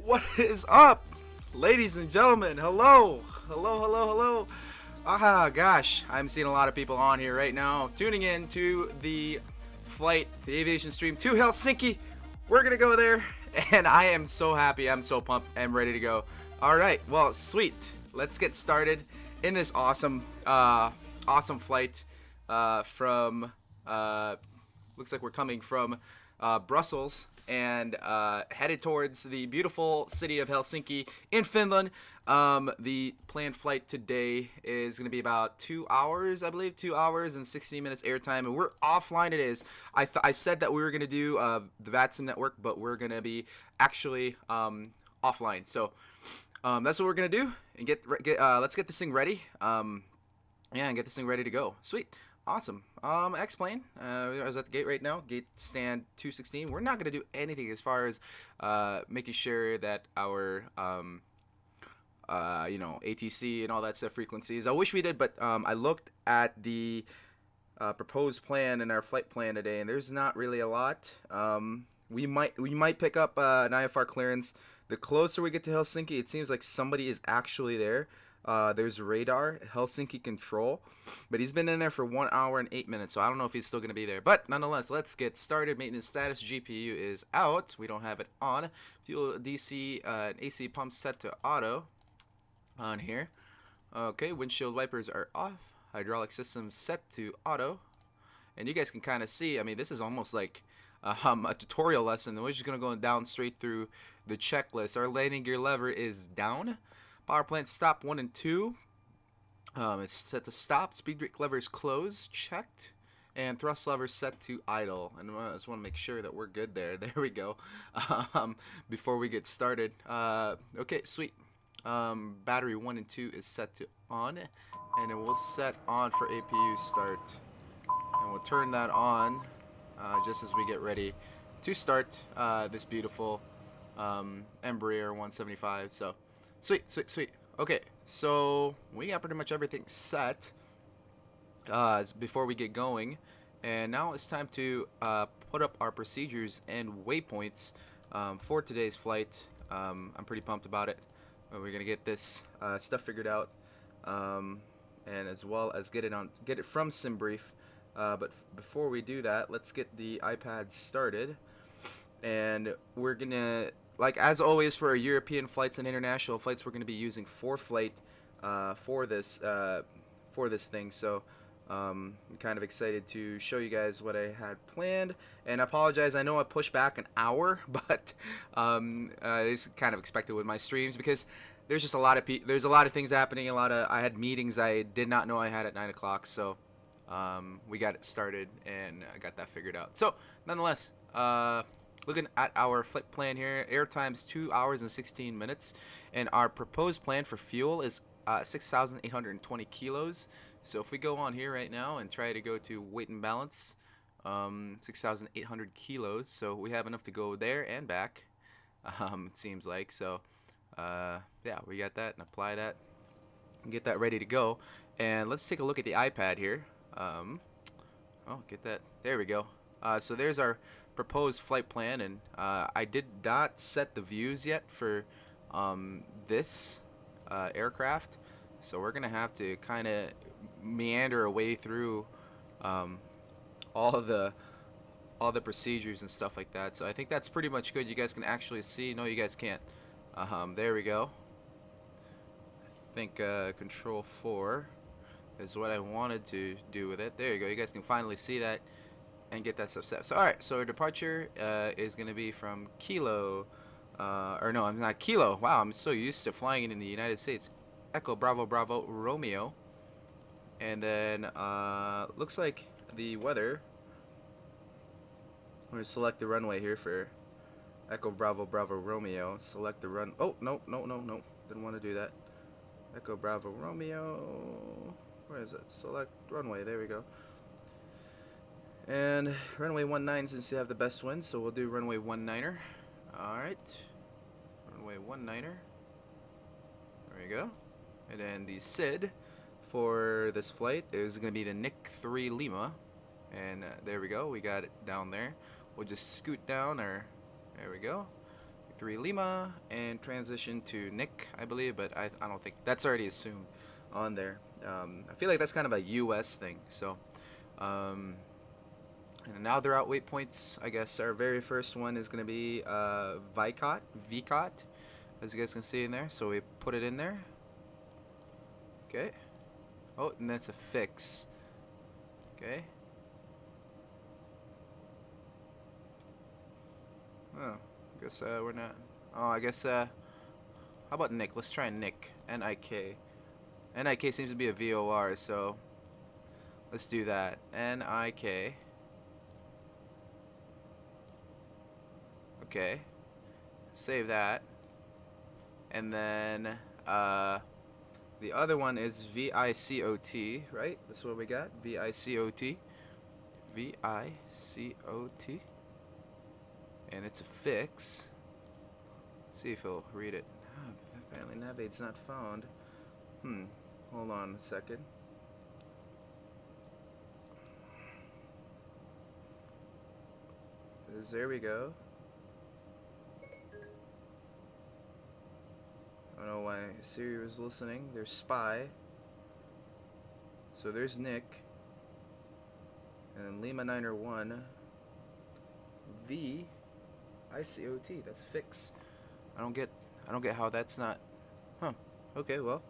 What is up, ladies and gentlemen? Hello, hello, hello, hello. Gosh, I'm seeing a lot of people on here right now tuning in to the flight, the aviation stream to Helsinki. We're gonna go there, and I am so happy. I'm so pumped. I'm ready to go. All right, well, sweet. Let's get started in this awesome flight from. Looks like we're coming from Brussels and headed towards the beautiful city of Helsinki in Finland. The planned flight today is going to be about 2 hours, I believe, 2 hours and 16 minutes airtime, and we're offline. It is. I said that we were going to do the VATSIM network, but we're going to be actually offline. So that's what we're going to do, and let's get this thing ready. And get this thing ready to go. Sweet. Awesome. X-plane. I was at the gate right now. Gate stand 216. We're not going to do anything as far as making sure that our ATC and all that stuff frequencies. I wish we did, but I looked at the proposed plan and our flight plan today, and there's not really a lot. We might pick up an IFR clearance. The closer we get to Helsinki, it seems like somebody is actually there. There's radar, Helsinki control, but he's been in there for 1 hour and 8 minutes, so I don't know if he's still going to be there. But nonetheless, let's get started. Maintenance status, GPU is out. We don't have it on. Fuel DC and AC pump set to auto on here. Okay, windshield wipers are off. Hydraulic system set to auto. And you guys can kind of see, I mean, this is almost like a tutorial lesson. We're just going to go down straight through the checklist. Our landing gear lever is down. Power plant stop 1 and 2. It's set to stop. Speed brake lever is closed, checked, and thrust lever set to idle. And I just want to make sure that we're good there. There we go. Before we get started. Okay, sweet. Battery 1 and 2 is set to on, and it will set on for APU start. And we'll turn that on just as we get ready to start this beautiful Embraer 175. So. Sweet. Okay, so we got pretty much everything set before we get going, and now it's time to put up our procedures and waypoints for today's flight. I'm pretty pumped about it. We're gonna get this stuff figured out, and as well as get it from SimBrief. But before we do that, let's get the iPad started, and we're gonna. Like as always for our European flights and international flights, we're going to be using ForeFlight for this thing. So I'm kind of excited to show you guys what I had planned. And I apologize, I know I pushed back an hour, but it's kind of expected with my streams because there's just a lot of things happening. I had meetings I did not know I had at 9 o'clock. So we got it started and I got that figured out. So nonetheless. Looking at our flight plan here, airtime's 2 hours and 16 minutes, and our proposed plan for fuel is 6,820 kilos. So if we go on here right now and try to go to weight and balance, 6,800 kilos. So we have enough to go there and back. It seems like so. Yeah, we got that and apply that and get that ready to go. And let's take a look at the iPad here. Get that. There we go. So there's our proposed flight plan, and I did not set the views yet for this aircraft, so we're gonna have to kind of meander our way through all the procedures and stuff like that. So I think that's pretty much good. You guys can actually see. No, you guys can't. There we go. I think control 4 is what I wanted to do with it. There you go. You guys can finally see that and get that stuff set. So alright, so our departure is going to be from Kilo, no, I'm not Kilo. Wow, I'm so used to flying in the United States. Echo Bravo Bravo Romeo. And then looks like the weather. I'm going to select the runway here for Echo Bravo Bravo Romeo. Select the run. Oh, no. Didn't want to do that. Echo Bravo Romeo. Where is it? Select runway. There we go. And runway 19 since you have the best wind, so we'll do runway 19er. Alright. Runway 19er. There we go. And then the SID for this flight is going to be the Nick 3 Lima. And there we go. We got it down there. We'll just scoot down our. There we go. 3 Lima, and transition to Nick, I believe, but I don't think that's already assumed on there. I feel like that's kind of a US thing. So and now they're out weight points. I guess our very first one is going to be VCOT, as you guys can see in there. So we put it in there. Okay. Oh, and that's a fix. Okay. Oh, I guess we're not. Oh, I guess how about Nick? Let's try Nick. N-I-K. N-I-K seems to be a VOR, so let's do that. N-I-K. Okay. Save that. And then the other one is VICOT, right? That's what we got. VICOT. VICOT. And it's a fix. Let's see if he'll read it. Oh, apparently Navigate's not found. Hold on a second. There we go. I don't know why Siri was listening. There's Spy. So there's Nick. And then Lima 901. V ICOT. That's a fix. I don't get how that's not. Huh. Okay, well.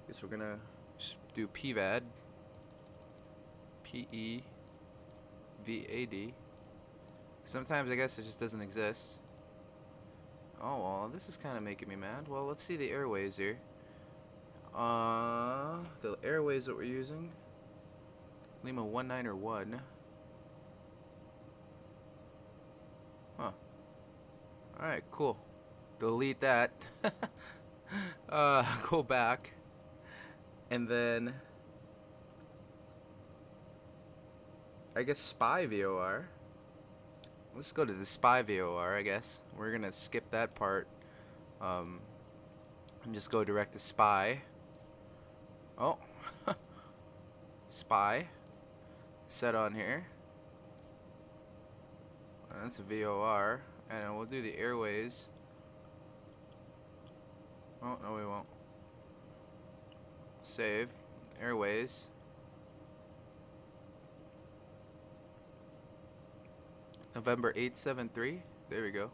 Guess we're gonna just do PVAD. PEVAD. Sometimes I guess it just doesn't exist. Oh, well, this is kind of making me mad. Well, let's see the airways here. The airways that we're using. Lima 191. Huh. Alright, cool. Delete that. Go back. And then I guess Spy VOR. Let's go to the Spy VOR, I guess. We're gonna skip that part. And just go direct to Spy. Oh. Spy. Set on here. That's a VOR. And we'll do the airways. Oh, no we won't. Save. Airways. November 873. There we go.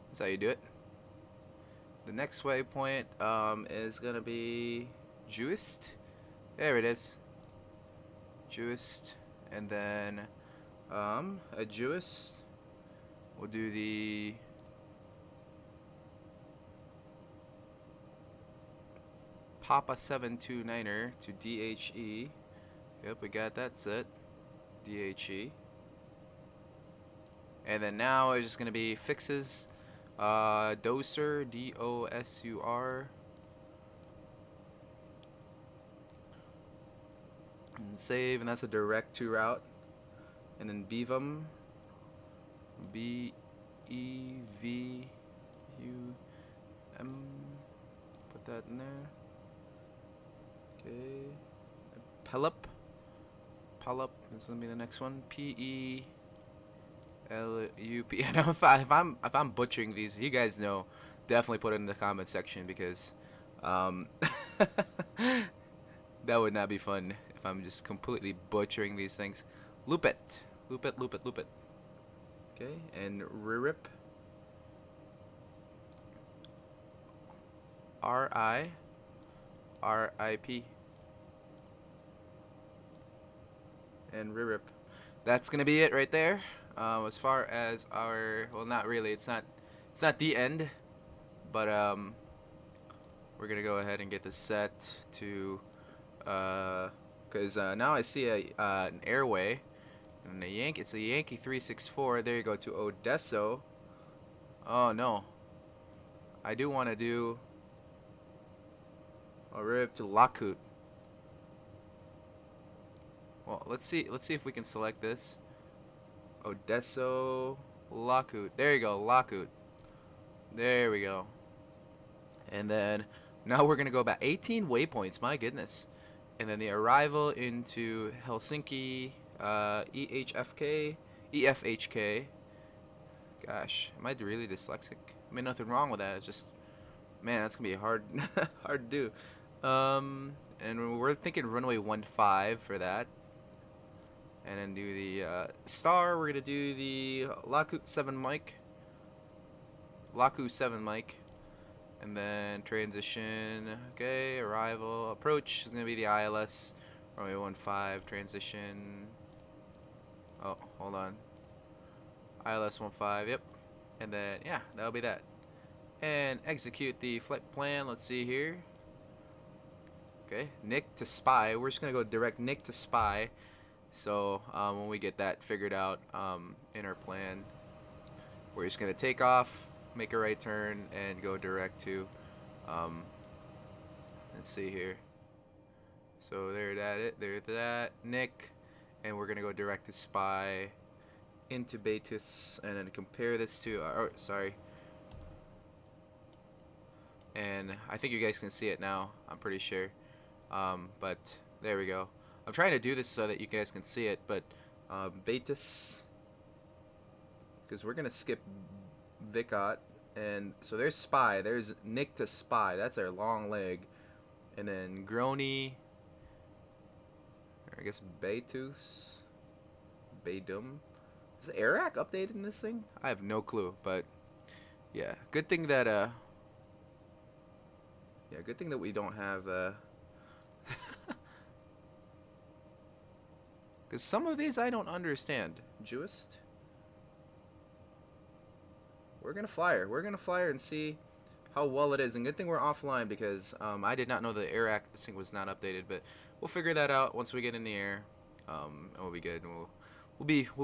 That's how you do it. The next waypoint is gonna be Juist. There it is. Juist, and then at Juist we'll do the Papa 729er to DHE. Yep, we got that set. DHE. And then now it's just gonna be fixes. Dosur, DOSUR. And save, and that's a direct to route. And then Bevum, BEVUM. Put that in there. Okay. Pelup. Pelup. This is gonna be the next one. PELUP. I know if I'm butchering these, you guys know. Definitely put it in the comment section because that would not be fun if I'm just completely butchering these things. Loop it. Loop it, loop it, loop it. Okay, and RIP. RIP. And RIP. That's gonna be it right there. As far as our, well, not really. It's not the end, but we're gonna go ahead and get this set to, because now I see an airway and a Yankee. It's a Yankee 364. There you go, to Odessa. Oh no, I do want to do a RIP to Lakut. Well, let's see if we can select this. Odessa, Lakut. There you go, Lakut. There we go. And then now we're gonna go about 18 waypoints. My goodness. And then the arrival into Helsinki, EFHK, Gosh, am I really dyslexic? I mean, nothing wrong with that. It's just, man, that's gonna be hard, hard to do. And we're thinking runway 15 for that, and then do the star. We're gonna do the Laku 7 mic, and then transition. Okay, arrival, approach is gonna be the ILS runway 15 transition. Oh, hold on. ILS 15, yep. And then, yeah, that'll be that. And execute the flight plan. Let's see here. Okay, Nick to spy. We're just going to go direct Nick to spy. So, when we get that figured out in our plan, we're just going to take off, make a right turn, and go direct to, let's see here. So, there's that, Nick. And we're going to go direct to spy into Betis, and then compare this to and I think you guys can see it now, I'm pretty sure, but there we go. I'm trying to do this so that you guys can see it, but Betis, because we're gonna skip Vicot, and so there's spy, there's Nick to spy, that's our long leg, and then Grony, or I guess Betus, Beidum. Is Iraq updated in this thing? I have no clue, but yeah, good thing that good thing that we don't have because some of these I don't understand. Jewist. We're gonna fly her and see how well it is, and good thing we're offline because I did not know the Iraq this thing was not updated, but we'll figure that out once we get in the air, and we'll be good, and we'll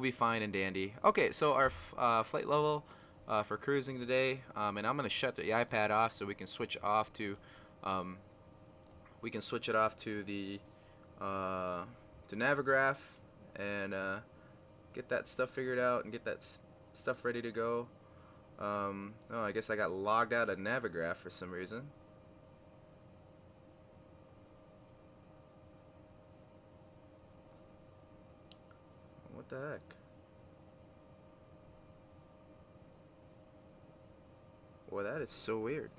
be fine and dandy. Okay, so our flight level for cruising today, and I'm gonna shut the iPad off so we can switch off to the to Navigraph and get that stuff figured out and get that stuff ready to go. Oh, I guess I got logged out of Navigraph for some reason. What the heck? Well, that is so weird.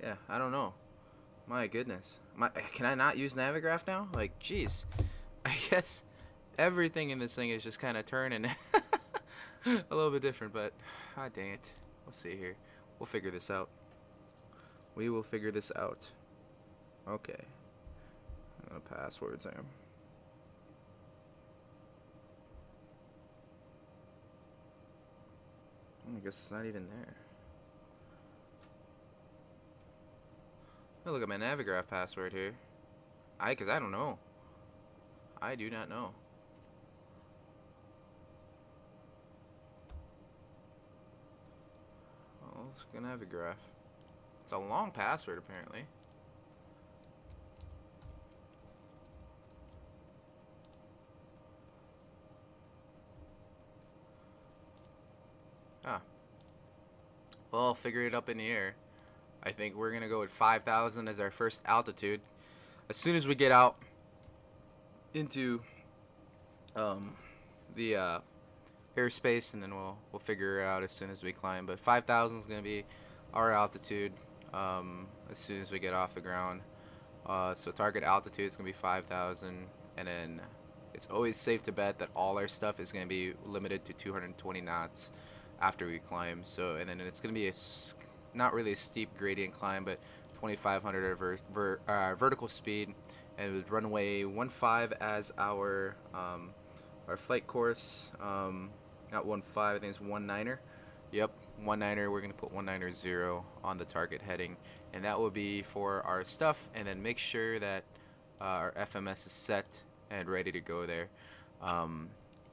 Yeah, I don't know. My goodness. Can I not use Navigraph now? Like, jeez. I guess everything in this thing is just kind of turning a little bit different, but ah, dang it. We'll see here. We'll figure this out. We will figure this out. Okay. Passwords there. I guess it's not even there. Look at my Navigraph password here. Cause I don't know. I do not know. Well, let's look at Navigraph. It's a long password apparently. Ah. Well, I'll figure it up in the air. I think we're gonna go with 5,000 as our first altitude. As soon as we get out into the airspace, and then we'll figure it out as soon as we climb. But 5,000 is gonna be our altitude as soon as we get off the ground. So target altitude is gonna be 5,000, and then it's always safe to bet that all our stuff is gonna be limited to 220 knots after we climb. So, and then it's gonna be not really a steep gradient climb, but 2,500 vertical speed, and with runway 15 as our flight course. Not 15, I think it's 19er. Yep, 19er. We're gonna put 190 on the target heading, and that will be for our stuff. And then make sure that our FMS is set and ready to go there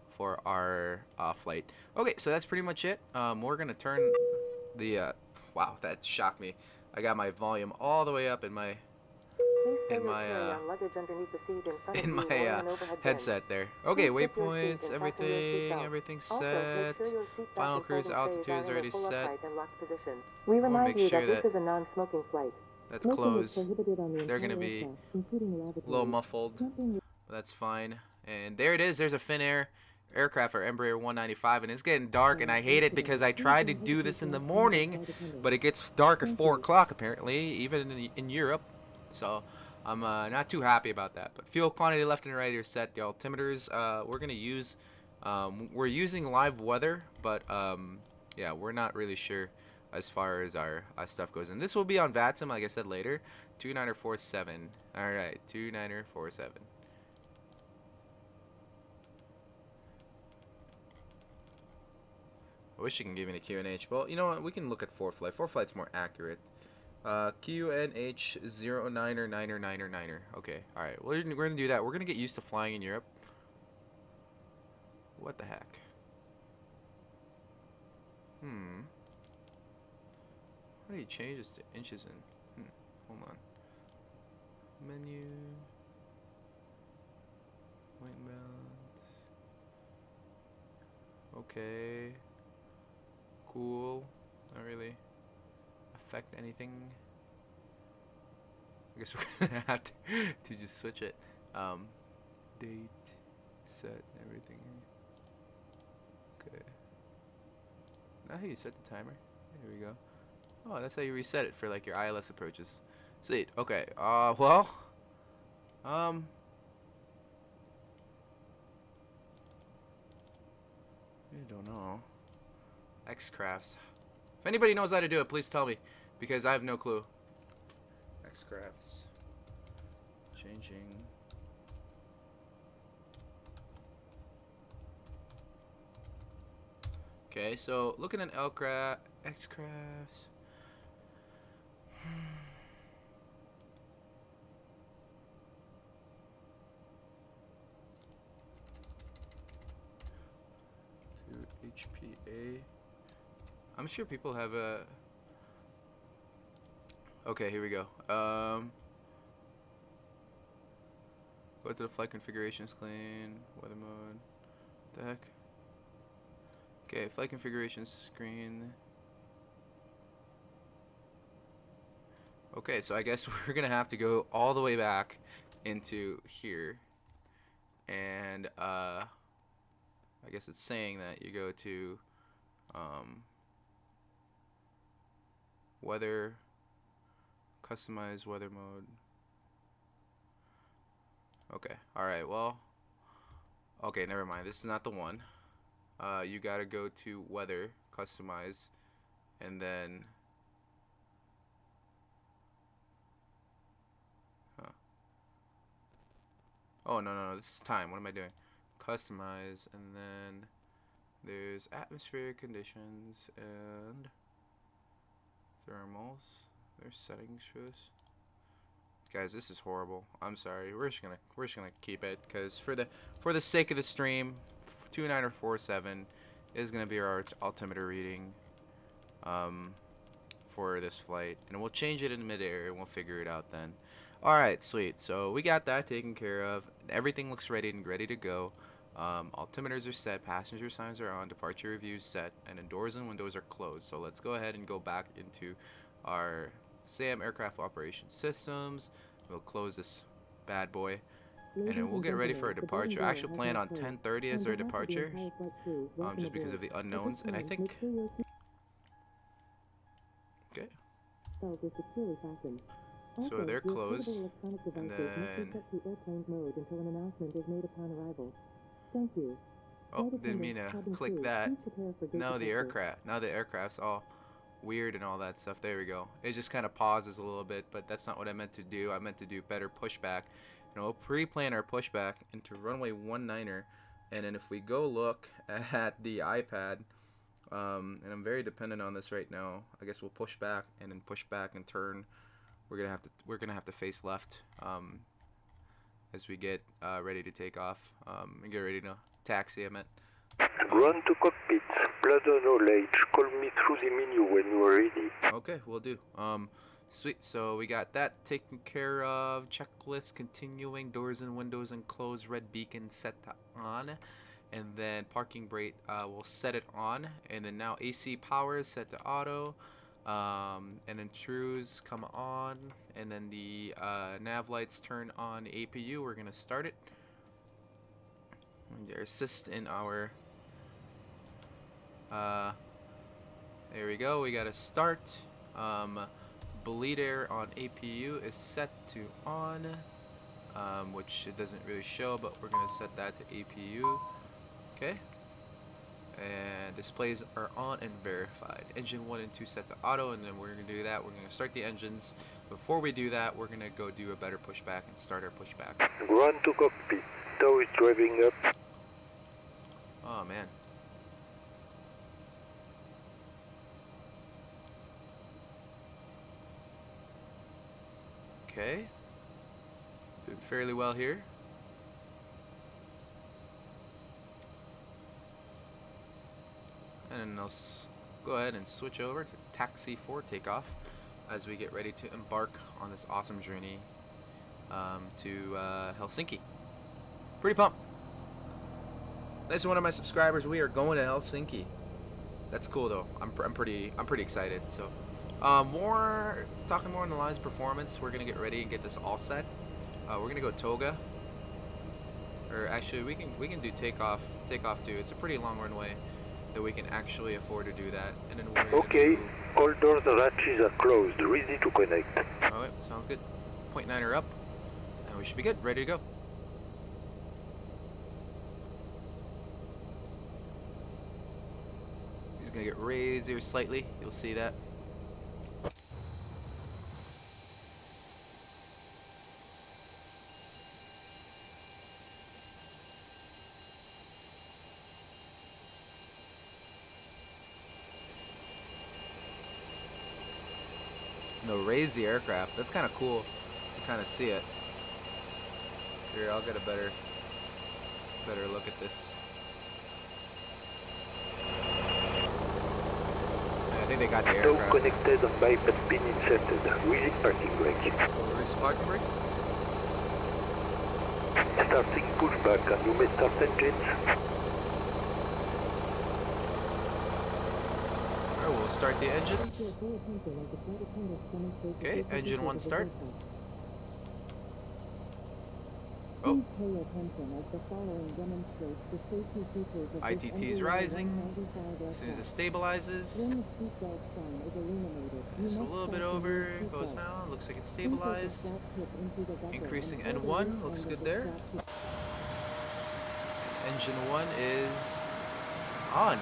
for our flight. Okay, so that's pretty much it. We're gonna turn the wow, that shocked me. I got my volume all the way up in my headset there. Okay, waypoints, everything's set. Final cruise altitude is already set. We remind you that this is a non-smoking flight. that's closed. They're gonna be a little muffled, but that's fine. And there it is. There's a Finnair aircraft, or Embraer 195, and it's getting dark, and I hate it because I tried to do this in the morning, but it gets dark at 4 o'clock apparently, even in Europe. So I'm not too happy about that. But fuel quantity left and right are set. The altimeters we're gonna use. We're using live weather, but yeah, we're not really sure as far as our stuff goes. And this will be on VATSIM, like I said later. 2947. All right, 2947. I wish you can give me the QNH. Well, you know what? We can look at 4Flight. 4Flight's more accurate. QNH 09er 9er 9er 9er. Okay, alright. We're going to do that. We're going to get used to flying in Europe. What the heck? How do you change this to inches in? Hold on. Menu. White balance. Okay. Cool. Not really affect anything. I guess we're gonna have to just switch it. Date, set, everything. Okay. Now how you set the timer? Here we go. Oh, that's how you reset it for like your ILS approaches. Sweet. Okay. Well. I don't know. X-Crafts. If anybody knows how to do it, please tell me, because I have no clue. X-Crafts. Changing. Okay, so looking at X-Crafts. To HPA. I'm sure people have a. Okay, here we go. Go to the flight configuration screen, weather mode. What the heck? Okay, flight configuration screen. Okay, so I guess we're gonna have to go all the way back into here, and I guess it's saying that you go to weather, customize weather mode. Okay, alright, well, okay, never mind, this is not the one. You gotta go to weather, customize, and then oh no, this is time. What am I doing? Customize, and then there's atmospheric conditions and thermals. There's settings for this. Guys, this is horrible. I'm sorry. We're just gonna keep it, because for the sake of the stream, 2947 is gonna be our altimeter reading for this flight, and we'll change it in midair and we'll figure it out then. Alright, sweet. So we got that taken care of. Everything looks ready to go. Altimeters are set, passenger signs are on, departure reviews set, and then doors and windows are closed. So let's go ahead and go back into our SAM aircraft operation systems. We'll close this bad boy, and then we'll get ready for a departure. I actually plan on 10:30 as our departure, just because of the unknowns, and I think. Okay. So they're closed, and then. Oh, didn't mean to click that. Now the aircraft's all weird and all that stuff. There we go. It just kind of pauses a little bit, but that's not what I meant to do. I meant to do better pushback. You know, we'll pre-plan our pushback into runway 19er, and then if we go look at the iPad, and I'm very dependent on this right now. I guess we'll push back and then push back and turn. We're gonna have to face left as we get ready to take off and get ready to taxi. I meant. Run to cockpit. Bladder knowledge. Call me through the menu when you are ready. Okay, we'll do. Sweet. So we got that taken care of. Checklist continuing. Doors and windows enclosed. Red beacon set to on. And then parking brake, we'll set it on. And then now AC power is set to auto. And then trues come on, and then the nav lights turn on APU. We're gonna start it. And assist in our there we go. We got to start. Bleeder on APU is set to on, which it doesn't really show, but we're gonna set that to APU. Okay. And displays are on and verified. Engine 1 and 2 set to auto, and then we're going to do that. We're going to start the engines. Before we do that, we're going to go do a better pushback and start our pushback. Ground to cockpit. Tow is driving up. Oh, man. Okay. Doing fairly well here. And I'll go ahead and switch over to taxi for takeoff as we get ready to embark on this awesome journey to Helsinki. Pretty pumped. This is one of my subscribers. We are going to Helsinki. That's cool though. I'm pretty excited. So talking more on the lines of performance. We're gonna get ready and get this all set. We're gonna go toga, or actually we can do takeoff too. It's a pretty long runway that we can actually afford to do that. And then we're okay, all doors and hatches are closed, ready to connect. Alright, sounds good. 0.9er up, and we should be good, ready to go. He's gonna get raised here slightly, you'll see that. No, raise the aircraft. That's kind of cool to kind of see it. Here, I'll get a better look at this. I think they got the aircraft. Tow connected and bypass pin inserted. Release parking brake. Release parking brake. Starting pushback, and you may start engines. We'll start the engines. Okay, engine 1 start. Oh. ITT is rising. As soon as it stabilizes. Just a little bit over, goes down. Looks like it's stabilized. Increasing N1, looks good there. Engine 1 is on.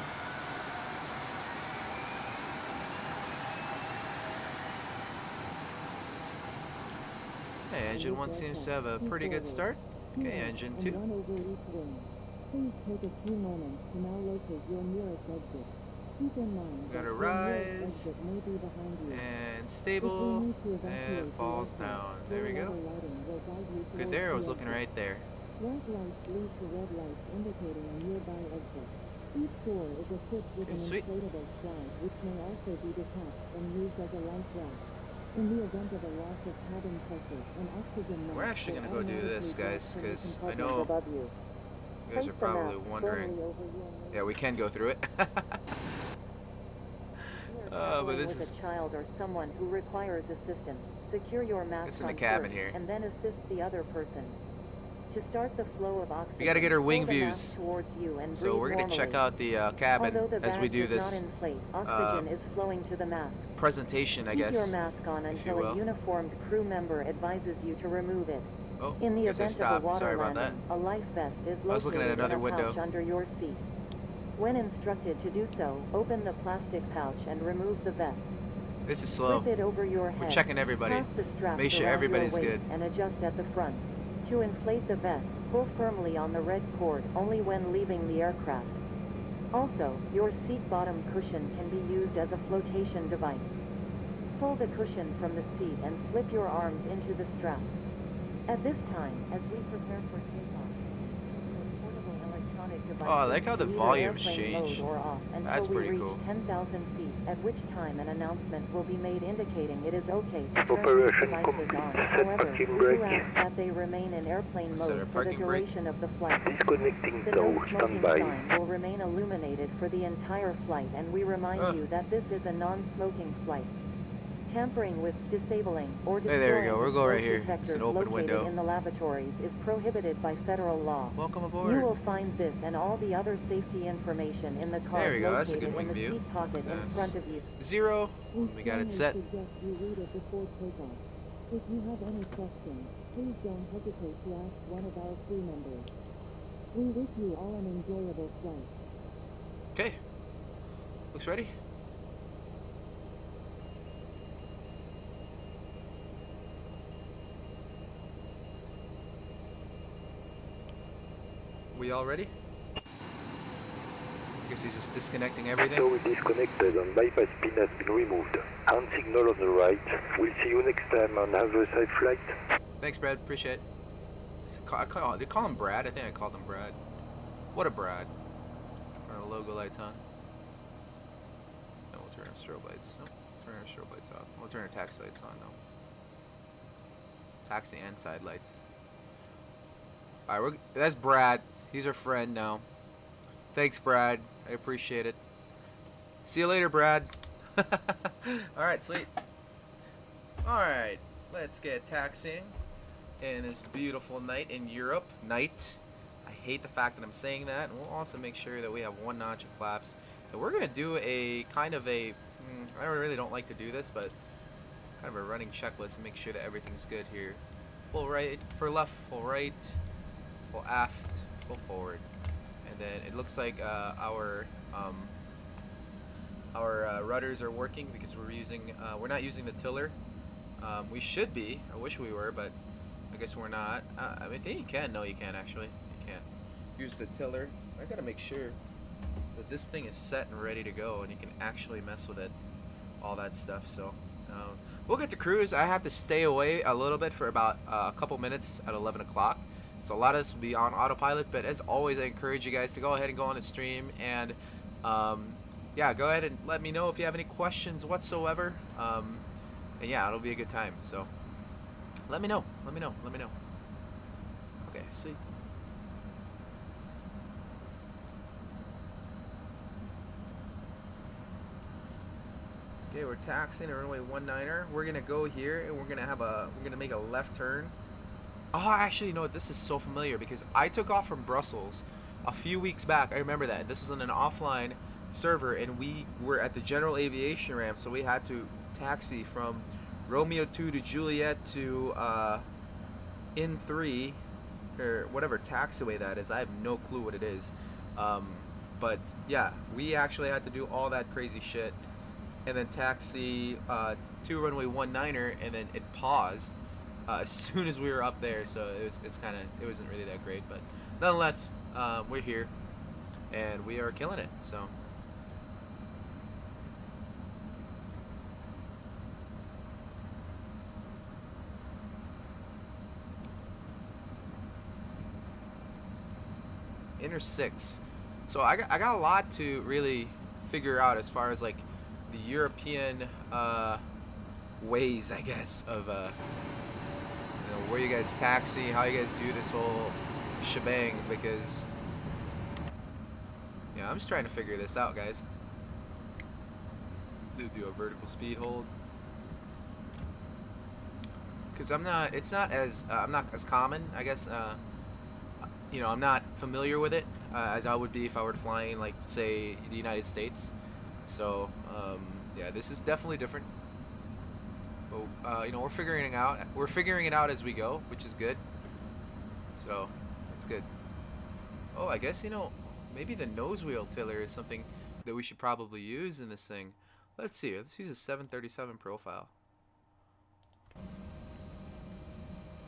Okay, engine 1 seems to have a pretty good start. Okay, engine 2. Got a rise and stable and falls down. There we go. Good there, I was looking right there. Okay, sweet. We're actually going to go do this, guys, because I know you guys are probably wondering. Yeah, we can go through it. But this is a child or someone who requires assistance. Secure your mask it's in the cabin first, here. And then assist the other person. To start the flow of oxygen, we got to get our wing pull the views. mask towards you and So we're going to check out the cabin Although the as we bag do is this not inflate, oxygen is flowing to the mask. presentation, I Keep guess. your mask on if you until will. a uniformed crew member advises you to remove it. Oh, In the guess I event of a stopped. water Sorry about that. landing, a life vest is I was looking at located another in a window. pouch under your seat. When instructed to do so, open the plastic pouch and remove the vest. This is slow. Slip it over your head. We're checking everybody. Pass the straps Make sure around everybody's your waist good. and adjust at the front. To inflate the vest, pull firmly on the red cord only when leaving the aircraft. Also, your seat bottom cushion can be used as a flotation device. Pull the cushion from the seat and slip your arms into the straps. At this time, as we prepare for takeoff, your portable electronic automatic devices Oh, I like how the in either volumes airplane change. mode or off until That's we pretty reach cool. 10,000 feet, at which time an announcement will be made indicating it is okay to turn these Operation devices complete. on. Set However, parking we brake. do ask that they remain in airplane Set our mode for the parking brake. duration of the flight. Disconnecting The tow. no smoking Standby. sign will remain illuminated for the entire flight, and we remind you that this is a non-smoking flight. Tampering with, disabling, or Hey, there we go. destroying We'll the go right smoke here. It's detectors an open located window. in the lavatories is prohibited by federal law. Welcome You aboard. will find this and all the other safety information in the car There we go. That's a located good wing in the view. seat pocket in Yes. front of you. 0. We got it set. suggest you read it before takeoff. If you have any questions, please don't hesitate to ask one of our crew members. We wish you all an enjoyable flight. Okay. Looks ready. We all ready? I guess he's just disconnecting everything. Tow is disconnected and bypass pin has been removed. Hand signal on the right. We'll see you next time on Have a Safe Flight. Thanks, Brad. Appreciate it. They call him Brad? I think I called him Brad. What a Brad. Turn the logo lights on. No, we'll turn our strobe lights. Nope. Turn our strobe lights off. We'll turn our taxi lights on, no. Taxi and side lights. Alright, that's Brad. He's our friend now. Thanks, Brad. I appreciate it. See you later, Brad. Alright, sweet. Alright, let's get taxiing in this beautiful night in Europe. Night. I hate the fact that I'm saying that. And we'll also make sure that we have one notch of flaps. And we're going to do a kind of a... I really don't like to do this, but kind of a running checklist and make sure that everything's good here. Full right, for left, full right, full aft, full forward. And then it looks like our rudders are working because we're not using the tiller. We should be. I wish we were, but I guess we're not. I think you can. No, you can't actually. You can't use the tiller. I gotta make sure that this thing is set and ready to go, and you can actually mess with it, all that stuff. So we'll get to cruise. I have to stay away a little bit for about a couple minutes at 11 o'clock. So a lot of this will be on autopilot, but as always, I encourage you guys to go ahead and go on the stream and yeah, go ahead and let me know if you have any questions whatsoever. And yeah, it'll be a good time. So let me know. Let me know. Let me know. Okay, sweet. Okay, we're taxiing at runway 19er. We're gonna go here and we're gonna make a left turn. Oh, actually, you know what? This is so familiar because I took off from Brussels a few weeks back. I remember that. This is on an offline server, and we were at the general aviation ramp, so we had to taxi from Romeo 2 to Juliet to In 3 or whatever taxiway that is. I have no clue what it is. But yeah, we actually had to do all that crazy shit and then taxi to runway 19er, and then it paused as soon as we were up there, so it wasn't really that great, but nonetheless, we're here and we are killing it. So inner 6. So I got a lot to really figure out as far as like the European ways, I guess, of where you guys taxi, how you guys do this whole shebang, because yeah, I'm just trying to figure this out, guys. Do a vertical speed hold, because I'm not as common, I guess. I'm not familiar with it as I would be if I were flying, like, say, the United States. So yeah, this is definitely different. But we're figuring it out. We're figuring it out as we go, which is good. So that's good. Oh, I guess maybe the nose wheel tiller is something that we should probably use in this thing. Let's see. Let's use a 737 profile.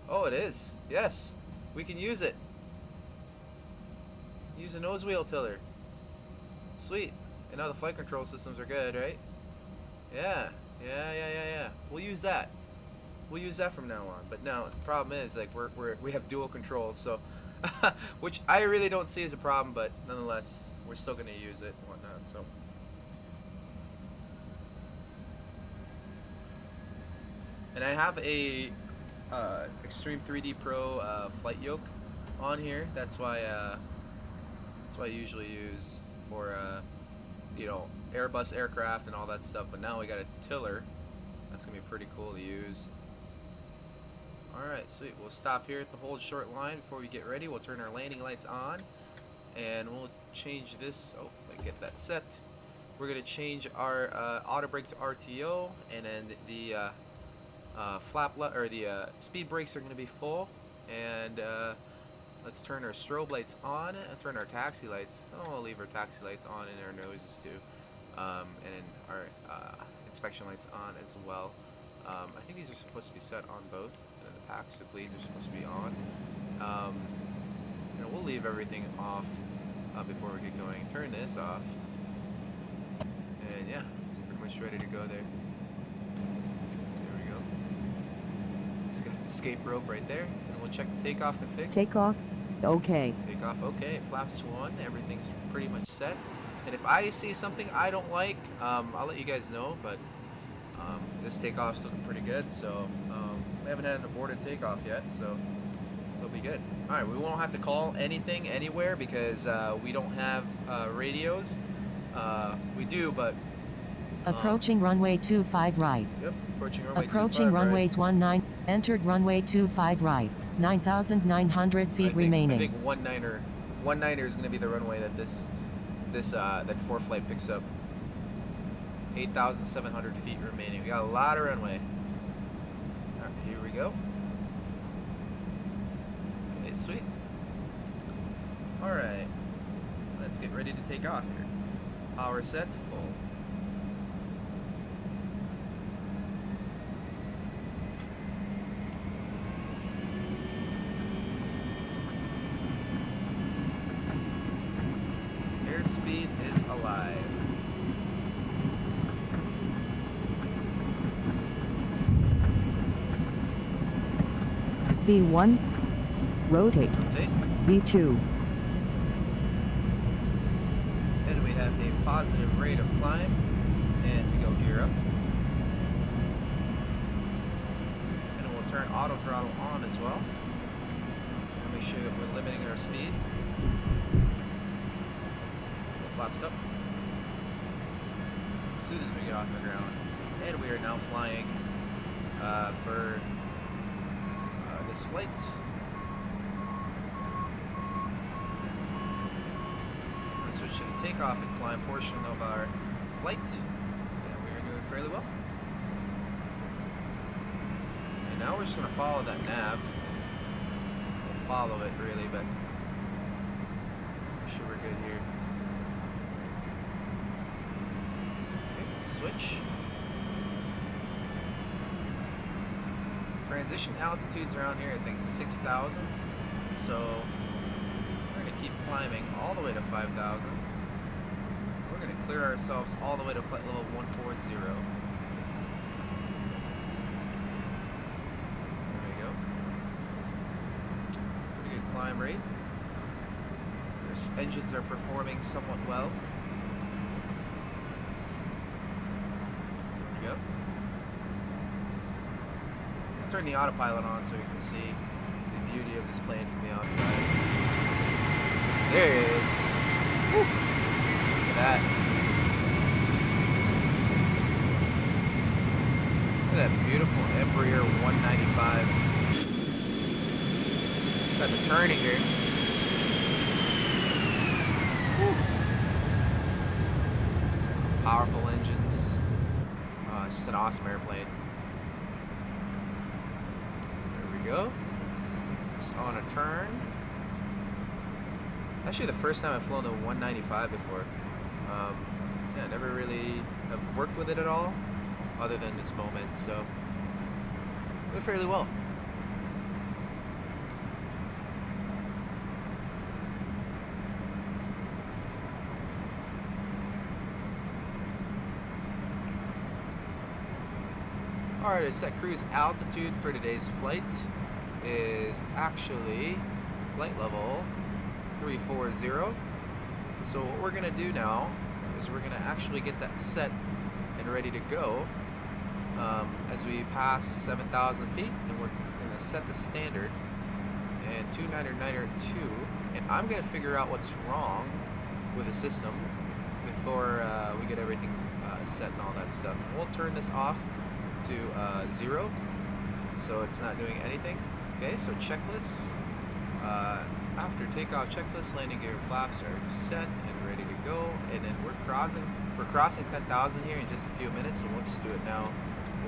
Oh, it is. Yes, we can use it. Use a nose wheel tiller. Sweet. And now the flight control systems are good, right? Yeah. Yeah. We'll use that. We'll use that from now on. But now the problem is, like, we have dual controls, so which I really don't see as a problem, but nonetheless, we're still going to use it and whatnot. So, and I have a Extreme 3D Pro flight yoke on here. That's why I usually use for you know, Airbus aircraft and all that stuff. But now we got a tiller. That's gonna be pretty cool to use. Alright, sweet. We'll stop here at the hold short line before we get ready. We'll turn our landing lights on and we'll change this. Oh, let me get that set. We're gonna change our auto brake to RTO, and then the speed brakes are gonna be full. And let's turn our strobe lights on and turn our taxi lights. Oh, we'll leave our taxi lights on and our noses too. And then our inspection lights on as well. I think these are supposed to be set on both. And then the taxi leads are supposed to be on. You know, we'll leave everything off before we get going. Turn this off. And yeah, pretty much ready to go there. There we go. It's got an escape rope right there. And we'll check the takeoff config. Takeoff. Okay. Takeoff, okay. Flaps 1, everything's pretty much set. And if I see something I don't like, I'll let you guys know. But this takeoff's looking pretty good. So we haven't had an aborted takeoff yet, so it'll be good. All right, we won't have to call anything anywhere because we don't have radios. We do, but Approaching runway 25 right. yep, approaching runway Approaching 25, right. runways 19. Entered runway 25 right. 9,900 feet remaining. I think 19er is going to be the runway that that 4 flight picks up. 8,700 feet remaining. We got a lot of runway. All right, here we go. Okay, sweet. All right, let's get ready to take off here. Power set full. Airspeed is alive. V1. Rotate. Rotate. V2. And we have a positive rate of climb. And we go gear up. And we'll turn auto throttle on as well. And make sure that we're limiting our speed. Flaps up as soon as we get off the ground, and we are now flying for this flight. Let's switch to the takeoff and climb portion of our flight, and we are doing fairly well. And now we're just going to follow that nav. We'll follow it really, but make sure we're good here. Switch. Transition altitudes around here, I think 6,000. So we're going to keep climbing all the way to 5,000. We're going to clear ourselves all the way to flight level 140. There we go. Pretty good climb rate. Our engines are performing somewhat well. Yep. I'll turn the autopilot on so you can see the beauty of this plane from the outside. There it is. Woo. Look at that. Look at that beautiful Embraer 195. Got the turning here. Woo. Powerful engines. It's just an awesome airplane. There we go. Just on a turn. Actually, the first time I've flown the 195 before. Yeah, I never really have worked with it at all, other than this moment. So, went fairly well. Alright, our set cruise altitude for today's flight is actually flight level 340. So what we're gonna do now is we're gonna actually get that set and ready to go as we pass 7,000 feet, and we're gonna set the standard and 299.2, and I'm gonna figure out what's wrong with the system before we get everything set and all that stuff. We'll turn this off to 0, so it's not doing anything. Okay, so checklists. After takeoff checklist, landing gear flaps are set and ready to go, and then we're crossing 10,000 here in just a few minutes, so we'll just do it now.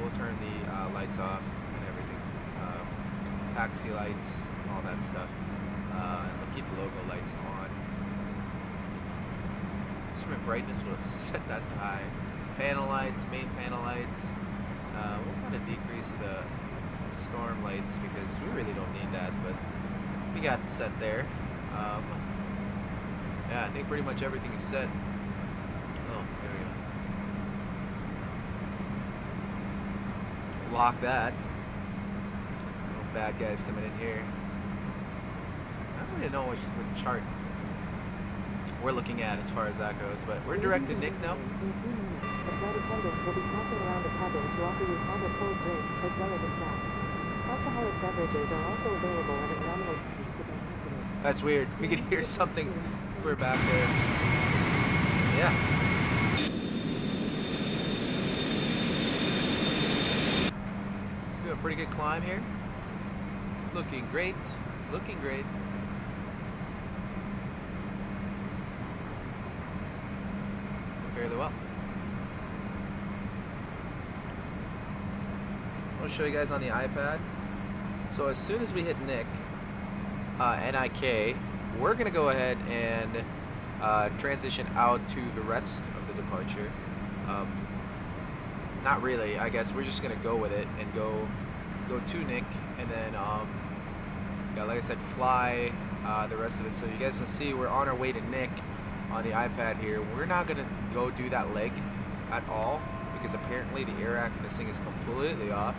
We'll turn the lights off and everything, taxi lights, all that stuff, and we'll keep the logo lights on. Instrument brightness, will set that to high. Panel lights, main panel lights, we'll kind of decrease the storm lights because we really don't need that, but we got it set there. Yeah, I think pretty much everything is set. Oh, there we go. Lock that. No bad guys coming in here. I don't really know what chart we're looking at as far as that goes, but we're direct to Nick now. The flight attendants will be passing around the cabin to offer you hot or cold drinks as well as a snack. Alcoholic beverages are also available at a nominal fee to the company. That's weird. We can hear something if we're back there. Yeah. Doing a pretty good climb here. Looking great. Looking great. Fairly well. I'll show you guys on the iPad. So as soon as we hit Nick, NIK, we're gonna go ahead and transition out to the rest of the departure. Not really, I guess we're just gonna go with it and go to Nick, and then yeah, like I said, fly the rest of it. So you guys can see we're on our way to Nick on the iPad here. We're not gonna go do that leg at all because apparently the air rack in this thing is completely off,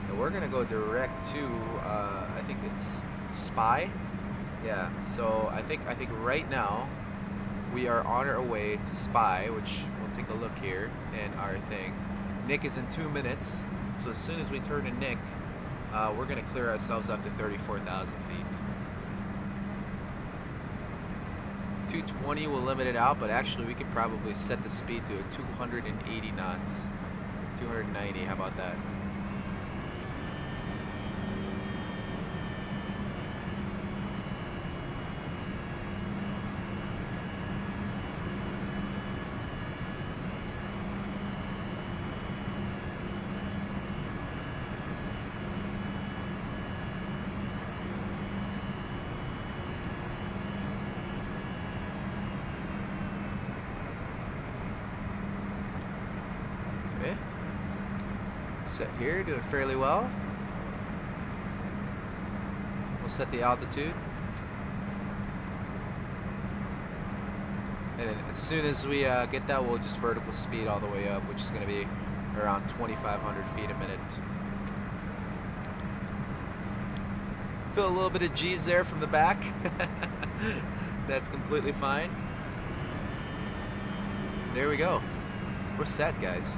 and we're gonna go direct to I think it's Spy. Yeah, so I think right now we are on our way to Spy, which we'll take a look here in our thing. Nick is in 2 minutes, so as soon as we turn to Nick, we're gonna clear ourselves up to 34,000 feet. 220 will limit it out, but actually we could probably set the speed to 280 knots. 290, how about that? Set here, doing fairly well. We'll set the altitude, and then as soon as we get that, we'll just vertical speed all the way up, which is going to be around 2,500 feet a minute. Feel a little bit of G's there from the back. That's completely fine. There we go. We're set, guys.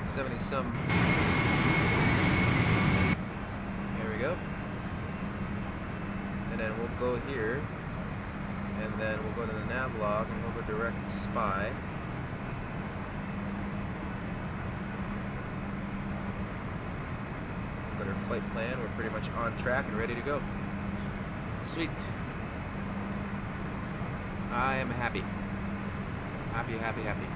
70-some. Here we go. And then we'll go here, and then we'll go to the nav log, and we'll go direct to Spy. Got our flight plan. We're pretty much on track and ready to go. Sweet. I am happy. Happy, happy, happy.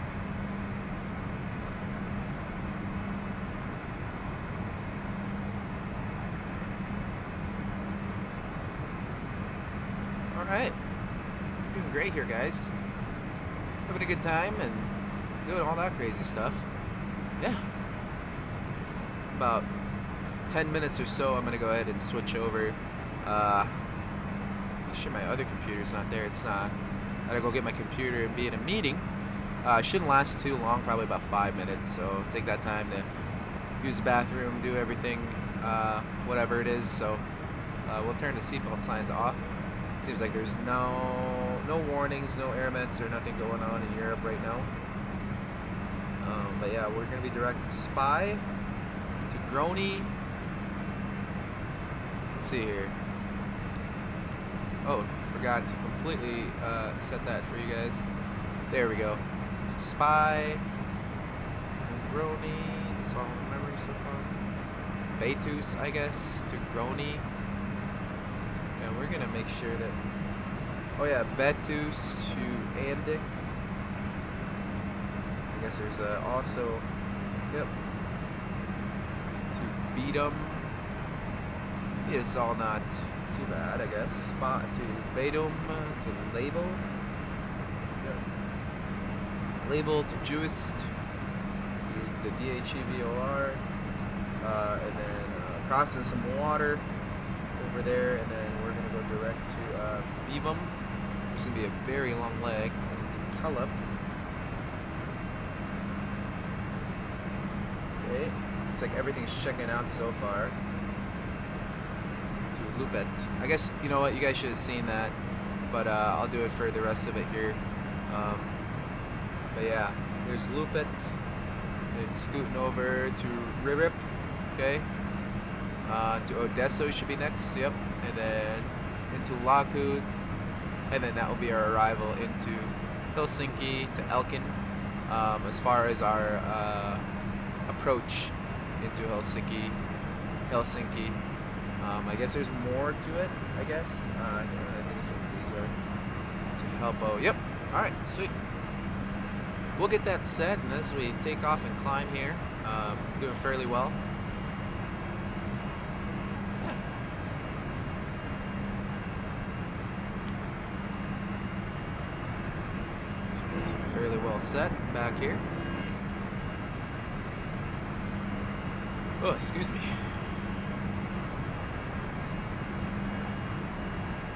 Alright, doing great here, guys. Having a good time and doing all that crazy stuff. Yeah. About 10 minutes or so, I'm going to go ahead and switch over. Sure, my other computer's not there. It's not. I gotta go get my computer and be in a meeting. Shouldn't last too long, probably about 5 minutes. So take that time to use the bathroom, do everything, whatever it is. So we'll turn the seatbelt signs off. Seems like there's no warnings, no air vents, or nothing going on in Europe right now. But yeah, we're gonna be direct to Spy, to Grony. Let's see here. Oh, forgot to completely set that for you guys. There we go. So Spy, Grony. That's all I'm remembering so far. Betus, I guess, to Grony. And we're gonna make sure that. Oh yeah, Betus to Andic. I guess there's also. Yep. To Beatum. It's all not too bad, I guess. Spot to Beidum, to Label. Yep. Label to Juist, to the DHEVOR, and then crossing some water over there, and then we're going to go direct to Beavum. There's going to be a very long leg, and to Pelup. Okay, looks like everything's checking out so far. Lupet. I guess, you know what, you guys should have seen that, but I'll do it for the rest of it here. But yeah, there's Lupet, and scooting over to Ririp, okay, to Odesso should be next, yep, and then into Lakut, and then that will be our arrival into Helsinki to Elkin, as far as our approach into Helsinki. I guess there's more to it, I guess. I think that's what these are. To help out. Yep. Alright, sweet. We'll get that set, and as we take off and climb here, doing fairly well. Yeah. Fairly well set back here. Oh, excuse me.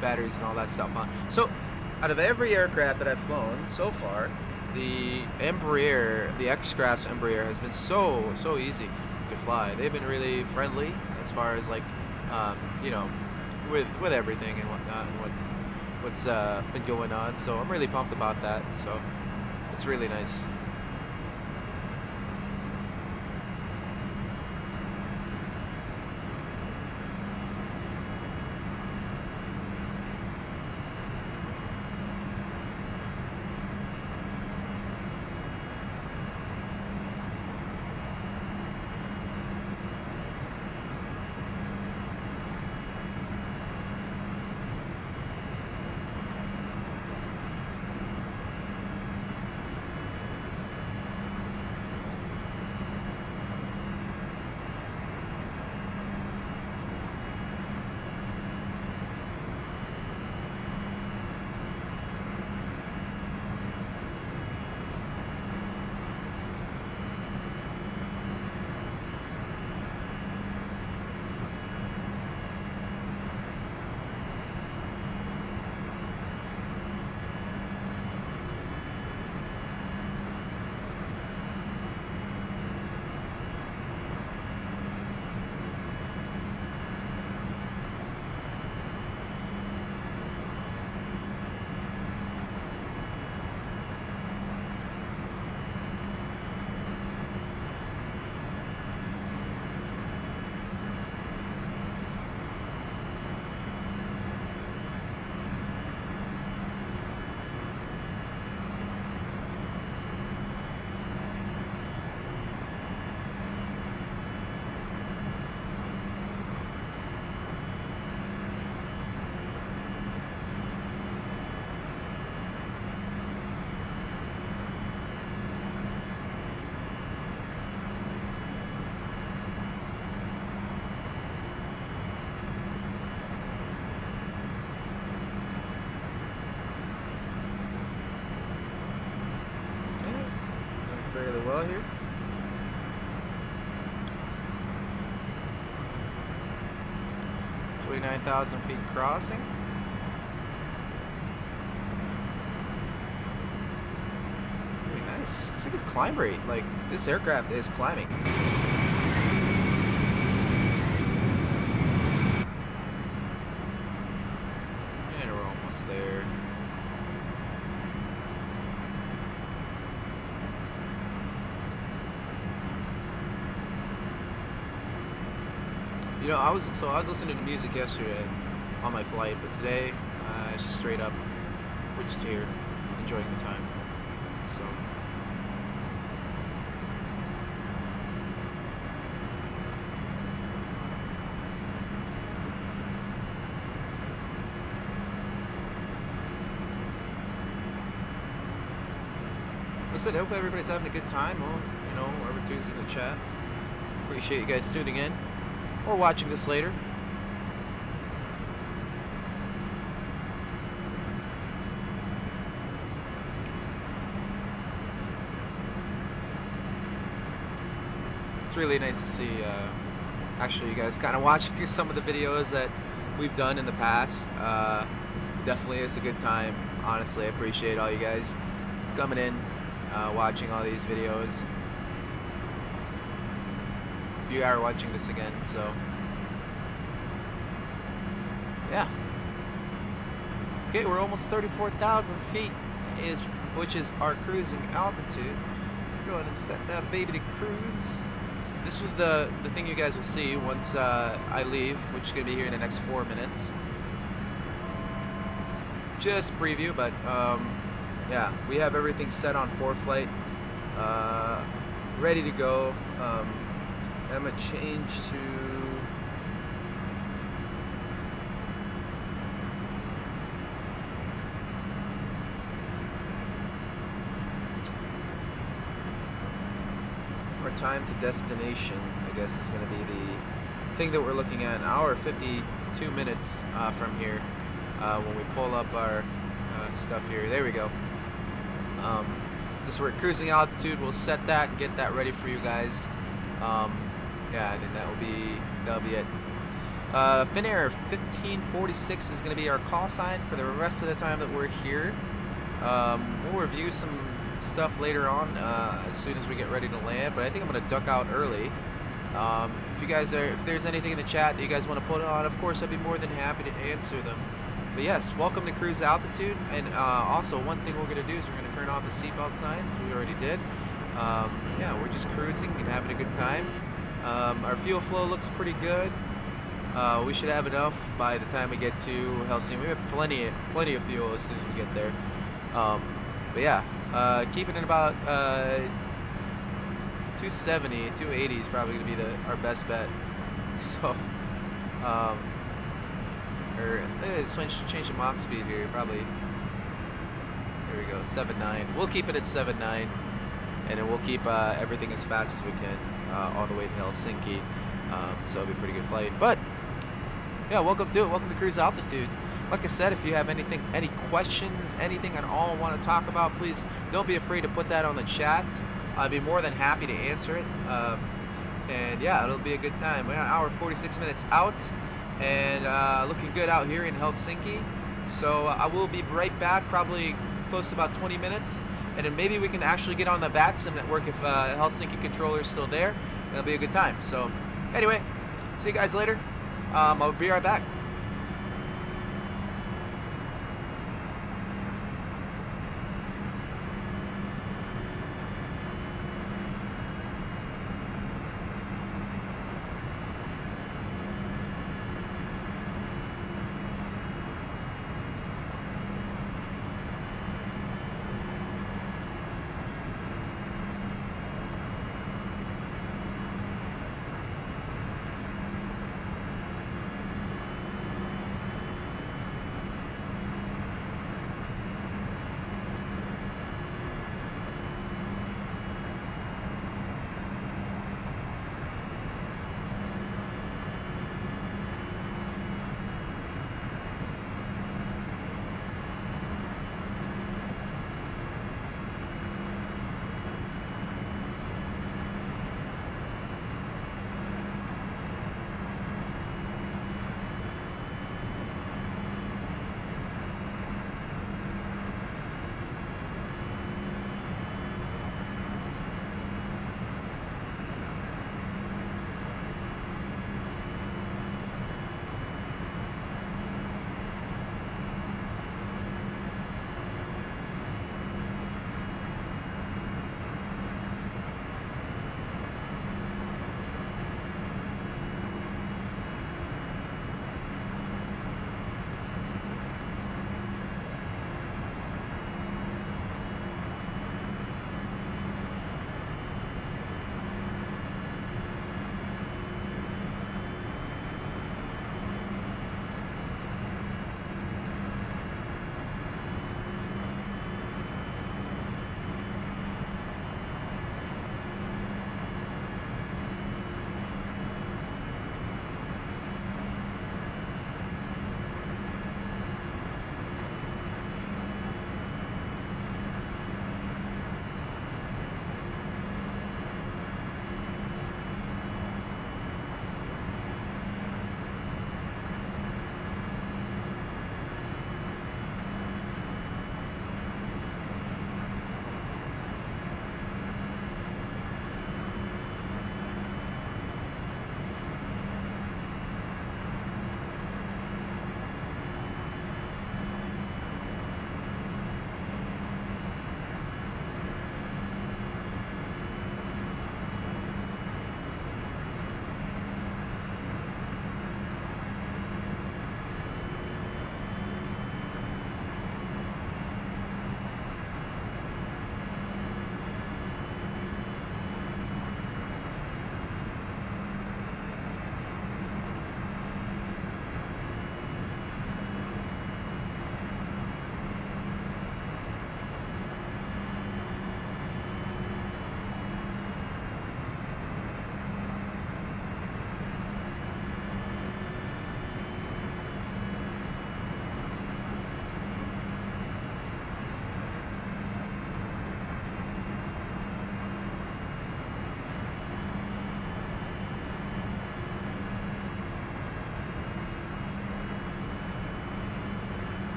Batteries and all that stuff on. So, out of every aircraft that I've flown so far, the Embraer, the X-Craft's Embraer has been so easy to fly. They've been really friendly as far as like, you know, with everything and whatnot, and what's been going on. So I'm really pumped about that. So it's really nice. Fairly well here. $29,000 feet crossing. Very nice. It's like a climb rate. Like, this aircraft is climbing. And we're almost there. You know, I was listening to music yesterday on my flight, but today it's just straight up. We're just here, enjoying the time. So. Like I said, I hope everybody's having a good time. Well, you know, whoever tunes in the chat. Appreciate you guys tuning in or watching this later. It's really nice to see actually you guys kind of watching some of the videos that we've done in the past. Definitely is a good time. Honestly, I appreciate all you guys coming in, watching all these videos. If you are watching this again, so yeah. Okay, we're almost 34,000 feet, which is our cruising altitude. Go ahead and set that baby to cruise. This is the thing you guys will see once I leave, which is going to be here in the next 4 minutes. Just a preview, but yeah, we have everything set on ForeFlight, ready to go. I'm going to change to our time to destination, I guess, is going to be the thing that we're looking at. An hour 52 minutes from here when we pull up our stuff here. There we go. Just we're at cruising altitude. We'll set that and get that ready for you guys. Yeah, and then that'll be it. Finnair 1546 is going to be our call sign for the rest of the time that we're here. We'll review some stuff later on as soon as we get ready to land, but I think I'm going to duck out early. If there's anything in the chat that you guys want to put on, of course I'd be more than happy to answer them. But yes, welcome to cruise altitude. And also one thing we're going to do is we're going to turn off the seatbelt signs. We already did. Yeah, we're just cruising and having a good time. Our fuel flow looks pretty good. We should have enough by the time we get to Helsinki. We have plenty of fuel as soon as we get there. But yeah, keeping it about 270, 280 is probably going to be our best bet. So, let's change the Mach speed here. Probably. Here we go, 7.9. We'll keep it at 7.9, and then we'll keep everything as fast as we can all the way to Helsinki. So it'll be a pretty good flight. But yeah, welcome to it. Welcome to cruise altitude. Like I said, if you have any questions, anything at all want to talk about, please don't be afraid to put that on the chat. I'd be more than happy to answer it. And yeah, it'll be a good time. We're an hour 46 minutes out, and looking good out here in Helsinki. So I will be right back, probably close to about 20 minutes, and then maybe we can actually get on the VATSIM network if Helsinki controller is still there. It'll be a good time. So anyway, see you guys later. I'll be right back.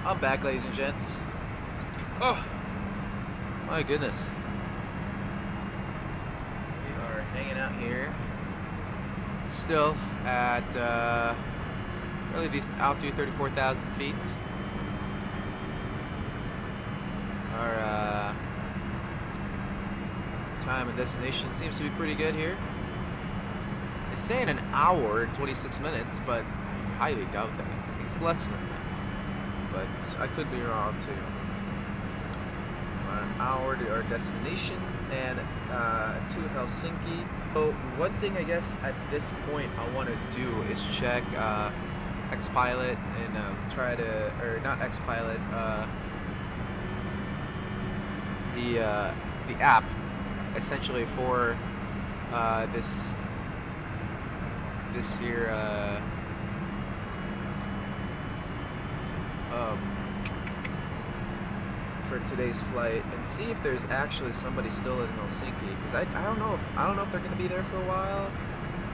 I'm back, ladies and gents. Oh, my goodness. We are hanging out here. Still at really decent altitude, 34,000 feet. Our time and destination seems to be pretty good here. It's saying an hour and 26 minutes, but I highly doubt that. I think it's less than that. But I could be wrong too. An hour to our destination and to Helsinki. So one thing I guess at this point I want to do is check Xpilot and try to, or not Xpilot, the app essentially for this here for today's flight and see if there's actually somebody still in Helsinki, because I don't know if they're gonna be there for a while,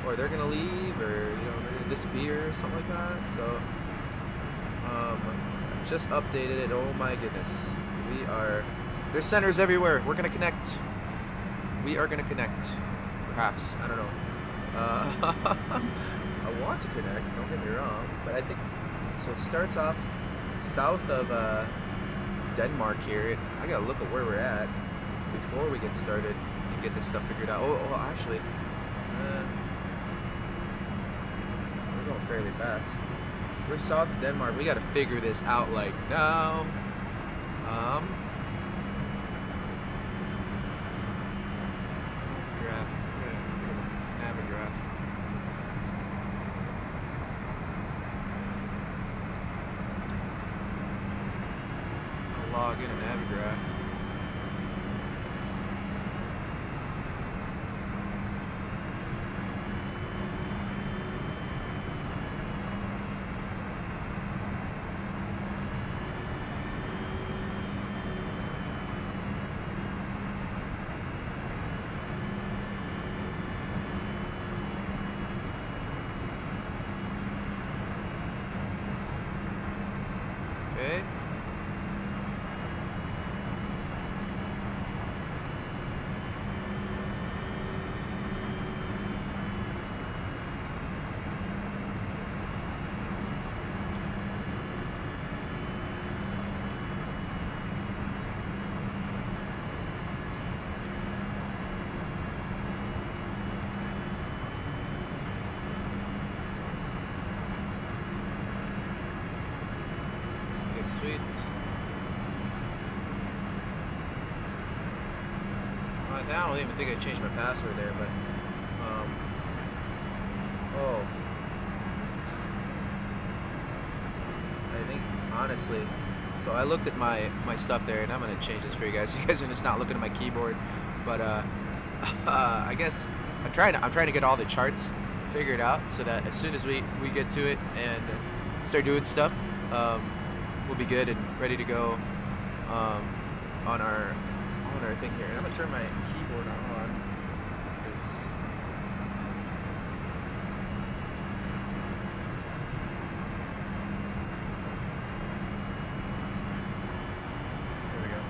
or they're gonna leave, or they're gonna disappear or something like that. So I just updated it. Oh my goodness, there's centers everywhere. We're gonna connect. We are gonna connect. Perhaps, I don't know. I want to connect, don't get me wrong, but I think so. It starts off south of Denmark here. I gotta look at where we're at before we get started and get this stuff figured out. Oh actually, we're going fairly fast. We're south of Denmark. We gotta figure this out like now. Log in a Navigraph. Okay. Sweet. I don't even think I changed my password there, but oh, I think honestly, so I looked at my stuff there, and I'm gonna change this for you guys. So you guys are just not looking at my keyboard, but I guess I'm trying to get all the charts figured out so that as soon as we get to it and start doing stuff, we'll be good and ready to go on our thing here. And I'm gonna turn my keyboard on because there we go.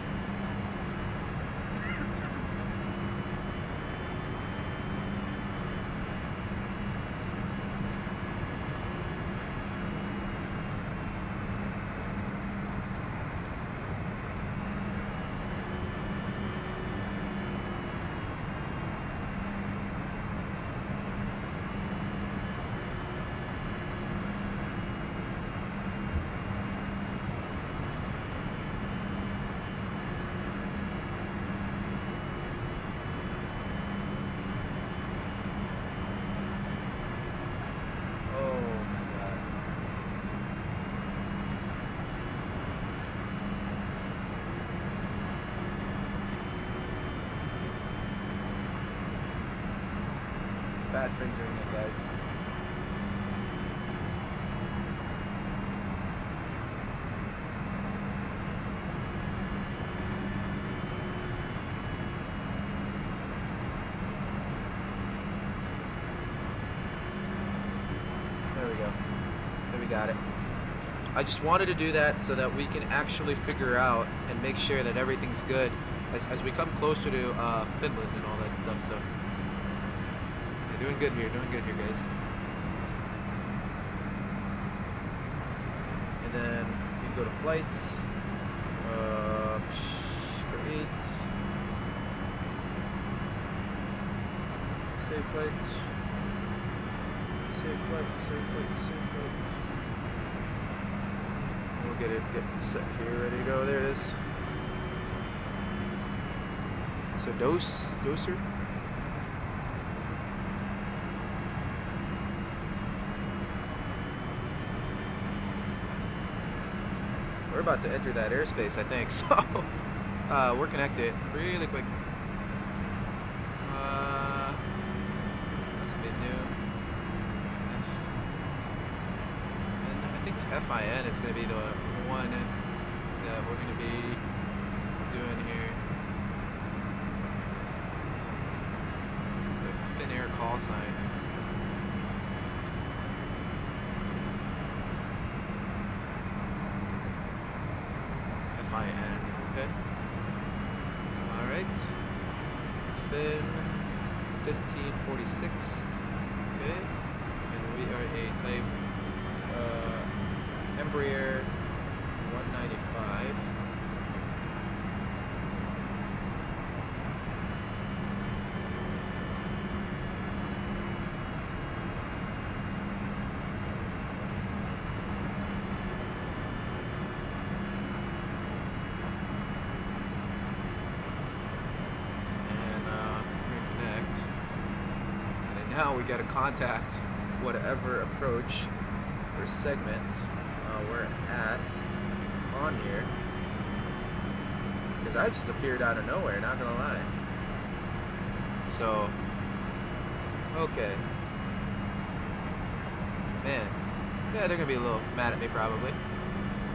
Fat fingering it, guys. There we go. There we got it. I just wanted to do that so that we can actually figure out and make sure that everything's good as we come closer to Finland and all that stuff. So yeah, doing good here, guys. And then you can go to flights. Great. Safe flight. Safe flight. We'll get set here, ready to go. There it is. So doser. We're about to enter that airspace, I think. So we're connected really quick. That's gonna be new. And I think FIN is gonna be the one that we're gonna be doing here. It's a Finnair call sign. FIN, okay. Alright. Fin 1546. Okay. And we are a type Embraer 195. Now we got to contact whatever approach or segment we're at on here, because I just appeared out of nowhere, not gonna lie. So okay, man, yeah, they're gonna be a little mad at me probably,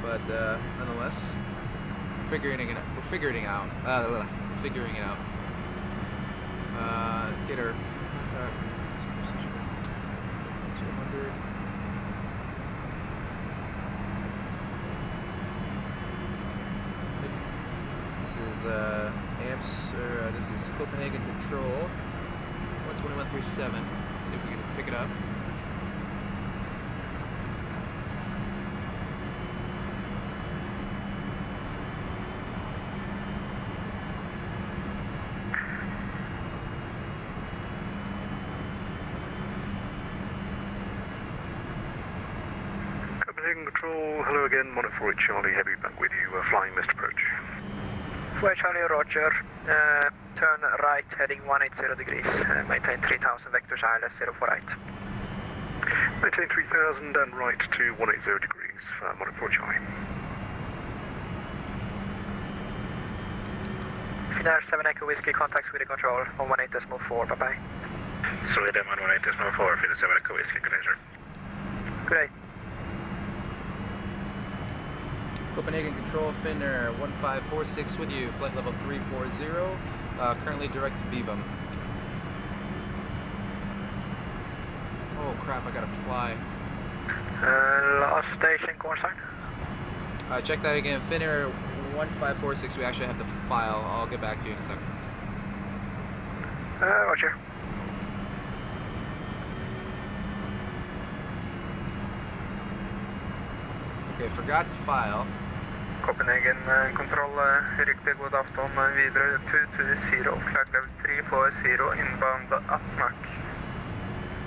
but nonetheless, we're figuring it out. Get our contact. 200. This is amps, or this is Copenhagen Control 12137. See if we can pick it up. Control, hello again, Monitor 4 Charlie, Heavy back with you, flying missed approach. 4 Charlie, roger. Turn right, heading 180 degrees. Maintain 3000 vectors, ILS 04 right. Maintain 3000 and right to 180 degrees, Monitor 4 Charlie. Finnair 7 Echo Whiskey, contacts with the control on 18.4, bye-bye. Sweden 18.4, Finnair 7 Echo Whiskey, good day, sir. Good day. Copenhagen Control, Finnair 1546 with you, flight level 340, currently direct to Bevum. Oh crap, I gotta fly. Last station, call sign. Check that again, Finnair 1546, we actually have the file, I'll get back to you in a second. Roger. Okay, forgot to file. Copenhagen Control, riktig god afton, videre 220, flag level 340, inbound Atmak.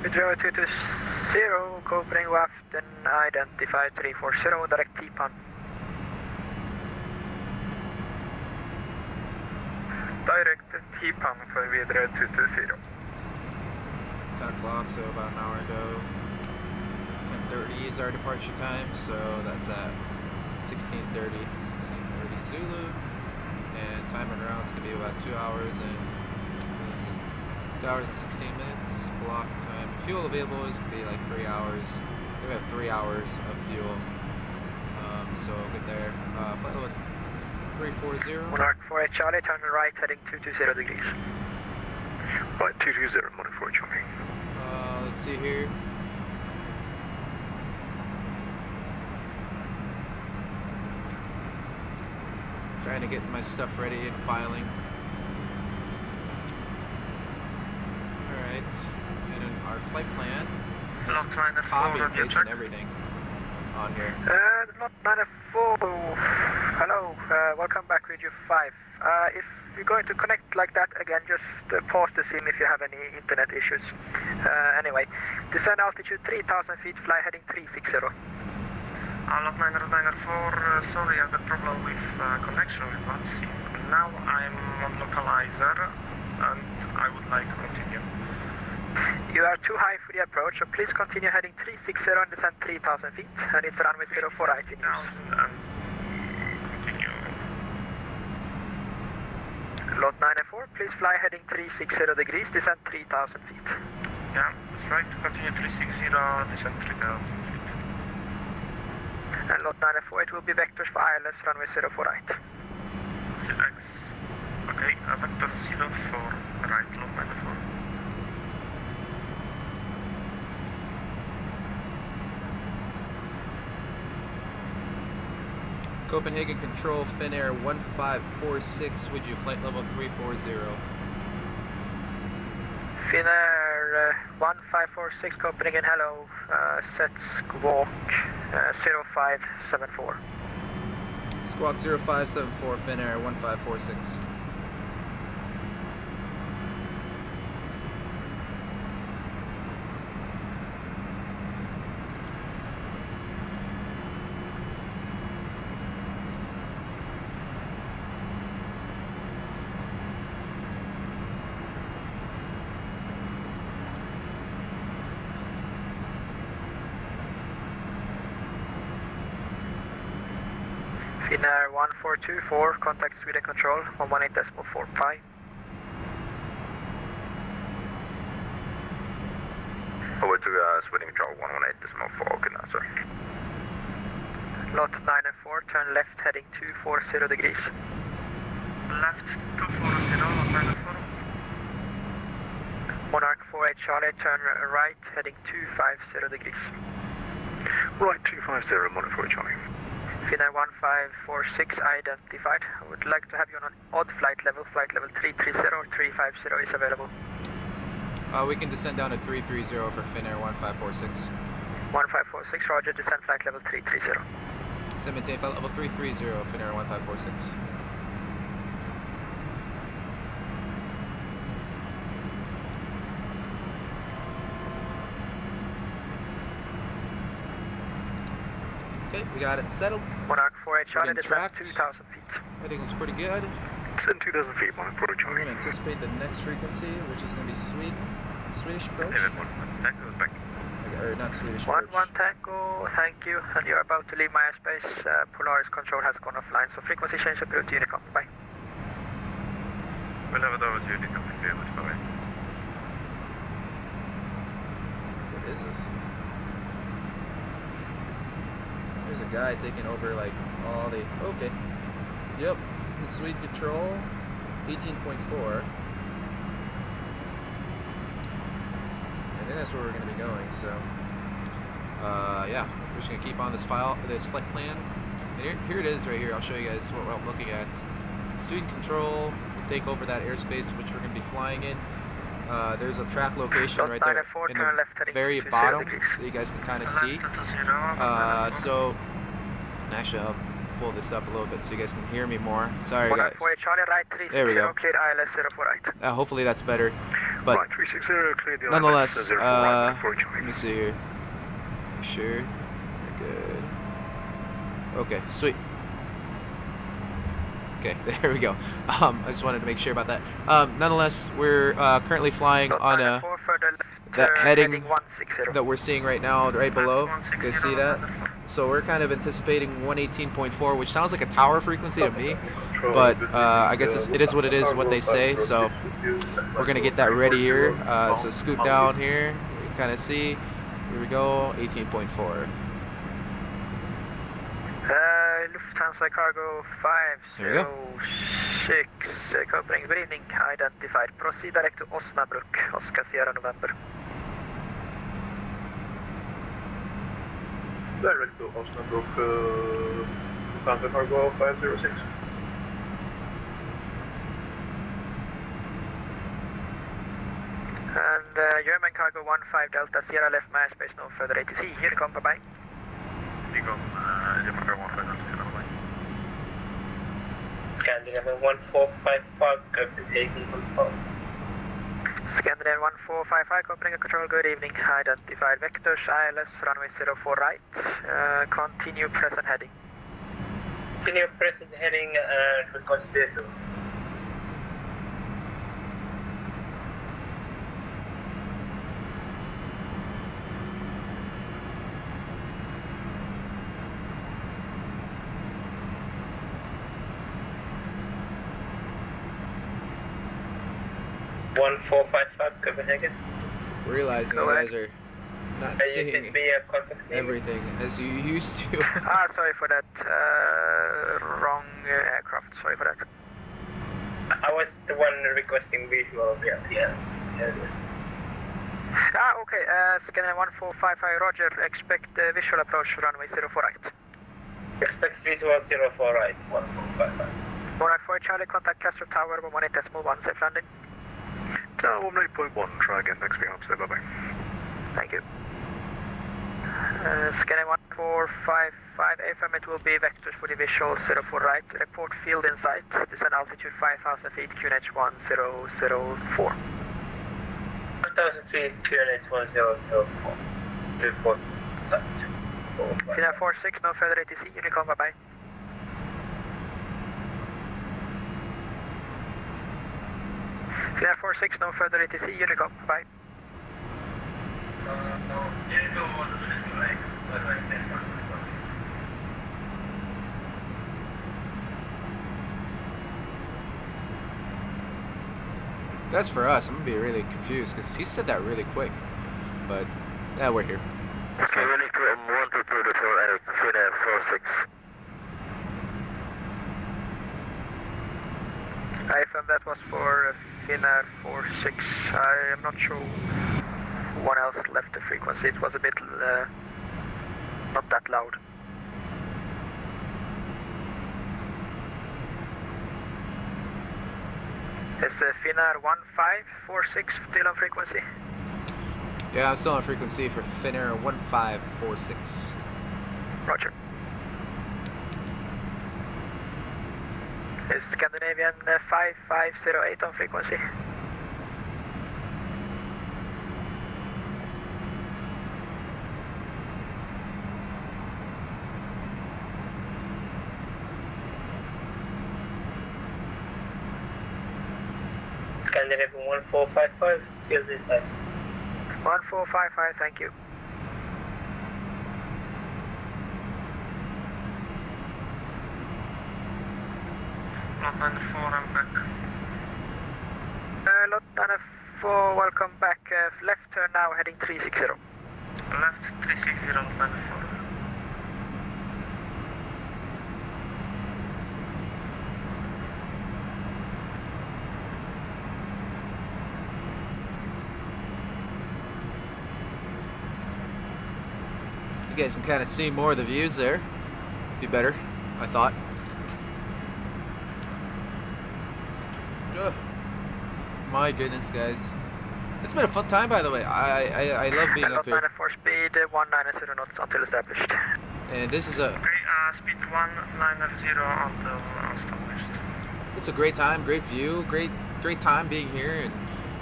Videre 220, Copenhagen Waften, identified 340, direct T-pan. Direct T-pan for videre 220. 10 o'clock, so about an hour ago. 10:30 is our departure time, so that's at 16:30 Zulu, and time on rounds can be about 2 hours and 16 minutes. Block time. Fuel available is gonna be like 3 hours. We have 3 hours of fuel, so good there. Flight level 340. Monarch 48 Charlie, turn right, heading 220 degrees. Right, 220, Monarch 4 Charlie. Let's see here. Trying to get my stuff ready and filing. Alright, and then our flight plan has copy and paste and everything on here. Lot 94, hello, welcome back Radio 5. If you're going to connect like that again, just pause the sim if you have any internet issues. Anyway, descend altitude 3000 feet, fly heading 360. Lot 994, sorry, I have a problem with connection with us. Now I'm on localizer and I would like to continue. You are too high for the approach, so please continue heading 360 and descend 3000 feet, and it's runway 04 right in use. Continue. Lot 94, please fly heading 360 degrees, descend 3000 feet. Yeah, that's right, continue 360, descend 3000 feet. And lot 94, it will be vectors for ILS, runway 04 right. CX. Okay, vector 04 right, lot 94. Copenhagen Control, Finnair 1546, would you flight level 340? Finnair 1546, Copenhagen, hello, set squawk 0574. Squawk 0574, Finnair 1546. Finnair 1424, contact Sweden Control 118.4 pi. Over to Sweden Control 118.4, good night, sir. Lot 904, turn left heading 240 degrees. Left 240, lot 94. Monarch 48 Charlie, turn right heading 250 degrees. Right, 250, Monarch 48 Charlie. Finnair 1546 identified. I would like to have you on an odd flight level 330 or 350 is available. We can descend down to 330 for Finnair 1546. 1546, roger, descend flight level 330. Maintain flight level 330, Finnair 1546. Okay, we got it settled. Monarch 48 Charlie, descend tracked. 2000 feet. Everything looks pretty good. Descend 2,000 feet, Monarch 48 We're Charlie. going to anticipate the next frequency, which is going to be Swedish approach. Or not Swedish approach. 11 Tango, thank you. And you're about to leave my airspace. Polaris control has gone offline, so frequency change approved to Unicom. Bye. We'll have it over to Unicom if you're able to go in. What is this? There's a guy taking over like all the... Okay. Yep. It's Sweden Control. 18.4. I think that's where we're going to be going, so... yeah. We're just going to keep on this flight plan. And here it is right here. I'll show you guys what I'm looking at. Sweden Control is going to take over that airspace which we're going to be flying in. There's a track location right there in the very bottom that you guys can kind of see. So, actually I'll pull this up a little bit so you guys can hear me more. Sorry guys. There we go. Hopefully that's better. But nonetheless, let me see here. Make sure. Good. Okay, sweet. Okay, there we go. I just wanted to make sure about that. Nonetheless, we're currently flying on a that heading that we're seeing right now, right below. You guys see that? So we're kind of anticipating 118.4, which sounds like a tower frequency to me, but I guess it is what it is, what they say. So we're gonna get that ready here. So scoot down here. You can kind of see. Here we go. 18.4. Lufthansa Cargo 506, Copenhagen, good evening, identified. Proceed direct to Osnabrück, Oscar Sierra November. Direct to Osnabrück, Lufthansa Cargo 506. German Cargo 15 Delta Sierra left my airspace, no further ATC. Unicom, bye-bye. Unicom, German Cargo 15 Delta Sierra, bye-bye. Scandinavian 1455, Copenhagen confirmed. Scandinavian 1455, opening a control, good evening. Identified vectors, ILS, runway 04 right. Continue present heading. Continue present heading and request vehicle. One 455 Copenhagen. Realizing you guys are not seeing be a contact everything as you used to. Sorry for that. Wrong aircraft. Sorry for that. I was the one requesting visual of the LTMs. Okay. Scandinavian 1455, roger. Expect visual approach runway 04 right. Expect visual 04 right, 1455. 194 Charlie, contact Castro Tower, 18.1, safe landing. Tower 8.1, try again next behalf, say bye-bye. Thank you. Scandinavian 1455, affirm it will be vectors for the visual 04 right. Report field in sight. Descend altitude 5,000 feet, QNH 1004. 1,000 feet, QNH 1004. Report sight. Finnair 46, no further ATC, Unicom, bye-bye. Finnair 46, no further ATC, Unicom, bye. That's for us. I'm gonna be really confused because he said that really quick. But yeah, we're here. Okay. Unicom 1224 Finnair 46. I affirm that was for Finnair 46. I am not sure who one else left the frequency. It was a bit not that loud. Is Finnair 1546 still on frequency? Yeah, I'm still on frequency for Finnair 1546. Roger. Is Scandinavian 5508 on frequency? Scandinavian 1455, field inside. 1455, thank you. Lot 94, I'm back. Lot 94, welcome back. Left turn now, heading 360. Left 360, Lot 94. You guys can kind of see more of the views there. Be better, I thought. Ugh. My goodness, guys. It's been a fun time, by the way. I love being up here. 94 speed, 190 knots until established. And this is a... Okay, speed 190 until established. It's a great time, great view, great time being here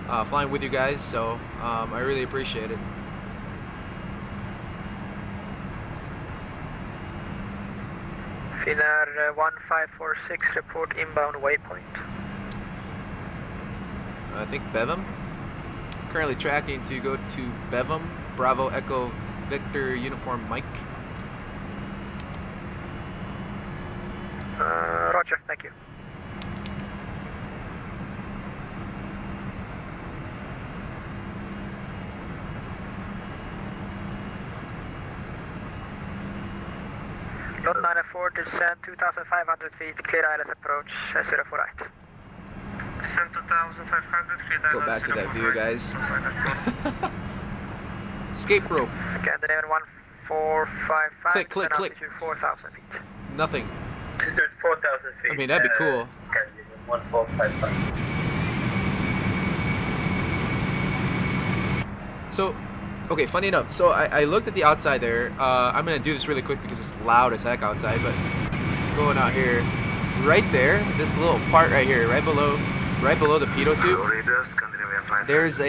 and flying with you guys. So I really appreciate it. Finnair 1546, report inbound waypoint. I think Bevum. Currently tracking to go to Bevum, Bravo Echo Victor Uniform Mike. Roger, thank you. Lot 94, descend 2,500 feet, clear ILS approach, 04 right. Descend 2,500 feet. Go back to that view, guys. Escape rope. Scandinavian 1455. Click, click, click. Altitude 4,000 feet. Nothing. Altitude 4,000 feet. I mean, that'd be cool. Scandinavian 1455. So, okay, funny enough. So I looked at the outside there. I'm gonna do this really quick because it's loud as heck outside. But going out here, right there, this little part right here, right below the pitot tube. There's a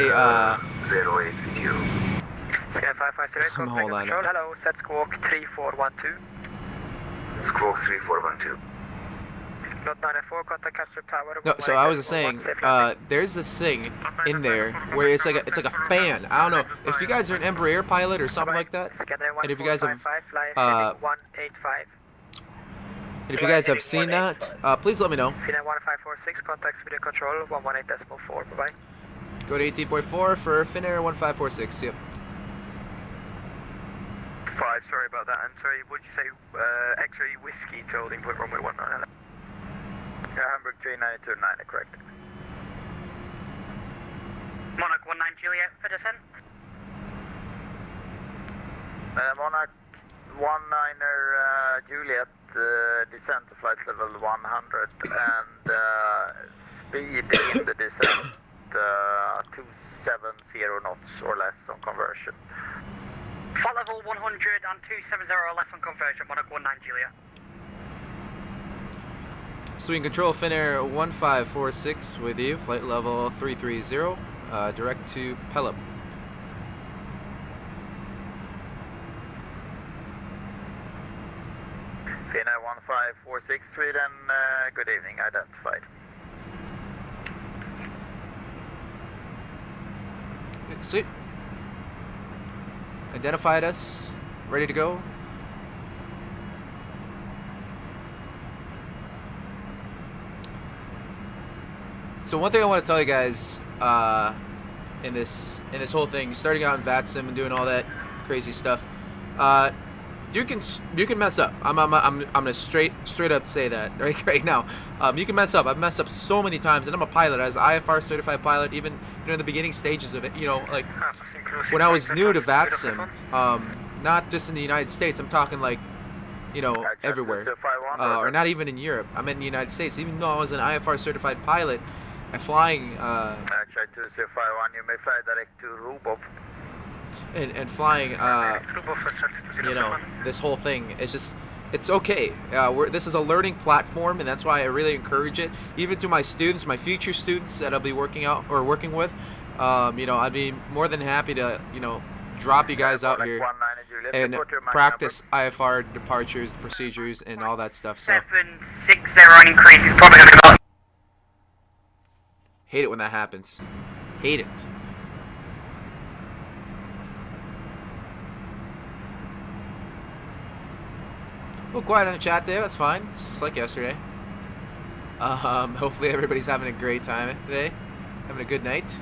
Sky 550, hold on. control. Hello, set squawk 3412. Squawk 3412. Lot 94, contact capture tower. No, so I was just saying, there's this thing in there where it's like a fan. I don't know if you guys are an EBBR pilot or something like that, and if you guys have and if you guys have seen that, please let me know. Finnair 1546, contacts video control 118.4. Bye bye. Go to 18.4 for Finnair 1546. Yep. 5, sorry about that. And sorry, what did you say? X-ray whiskey to holding point runway 19. Hamburg 3929, correct. Monarch 19 Juliet for descent. Monarch 19er Juliet, descent to flight level 100 and speed in the descent 270 knots or less on conversion. Flight level 100 and 270 or less on conversion, Monarch 19 Juliet. So we can control Finnair 1546 with you, flight level 330, direct to Pelham. Finnair 1546 Sweden, good evening, identified. Sweet. Identified us, ready to go. So one thing I want to tell you guys in this whole thing, starting out in VATSIM and doing all that crazy stuff, you can mess up. I'm gonna straight up say that right now. You can mess up. I've messed up so many times, and I'm a pilot, as IFR certified pilot. Even in the beginning stages of it, like when I was new to VATSIM, not just in the United States. I'm talking like everywhere, or not even in Europe. I'm in the United States. Even though I was an IFR certified pilot, flying. Actually, 251, you may fly direct to Rubov. And flying, this whole thing is just, it's okay. This is a learning platform, and that's why I really encourage it. Even to my students, my future students that I'll be working with, I'd be more than happy to, drop you guys out here and practice IFR departures, procedures, and all that stuff. So 760 increase is probably going to be about. Hate it when that happens. Hate it. A little quiet on the chat there, that's fine. It's just like yesterday. Hopefully everybody's having a great time today. Having a good night.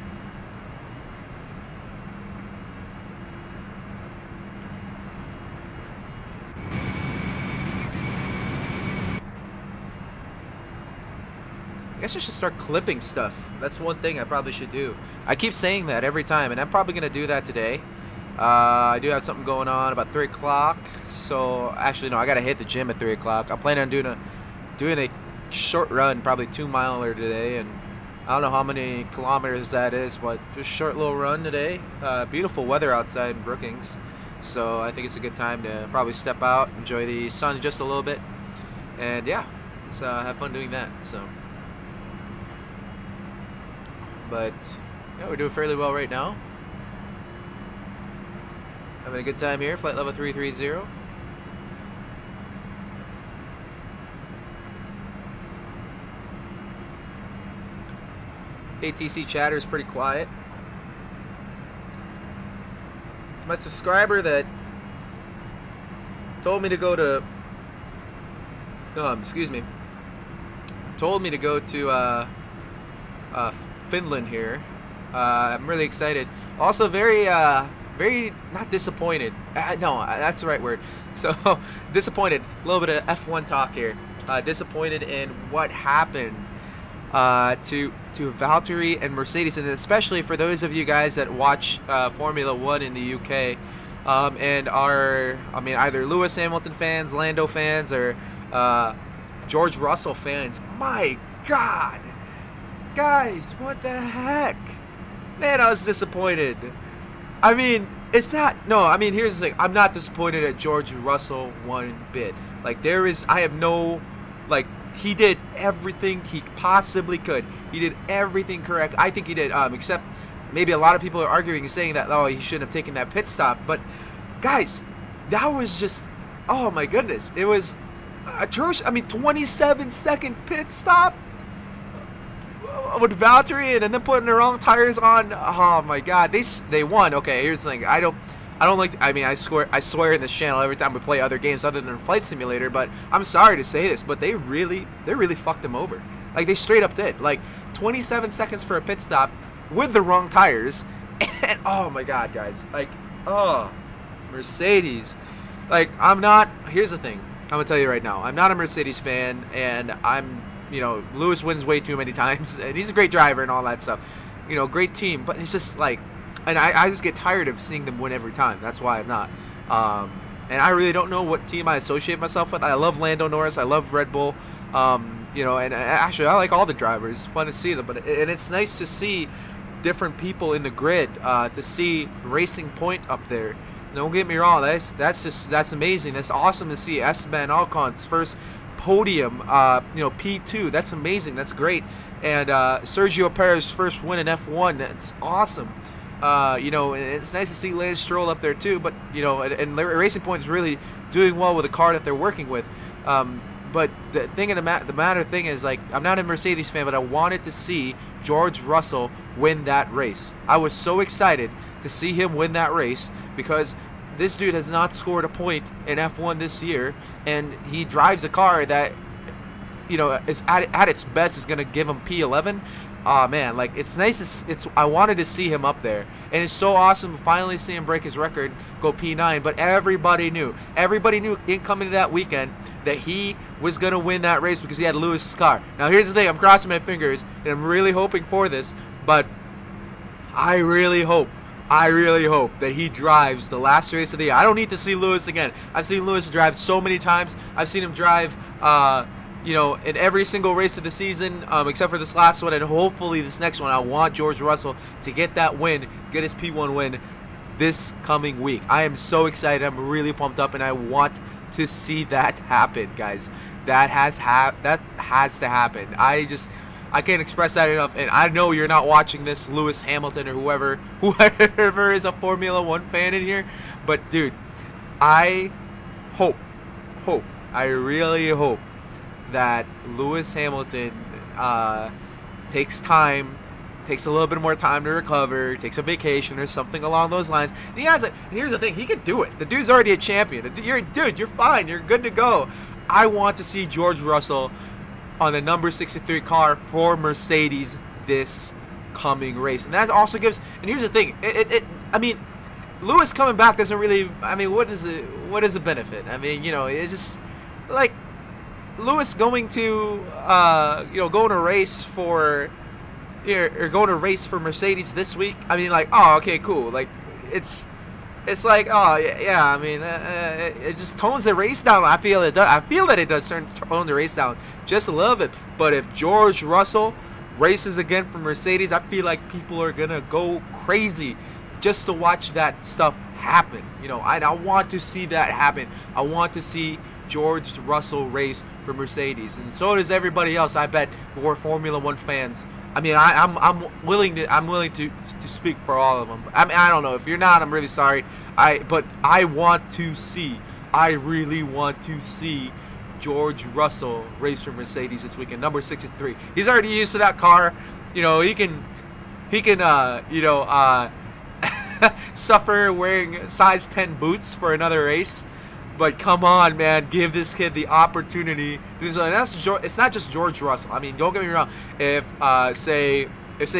I guess I should start clipping stuff. That's one thing I probably should do. I keep saying that every time, and I'm probably going to do that today. I do have something going on about 3 o'clock. So, actually, no, I got to hit the gym at 3 o'clock. I'm planning on doing a short run, probably 2-miler today. And I don't know how many kilometers that is, but just a short little run today. Beautiful weather outside in Brookings. So, I think it's a good time to probably step out, enjoy the sun just a little bit. And, yeah, let's have fun doing that. So. But yeah, we're doing fairly well right now. Having a good time here, flight level 330. ATC chatter is pretty quiet. To my subscriber that told me to go to Finland here. I'm really excited. Also very not disappointed. No, that's the right word. So disappointed. A little bit of F1 talk here. Disappointed in what happened to Valtteri and Mercedes, and especially for those of you guys that watch Formula 1 in the UK and are, either Lewis Hamilton fans, Lando fans, or George Russell fans. My God. Guys, what the heck? Man, I was disappointed. I mean, it's not. No, I mean, here's the thing. I'm not disappointed at George Russell one bit. Like, I have no, like, he did everything he possibly could. He did everything correct. I think he did, except maybe a lot of people are arguing and saying that, oh, he shouldn't have taken that pit stop. But, guys, that was just, oh, my goodness. It was atrocious. I mean, 27-second pit stop with Valtteri and then putting the wrong tires on. Oh my God, they won. Okay, here's the thing. I don't like. I mean, I swear in this channel every time we play other games other than Flight Simulator. But I'm sorry to say this, but they really fucked them over. Like, they straight up did. Like, 27 seconds for a pit stop with the wrong tires, and oh my God, guys. Like, oh, Mercedes. Like, I'm not. Here's the thing. I'm gonna tell you right now. I'm not a Mercedes fan, and you know, Lewis wins way too many times, and he's a great driver and all that stuff. You know, great team, but it's just like, and I just get tired of seeing them win every time. That's why I'm not. And I really don't know what team I associate myself with. I love Lando Norris. I love Red Bull. You know, and actually I like all the drivers. Fun to see them, but it's nice to see different people in the grid. To see Racing Point up there. Don't get me wrong. That's amazing. That's awesome to see Esteban Alcon's first podium, you know, P2. That's amazing. That's great. And Sergio Perez's first win in F1. That's awesome. You know, and it's nice to see Lance Stroll up there too. But you know, and Racing Point is really doing well with the car that they're working with. But the thing of the matter thing is, like, I'm not a Mercedes fan, but I wanted to see George Russell win that race. I was so excited to see him win that race because this dude has not scored a point in F1 this year, and he drives a car that, you know, is at its best is going to give him P11. Oh man, like, it's nice. I wanted to see him up there, and it's so awesome to finally see him break his record, go P9. But everybody knew in coming to that weekend that he was going to win that race because he had Lewis's car. Now here's the thing. I'm crossing my fingers, and I'm really hoping for this, but I really hope that he drives the last race of the year. I don't need to see Lewis again. I've seen Lewis drive so many times. I've seen him drive, you know, in every single race of the season, except for this last one, and hopefully this next one. I want George Russell to get that win, get his P1 win this coming week. I am so excited. I'm really pumped up, and I want to see that happen, guys. That has to happen. I can't express that enough, and I know you're not watching this, Lewis Hamilton or whoever is a Formula One fan in here, but dude, I really hope that Lewis Hamilton takes a little bit more time to recover, takes a vacation or something along those lines. And here's the thing, he can do it. The dude's already a champion. You're fine. You're good to go. I want to see George Russell on the number 63 car for Mercedes this coming race. And that also gives, and here's the thing, I mean, Lewis coming back doesn't really, I mean, what is the benefit? I mean, you know, it's just like Lewis going to you know, going to race for Mercedes this week. I mean, like, oh, okay, cool. Like, it's like, oh yeah, I mean, it just tones the race down. I feel that it does tone the race down just a little bit. But if George Russell races again for Mercedes, I feel like people are gonna go crazy just to watch that stuff happen. You know, I want to see that happen. I want to see George Russell race for Mercedes, and so does everybody else, I bet, who are Formula One fans. I mean, I'm willing to speak for all of them. I mean, I don't know if you're not. I'm really sorry. But I really want to see George Russell race for Mercedes this weekend, number 63. He's already used to that car. You know, he can you know, suffer wearing size 10 boots for another race. But come on, man, give this kid the opportunity to do so. And it's not just George Russell. I mean, don't get me wrong. If say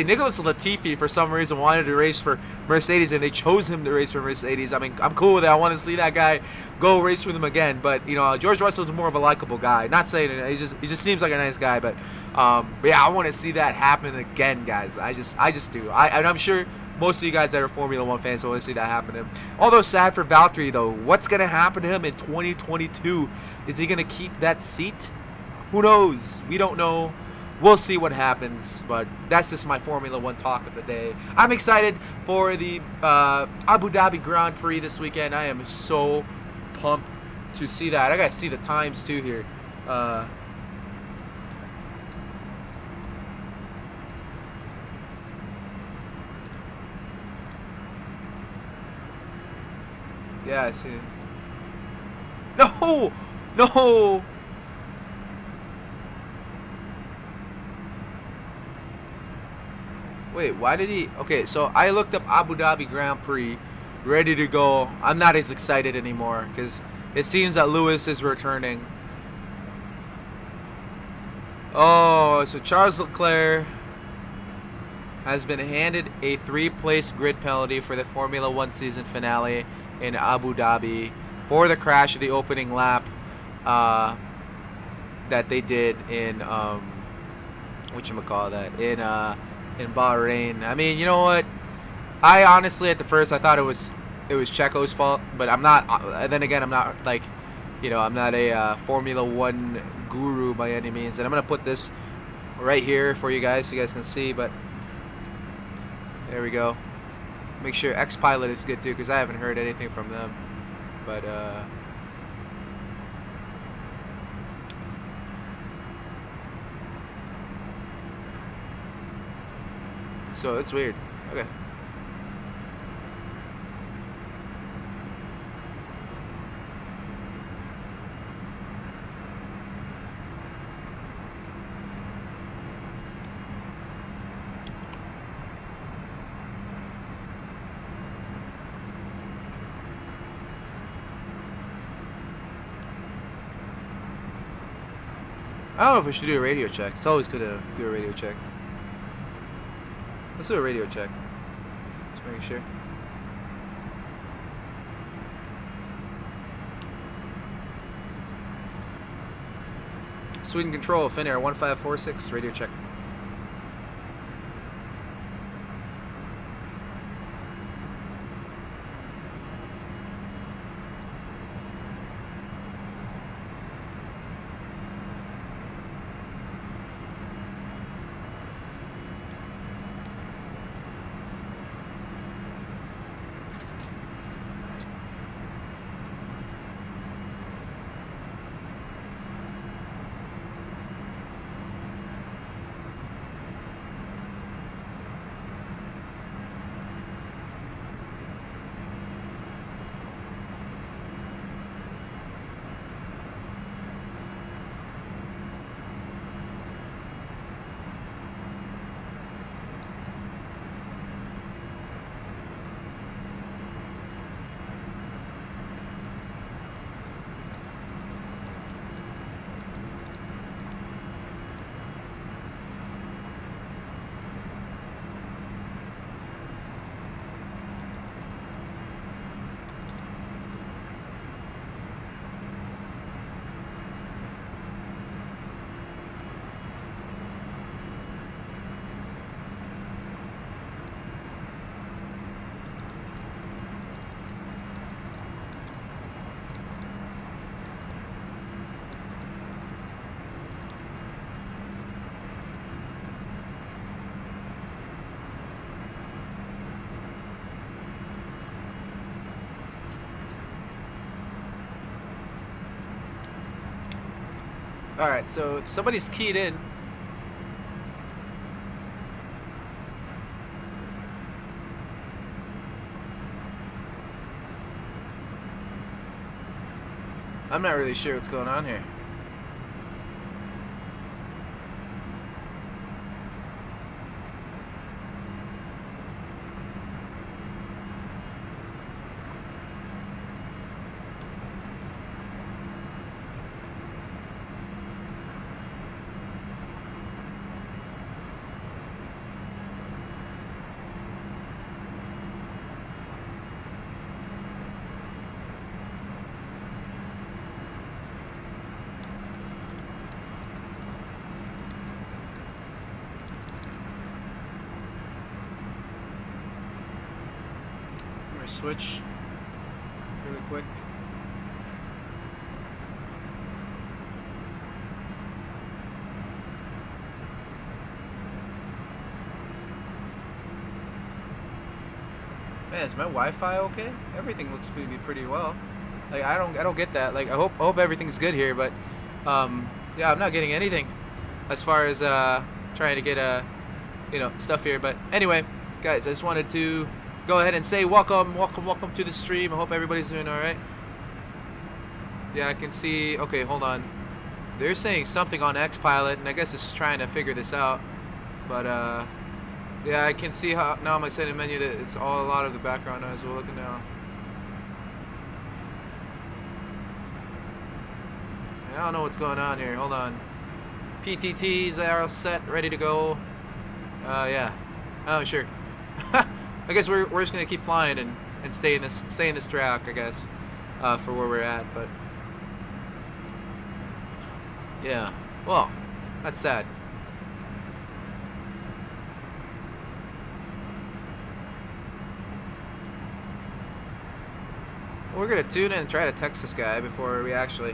Nicholas Latifi for some reason wanted to race for Mercedes and they chose him to race for Mercedes, I mean, I'm cool with it. I want to see that guy go race for them again. But you know, George Russell is more of a likable guy. Not saying it, he just seems like a nice guy. But yeah, I want to see that happen again, guys. I just do. And I'm sure most of you guys that are Formula One fans want to see that happen to him. Although sad for Valtteri, though. What's going to happen to him in 2022? Is he going to keep that seat? Who knows? We don't know. we'll see what happens. But that's just my Formula One talk of the day. I'm excited for the Abu Dhabi Grand Prix this weekend. I am so pumped to see that. I gotta see the times too here. Yeah, I see. No! No! Wait, why did he... Okay, so I looked up Abu Dhabi Grand Prix, ready to go. I'm not as excited anymore, because it seems that Lewis is returning. Oh, so Charles Leclerc has been handed a 3-place grid penalty for the Formula One season finale in Abu Dhabi for the crash of the opening lap that they did in whatchamacallit, in Bahrain. I mean, you know what? I honestly, at the first, I thought it was Checo's fault, but I'm not. Then again, I'm not like, you know, I'm not a Formula One guru by any means. And I'm gonna put this right here for you guys, so you guys can see. But there we go. Make sure X-Pilot is good too, because I haven't heard anything from them. But so it's weird. Okay. I don't know if we should do a radio check. It's always good to do a radio check. Let's do a radio check. Just making sure. Sweden Control, Finnair 1546, radio check. Alright, so somebody's keyed in. I'm not really sure what's going on here. Switch really quick. Man, is my Wi-Fi okay? Everything looks to be pretty well. Like I don't get that. Like I hope everything's good here, but yeah, I'm not getting anything as far as trying to get stuff here. But anyway, guys, I just wanted to go ahead and say welcome to the stream. I hope everybody's doing all right. Yeah, I can see. Okay, hold on. They're saying something on XPilot, and I guess it's just trying to figure this out. But yeah, I can see how now on my setting menu that it's all a lot of the background noise. We're looking now. I don't know what's going on here. Hold on. PTTs are all set, ready to go. Yeah. Oh, sure. I guess we're just gonna keep flying and stay in this track, I guess, for where we're at. But yeah. Well, that's sad. We're gonna tune in and try to text this guy before we actually.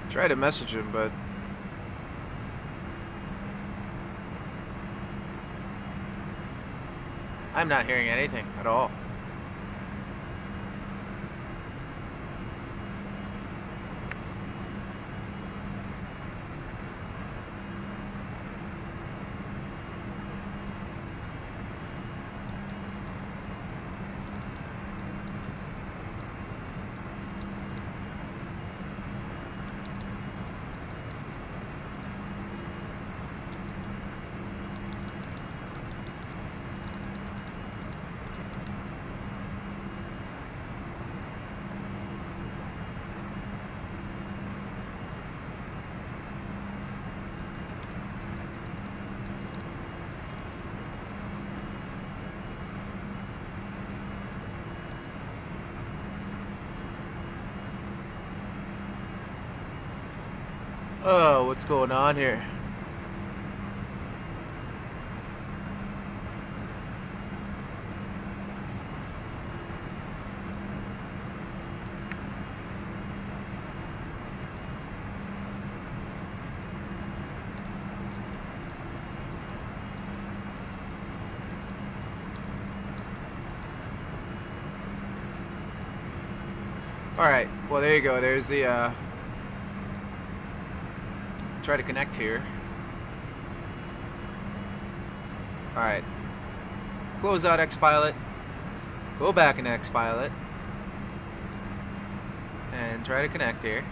Try to message him, but I'm not hearing anything at all. Oh, what's going on here? All right. Well, there you go. There's the try to connect here. All right. Close out XPilot. Go back in XPilot. And try to connect here.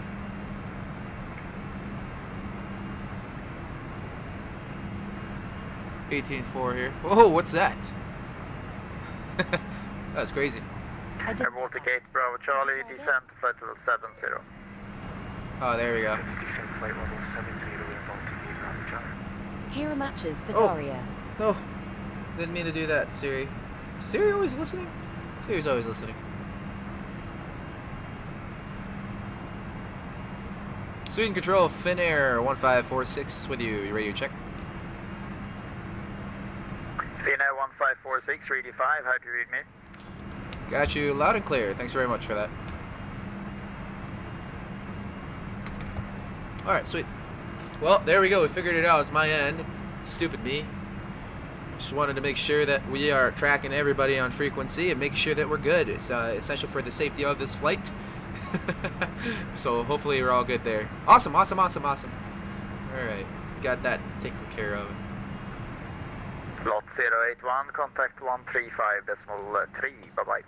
$18.4 here. Whoa, what's that? That's crazy. Baltic 8 Bravo Charlie, descent flight level 70. Oh, there we go. Descent flight level 70, Baltic 8 Bravo Charlie. Here are matches for Oh. Daria. No, didn't mean to do that, Siri. Siri always listening? Siri's always listening. Sweden Control, Finnair 1546 with you. Radio check. Finnair 1546, ready 5, how do you read me? Got you loud and clear. Thanks very much for that. Alright, sweet. Well, there we go. We figured it out. It's my end. Stupid me. Just wanted to make sure that we are tracking everybody on frequency and making sure that we're good. It's essential for the safety of this flight. So hopefully we're all good there. Awesome, awesome, awesome, awesome. Alright, got that taken care of. Lot 081, contact 135.3, bye-bye.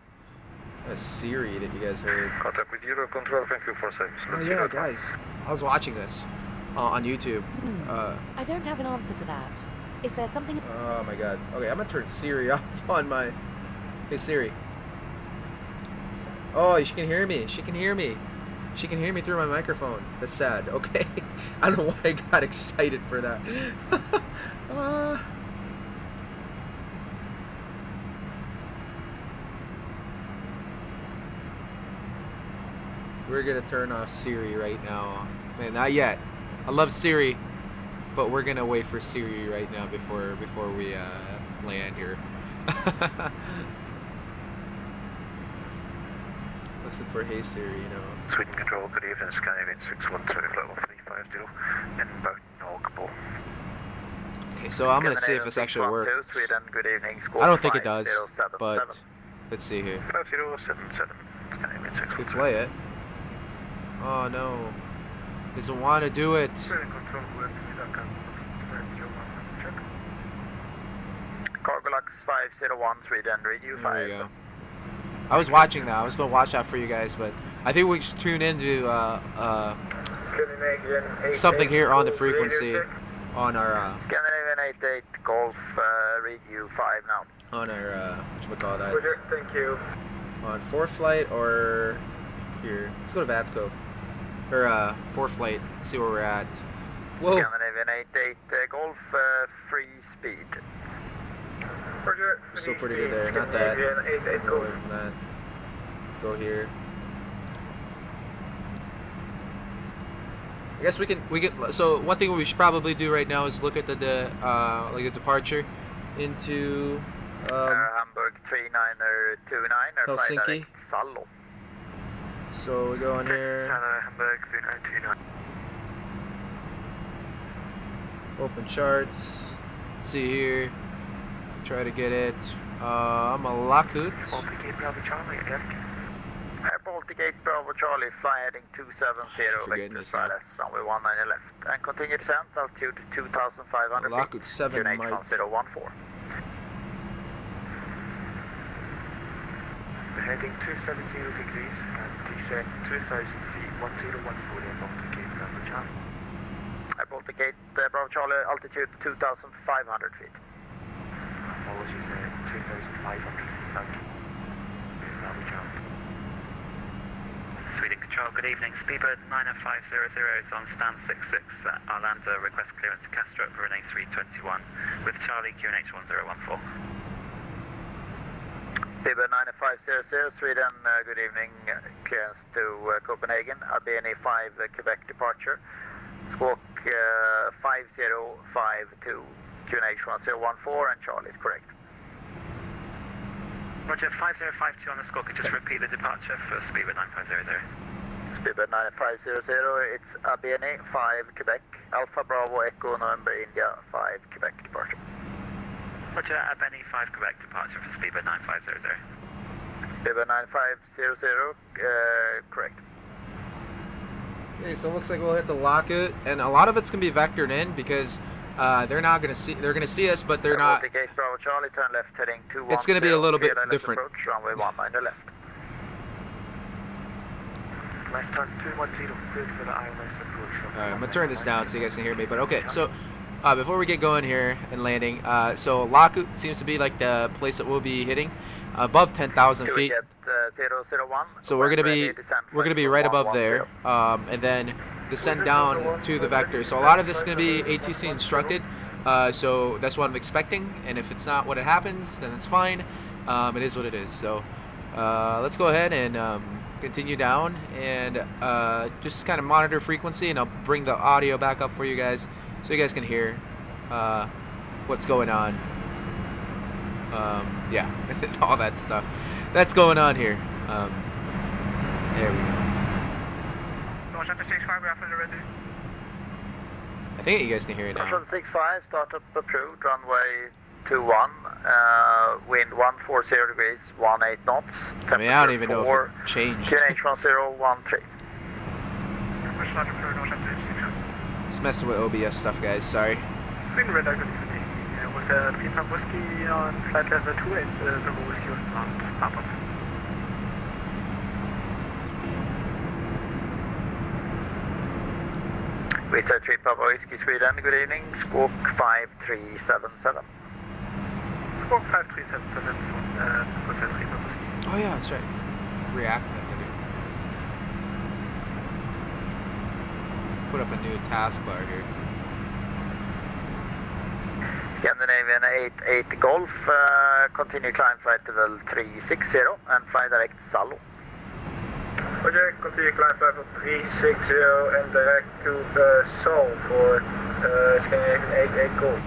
That's Siri that you guys heard. Contact with Euro Control, thank you for service. Oh yeah, guys. I was watching this on YouTube. I don't have an answer for that. Is there something? Oh my god. Okay, I'm gonna turn Siri off on my Hey Siri. Oh, she can hear me. She can hear me. She can hear me through my microphone. That's sad. Okay. I don't know why I got excited for that. We're gonna turn off Siri right now. Man, not yet. I love Siri, but we're gonna wait for Siri right now before we land here. Listen for Hey Siri, you know. Sweden Control, good evening, Scandinavian 612, level 350, inbound Norgable. Okay, so I'm gonna see if this actually works. Sweden, good evening, I don't think it does, but let's see here. 5077, Scandinavian 612. We play it. Oh no. Doesn't want to do it. Cargolux 501, Sweden, radio 5. There we go. I was watching that. I was going to watch out for you guys, but I think we should tune into something here on the frequency on our Scandinavian 88 Golf, radio 5 now. On our whatchamacallit, Roger, thank you. on 4Flight or here. Let's go to VATSCO or 4Flight. See where we're at. Whoa. Scandinavian 88 Golf, free speed. Roger, Still pretty good there. Not that. Go away from that. Go here. I guess we can. So one thing we should probably do right now is look at the like the departure into Hamburg 3929 or Helsinki. Salo. So we go in here. Hamburg 3929. Open charts. Let's see here. Try to get it. I'm a Lockwood. Baltic 8 Bravo Charlie, Baltic 8 Bravo Charlie, fly heading 270, Forgetting vector this now. Express, runway 19 left, and continue descent, altitude 2,500 Lockwood 7 feet, might. 1014. We're heading 270 degrees and descent 2,000 feet, 1014 in Baltic 8 Bravo Charlie. Baltic 8 Bravo Charlie, altitude 2,500 feet. Apologies, 2,500 feet, thank you. Bravo Charlie. Sweden Control, good evening. Speedbird 90500 is on stand 66. Arlanda request clearance to Castro for an A321 with Charlie QNH 1014. Speedbird 90500, Sweden, good evening. Clearance to Copenhagen, ABN 5 Quebec departure. Squawk 5052, QNH 1014, and Charlie is correct. Roger, 5052 on the score. Could you just repeat the departure for Speedbird 9500? Speedbird 90500, it's ABN 5 Quebec, Alpha Bravo Echo November India 5 Quebec departure. Roger, Abeni 5 Quebec departure for Speedbird 9500. Speedbird 9500, correct. Okay, so it looks like we'll hit the Lockwood, and a lot of it's gonna be vectored in because they're not gonna see. They're gonna see us, but they're not. Bravo Charlie, turn left, heading 210. It's gonna be a little bit different. Approach, runway 19 left. Left turn 210, good for the ILS approach. Alright, I'm gonna turn this down so you guys can hear me. But okay, so before we get going here and landing, so Lockwood seems to be like the place that we'll be hitting, above 10,000 feet. 001. So we're gonna be right above there, and then descend down to the vector. So a lot of this is gonna be ATC instructed. So that's what I'm expecting, and if it's not what it happens, then it's fine. It is what it is. So let's go ahead and continue down and just kind of monitor frequency, and I'll bring the audio back up for you guys so you guys can hear what's going on. Yeah, all that stuff that's going on here. There we go. I think you guys can hear it now. 65, startup approved, runway 21, wind 140 degrees, 18 knots. I mean, I don't even know if it changed. QNH 1013. Just messing with OBS stuff, guys. Sorry. Sweden Radar, good evening. With Pizza Whiskey on flight level 28, the whiskey on Papa. Research 3 Papa Whiskey Sweden, good evening. Squawk 5377. Squawk 537 Hotel Lima Whiskey. Oh yeah, that's right. React to that video. Put up a new taskbar here. Scandinavian 88 Golf, continue climb flight level 360 and fly direct Salo. Roger, continue climb flight level 360 and direct to Seoul for Scandinavian 88 Golf.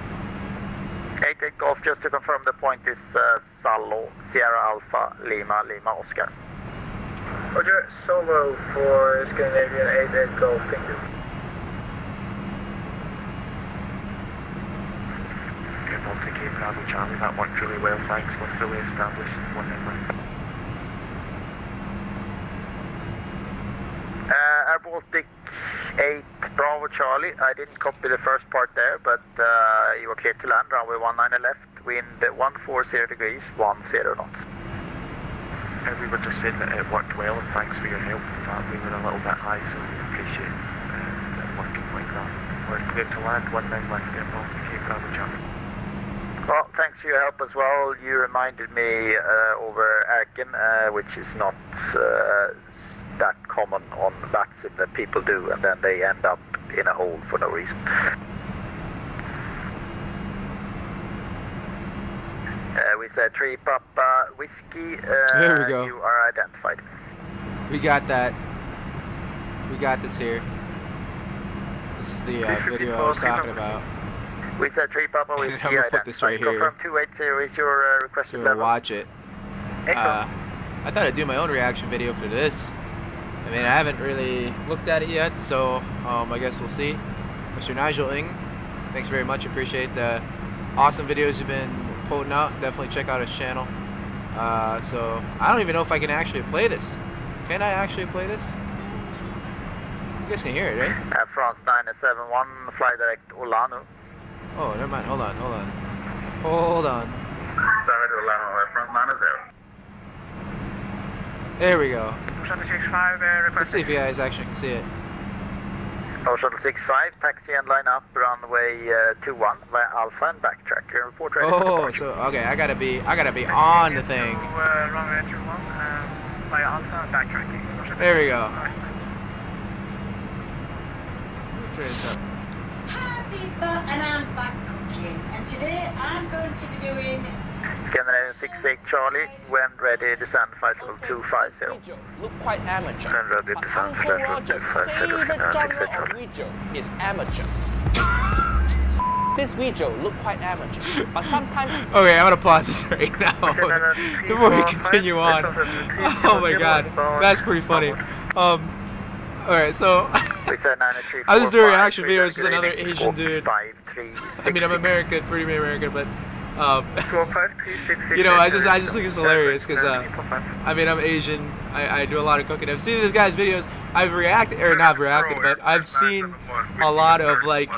88 Golf, just to confirm the point is Salo, Sierra Alpha, Lima, Lima, Oscar. Roger, Solo for Scandinavian 88 Golf, thank you. Baltic Cape Bravo Charlie, that worked really well, thanks. We're fully established, one inland. Air Baltic 8 Bravo Charlie, I didn't copy the first part there, but you were clear to land, runway 19 left, wind 140 degrees, 10 knots. We were just saying that it worked well, and thanks for your help with that. We were a little bit high, so we appreciate it working like that. We're clear to land, 19 left, Air Baltic Cape Bravo Charlie. Well, thanks for your help as well. You reminded me over Erken, which is not that common on Maxim that people do, and then they end up in a hole for no reason. We said 3 Papa Whiskey. There we go. You are identified. We got that. We got this here. This is the video I was talking about. We said 3 Papa Whiskey. I'm gonna put this right here. Confirm 280 is your requested So we'll level. watch it. I thought I'd do my own reaction video for this. I mean, I haven't really looked at it yet, so I guess we'll see. Mr. Nigel Ng, thanks very much. Appreciate the awesome videos you've been putting out. Definitely check out his channel. So I don't even know if I can actually play this. Can I actually play this? You guys can hear it, right? Air France 971, fly direct Olano. Oh, never mind. Hold on, hold on. Hold on. Direct Olano, Air France 90. There we go. Shuttle 65, Let's see if you guys actually can see it. Oh, Shuttle 65, taxi and line up, runway 21 via Alpha and backtrack. Your report ready for Oh, departure. so okay, I gotta be on the thing. Runway 21, via Alpha, backtracking. There we go. Turn this up. Hi people, and I'm back cooking, and today I'm going to be doing Scandinavian 68 Charlie, when ready, descend flight level 250. Look quite amateur. When ready, descend flight level 250. Favorite genre of video is amateur. This video look quite amateur, but sometimes. Okay, I'm gonna pause this right now before we continue on. Oh my god, that's pretty funny. Alright, so I was doing reaction videos with another Asian dude. I mean, I'm American, pretty American, but you know, I just think it's hilarious because I mean, I'm Asian. I do a lot of cooking. I've seen this guy's videos. I've reacted, or not reacted, but I've seen a lot of like.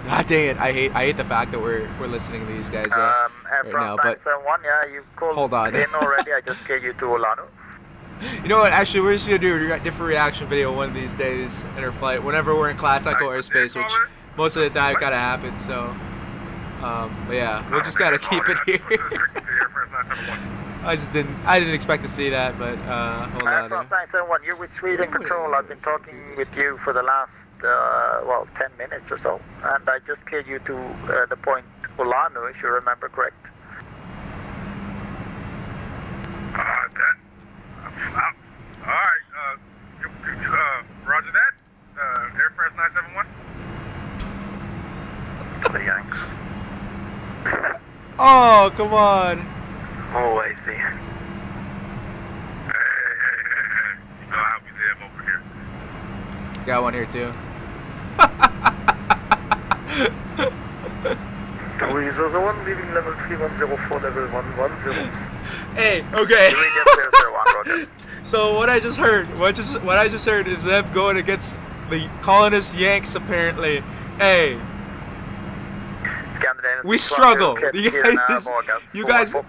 God dang it! I hate the fact that we're listening to these guys right now. But yeah, you called hold on. in already. I just gave you to Olano. You know what? Actually, we're just gonna do a different reaction video one of these days in our flight. Whenever we're in classical airspace, which most of the time gotta happen. So, but yeah, we'll just gotta keep it here. I didn't expect to see that, but hold on. 971, you're with Sweden Control. I've been talking with you for the last, well, 10 minutes or so, and I just cleared you to the point Olano, if you remember correct. Alright, roger that. Air France 971. For the Yanks. Oh, come on. Oh, I see. Hey. You know how we live over here. Got one here too. One leaving level 3104, level 110. Hey, okay. So what I just heard, what I just heard is them going against the colonist Yanks apparently. Hey, we struggle. You guys are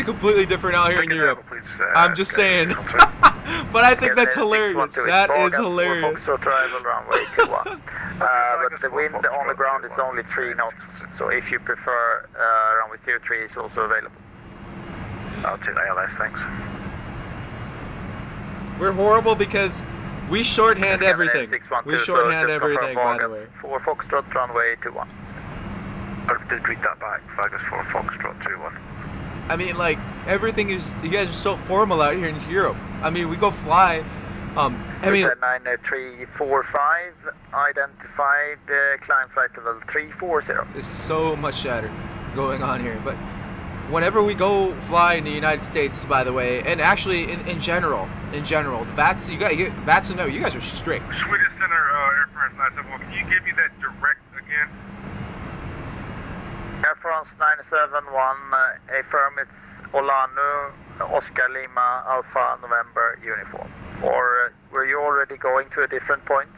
completely different out here in Europe. I'm just saying. But I think that's hilarious. That is hilarious. Foxtrot arrival runway 21. But the wind on the ground is only 3 knots, so if you prefer, runway 03 is also available. I'll take ALS, thanks. We're horrible because we shorthand everything. We shorthand everything, by the way. For Foxtrot runway 21. I did read that back. Flag is for Foxtrot 21. I mean, like, everything is, you guys are so formal out here in Europe. I mean, we go fly, I mean... 9345, identified, climb flight level 340. This is so much chatter going on here, but whenever we go fly in the United States, by the way, and actually in general, VATS, you guys know, you guys are strict. Swedish Center, Air France 971, can you give me that direct again? Air France 971, affirm it's Olanu, Oscar Lima, Alpha November uniform. Or were you already going to a different point?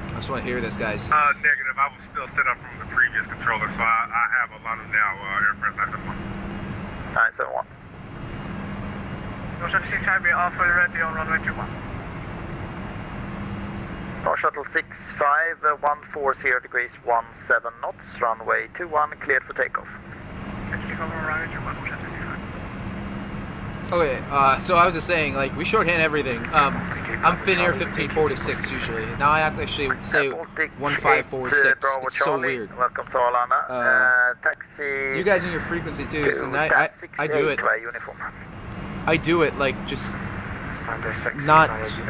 I just want to hear this, guys. Negative. I was still set up from the previous controller, so I have Olanu now, Air France 971. 971. North Shuttle 6 Highway Alpha ready on runway 21. North Shuttle 65, 140 degrees, 17 knots, runway 21, cleared for takeoff. Okay, so I was just saying, like, we shorthand everything. I'm Finnair 1546 usually. Now I have to actually say 1546. It's so weird. Welcome to Arlanda. Taxi. You guys in your frequency too, so I do it. I do it like just not.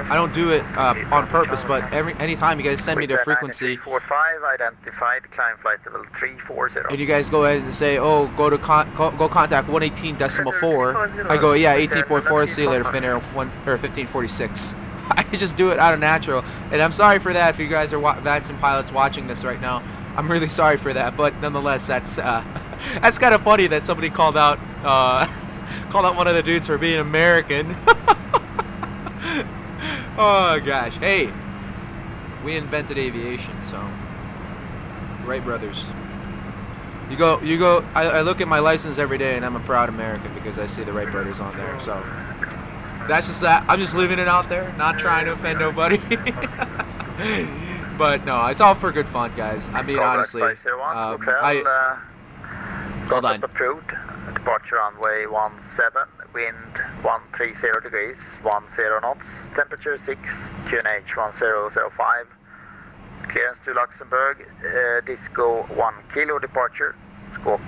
I don't do it on purpose, but anytime you guys send me their frequency, 45 identified, climb flight level 340. and you guys go ahead and say, oh, go contact 118.4. I go, yeah, 18.4. See you later, Finnair 1546. I just do it out of natural, and I'm sorry for that. If you guys are VATS and pilots watching this right now, I'm really sorry for that. But nonetheless, that's that's kind of funny that somebody called out one of the dudes for being American. Oh gosh, hey, we invented aviation, so Wright brothers. You go. I look at my license every day, and I'm a proud American because I see the Wright brothers on there. So that's just that. I'm just leaving it out there, not trying to offend nobody. But no, it's all for good fun, guys. I mean, honestly, hold on. Approved. Departure runway 17, wind 130 degrees, 10 knots, temperature 6, QNH 1005, clearance to Luxembourg, Disco 1 kilo departure, squawk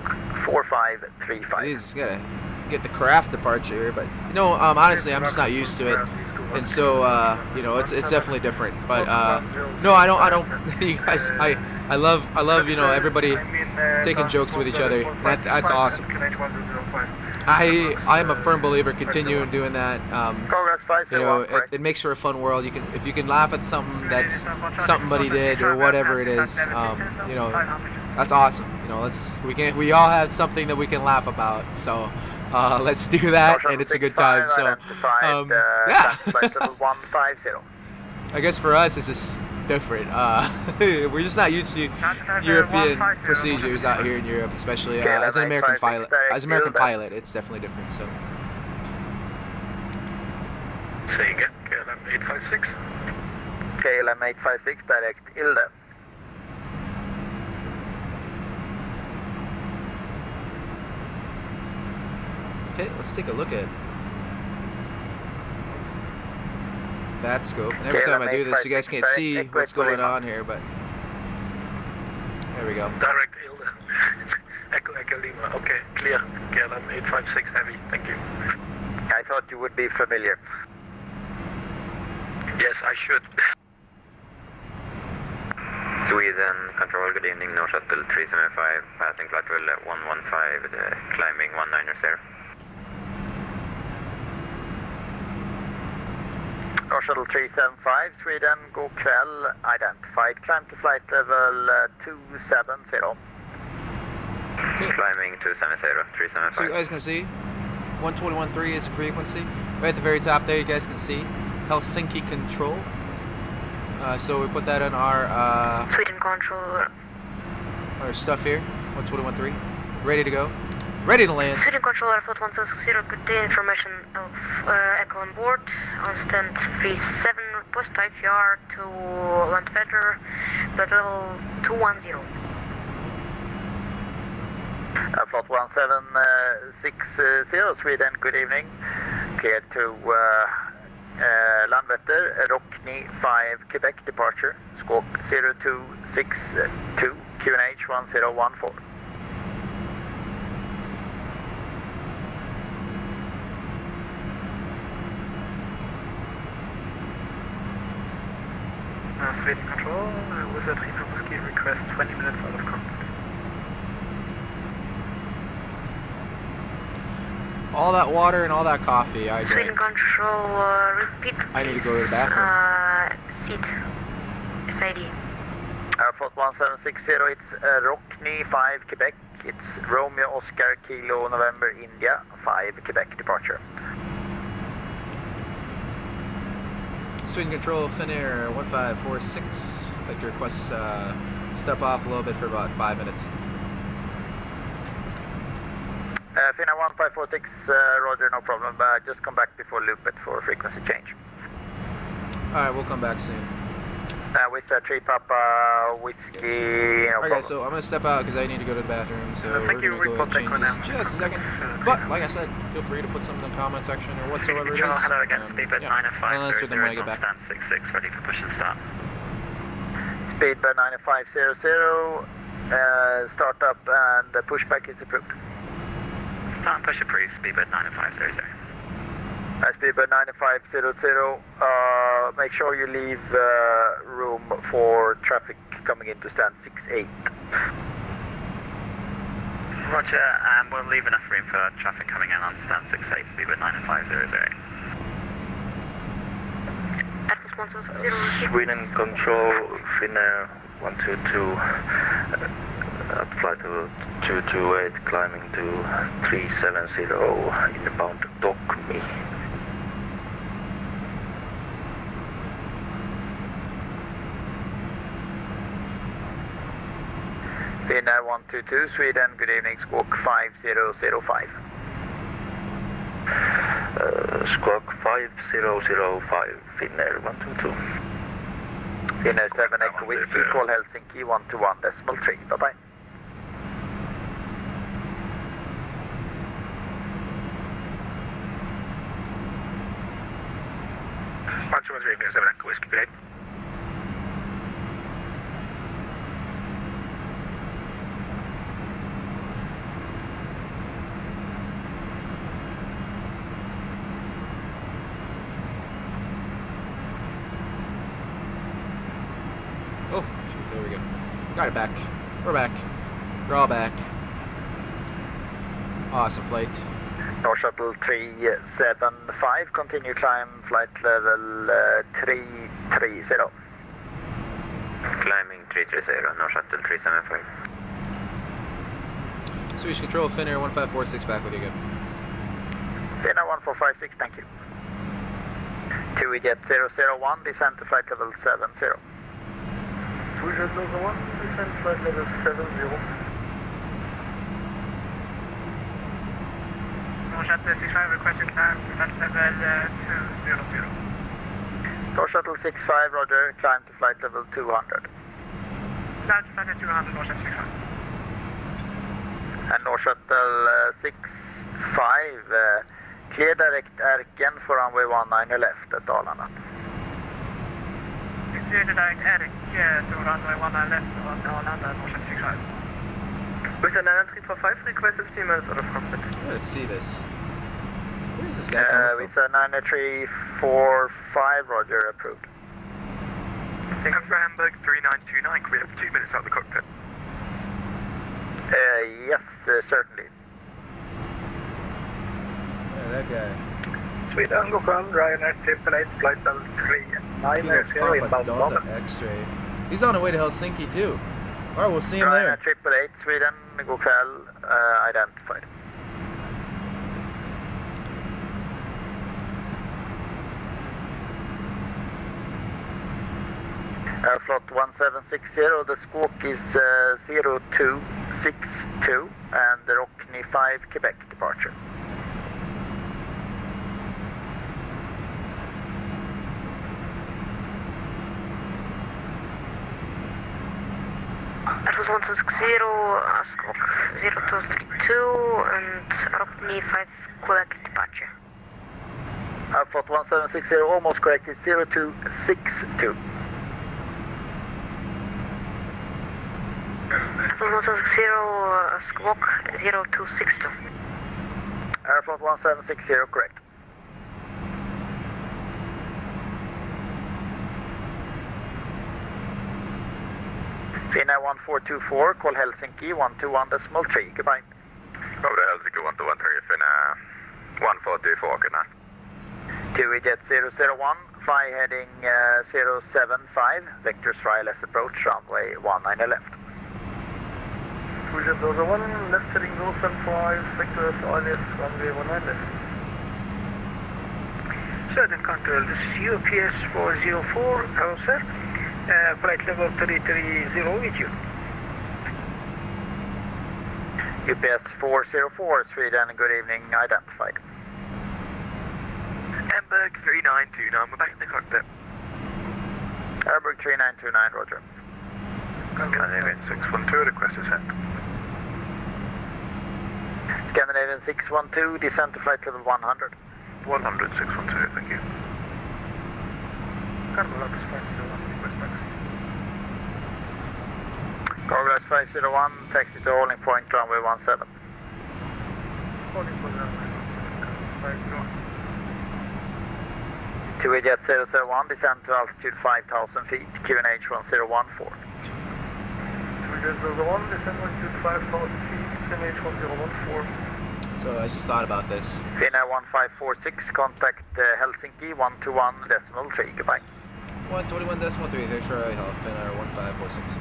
4535. He's gotta get the craft departure here, but you know, honestly, I'm just not used to it, and so you know, it's definitely different. But no, I don't. You guys, I love you know, everybody taking jokes with each other. That's awesome. I am a firm believer. Continuing doing that. You know, it makes for a fun world. If you can laugh at something that's somebody did or whatever it is. You know, that's awesome. You know, we all have something that we can laugh about. So. Let's do that, and it's a good time. So, yeah. I guess for us, it's just different. We're just not used to European procedures out here in Europe, especially as an American pilot. As an American pilot, it's definitely different. So. Say again, KLM 856. KLM 856, direct Ilde. Okay, let's take a look at that scope. And every time I do this, you guys can't see what's going on here, but there we go. Direct Ilde. Echo Lima. Okay, clear. KLM 856 heavy. Thank you. I thought you would be familiar. Yes, I should. Sweden, control, good evening, North Shuttle 375, passing flight level 115, climbing 190. North Shuttle 375, Sweden, god kväll, identified, climb to flight level 270. Okay. Climbing 270, 375. So you guys can see, 121.3 is the frequency. Right at the very top there, you guys can see Helsinki control. So we put that on our Sweden control. Our stuff here, 121.3, ready to go. Ready to land. Sweden Controller Flight 160, good day. Information of Echo on board. On stand 37, request IPR to land feather, flight level 210. Flight 1760, Sweden, good evening. Cleared to Landvetter, Rockney 5, Quebec departure. Squawk 0262, QNH 1014. Sweden Control, with a 3 Whiskey request 20 minutes out of cockpit. All that water and all that coffee I Sweden drank. Control, repeat. I need to go to the bathroom. Seat. SID. Flight 1760, it's Rockney 5, Quebec. It's Romeo Oscar Kilo November India 5, Quebec departure. Sweden Control, Finnair 1546. I'd like to request step off a little bit for about 5 minutes. Finnair 1546, Roger, no problem. Just come back before loopet for frequency change. Alright, we'll come back soon. With Tree Papa Whiskey. No Okay, so I'm going to step out because I need to go to the bathroom. So we're going to go change this just a second. But, like I said, feel free to put some in the comment section or whatsoever it is. Hello again, speedbird 905. I'll answer them when I get back. Stand 66, ready for push and start. Speedbird 9500, start up and pushback is approved. Start and push approved, speedbird 90500. Speedbird 9500, make sure you leave room for traffic coming into stand 68. Roger, and we'll leave enough room for traffic coming in on stand 68, speedbird 90500. Sweden Control, Finnair 122, at flight level 228, climbing to 370, inbound dock me. Finnair 122, Sweden, good evening, squawk 5005. Squawk 5005, Finnair 122. Finnair 7 Echo Whiskey, call Helsinki 121.3, bye-bye. Finnair 7 Echo Whiskey, good day. Oh, jeez, there we go. Got it back. We're back. We're all back. Awesome flight. North Shuttle 375, continue climb flight level 330. Climbing 330, North Shuttle 375. Swedish Control, Finnair 1546, back with you again. Finnair 1456, thank you. 2 Jet 001, descend to flight level 70. 2 Jet 001, descend flight level 70. North Shuttle 65, requesting climb flight level 200. North Shuttle 65, roger, climb to flight level 200. Climb to flight level 200, North Shuttle 65. And North Shuttle 65, clear direct Erken for runway 19 left at Dalarna. Clear direct Erken to runway 19 left at Dalarna, North Shuttle 65. With an 9345, requested 3 minutes out of cockpit. Let's see this. Where is this guy coming from? With a 9345, roger, approved. Thank you for Hamburg 3929, can we have 2 minutes out of the cockpit? Yes, certainly. Yeah, that guy. Sweden, go from Ryanair 888, flight level 390, inbound Delta X-ray. He's on the way to Helsinki too. Alright, we'll see him there. Ryanair 888, Sweden, go kväll, identified. Airflot 1760, the squawk is 0262 and the Rockney 5 Quebec departure. Airflot 1760, squawk 0232 and Rockney 5 Quebec departure. Airflot 1760, almost correct, it's 0262. Airflot 1760, squawk 0262. Airflot 1760, correct. Finnair 1424, call Helsinki 121.3, goodbye. Over Helsinki 121.3, Finnair 1424, good night. 2EJet 001, fly heading 075, vectors fly less approach, runway 19 left. 2EJet 001, left heading 075, vectors ILS, runway 19 left. Certain control, this is UPS 404, hello sir. Flight level 330 with you. UPS 404, Sweden, good evening, identified. Hamburg 3929, we're back in the cockpit. Hamburg 3929, roger. Scandinavian 612, request is sent. Scandinavian 612, descend to flight level 100. 100, 612, thank you. Cargolax 501, request taxi. Cargolax 501, taxi to holding point, runway 17. Holding point, runway 17, 501. 2EJet 001, descend to altitude 5,000 feet, QNH 1014. 2EJet 001, descend altitude 5,000 feet, QNH 1014. So I just thought about this. Finnair 1546, contact Helsinki 121.3, goodbye. 121.3, thanks for help, Finnair 1546.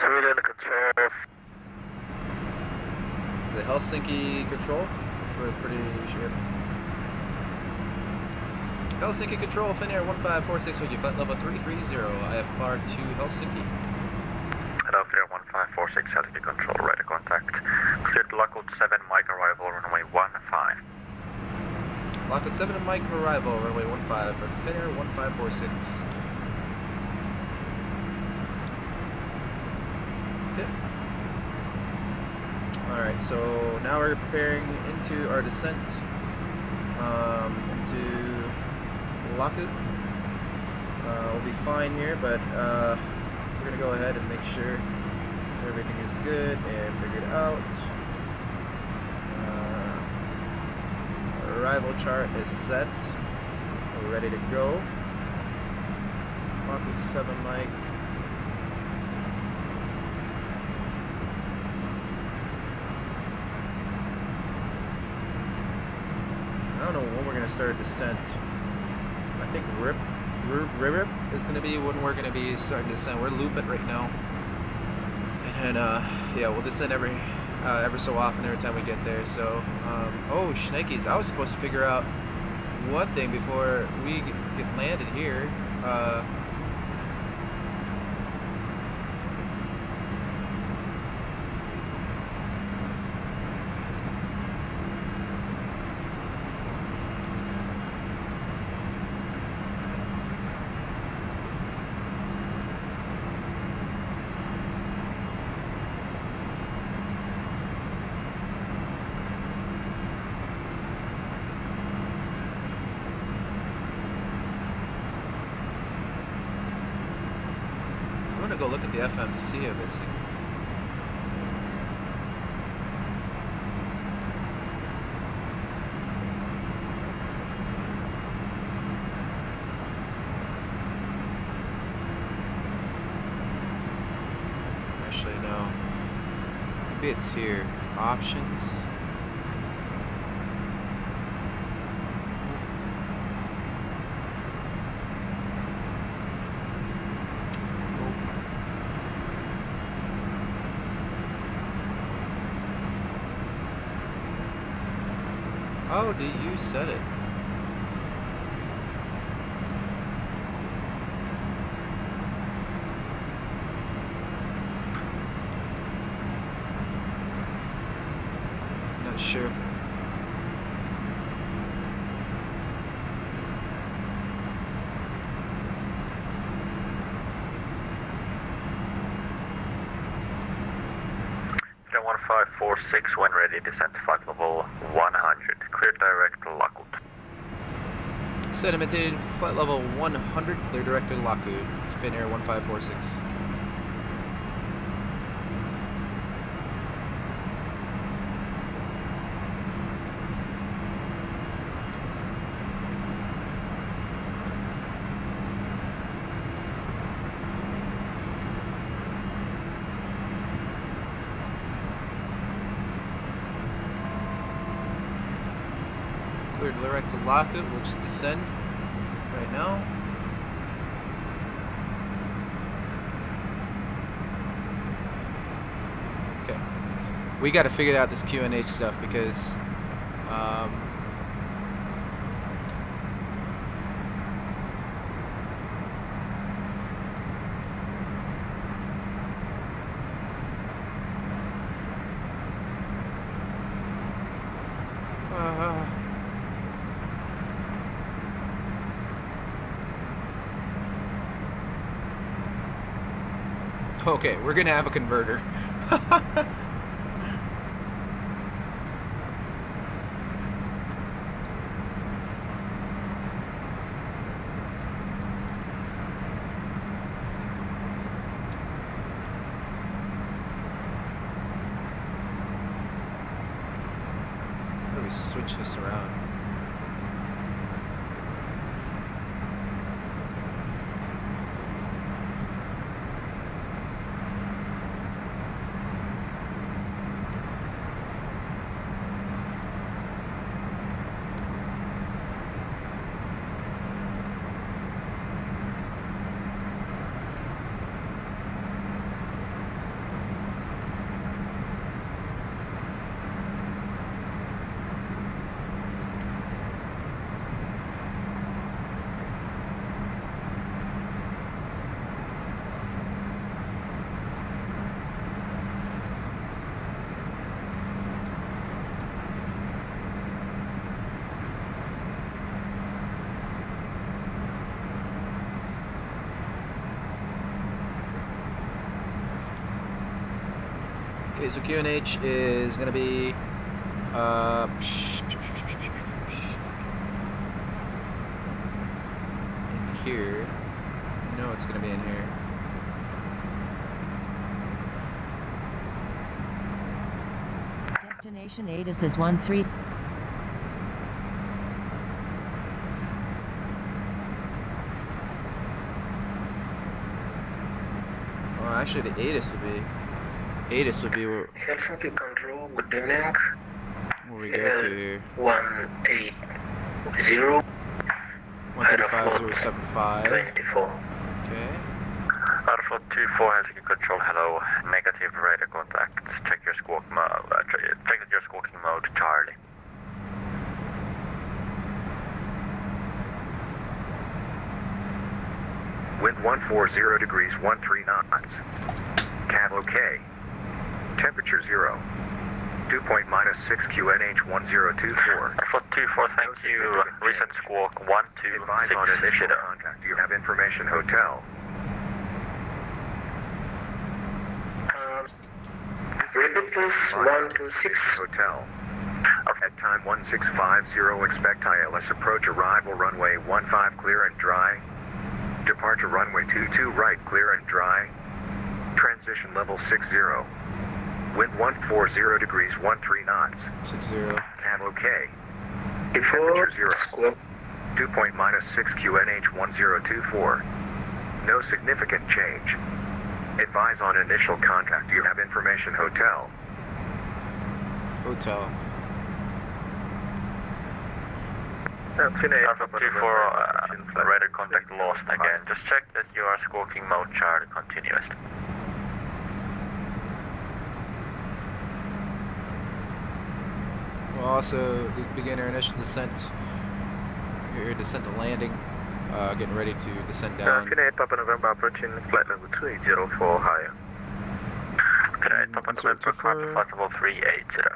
Sweden control. Is it Helsinki control? We're pretty sure. Helsinki control, Finnair 1546 with you, flight level 330, IFR to Helsinki. Hello, Finnair 1546, Helsinki control, ready contact. Cleared Lockwood 7, Mike arrival, runway 15. Lockwood 7 and Mike arrival, runway 15 for Finnair 1546. Okay. Alright, so now we're preparing into our descent into Lockwood. We'll be fine here, but we're going to go ahead and make sure everything is good and figure it out. Our arrival chart is set. We're ready to go. Lockwood 7 Mike. I don't know when we're going to start a descent. I think RIP is going to be when we're going to be starting to descend. We're looping right now. And yeah, we'll descend every so often every time we get there. So, oh, shnikes, I was supposed to figure out one thing before we get landed here. I'm gonna go look at the FMC of this thing. Actually, no. Maybe it's here. Options. Oh, do you set it? Sure. Then 1546 when ready, descent to flight level 100. Clear direct Lockwood. Sedimented, flight level 100, clear direct to Lockwood. Finnair 1546. Clear direct to Lockwood, we'll just descend right now. Okay. We gotta figure out this QNH stuff because okay, we're gonna have a converter. How do we switch this around? Okay, so QNH is gonna be in here. No, it's gonna be in here. Destination ATIS is 13. Well, actually, the ATIS would be. ATIS would be where Helsinki control, good evening. we go to here. 180. 135075. 24. Okay. Alpha 24 Helsinki control, hello. Negative radar contact. Check your squawk mode. Check your squawking mode, Charlie. Wind 140 degrees 13 knots. Cab okay. Temperature 0. Dew point -6 QNH 1024. Alpha 24, thank you. Recent squawk 126. Advise on initial contact. You have information hotel. Repeat please, 126. Hotel. At time 1650, expect ILS approach arrival runway 15 clear and dry. Departure runway 22 right clear and dry. Transition level 60. Wind 140 degrees 13 knots. 60. Cab okay. Before Temperature 0. Dew point -6 QNH 1024. No significant change. Advise on initial contact. You have information hotel. Hotel. Alpha 24, radar contact lost again. Just check that you are squawking mode, Charlie, continuous. We'll also begin our initial descent. Your descent to landing. Getting ready to descend down. Finnair Papa November approaching flight level 2804 higher. Finnair Papa November, climb to flight level 380.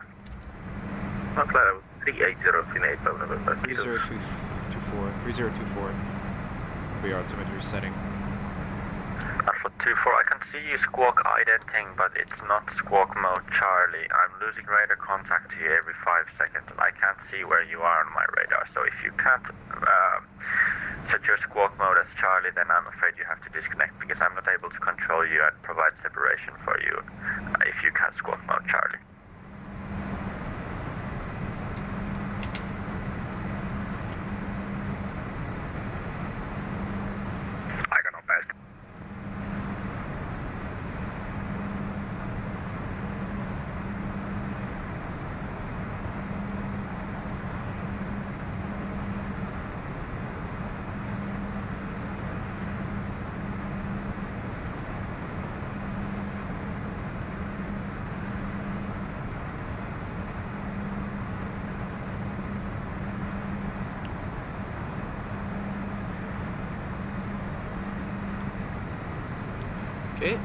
Cloud 380, Finate, November. 3024. We are altimeter setting. Alpha 24, I can see you squawk identing, but it's not squawk mode Charlie. I'm losing radar contact to you every 5 seconds, and I can't see where you are on my radar. So if you can't set your squawk mode as Charlie, then I'm afraid you have to disconnect, because I'm not able to control you and provide separation for you if you can't squawk mode Charlie. Okay,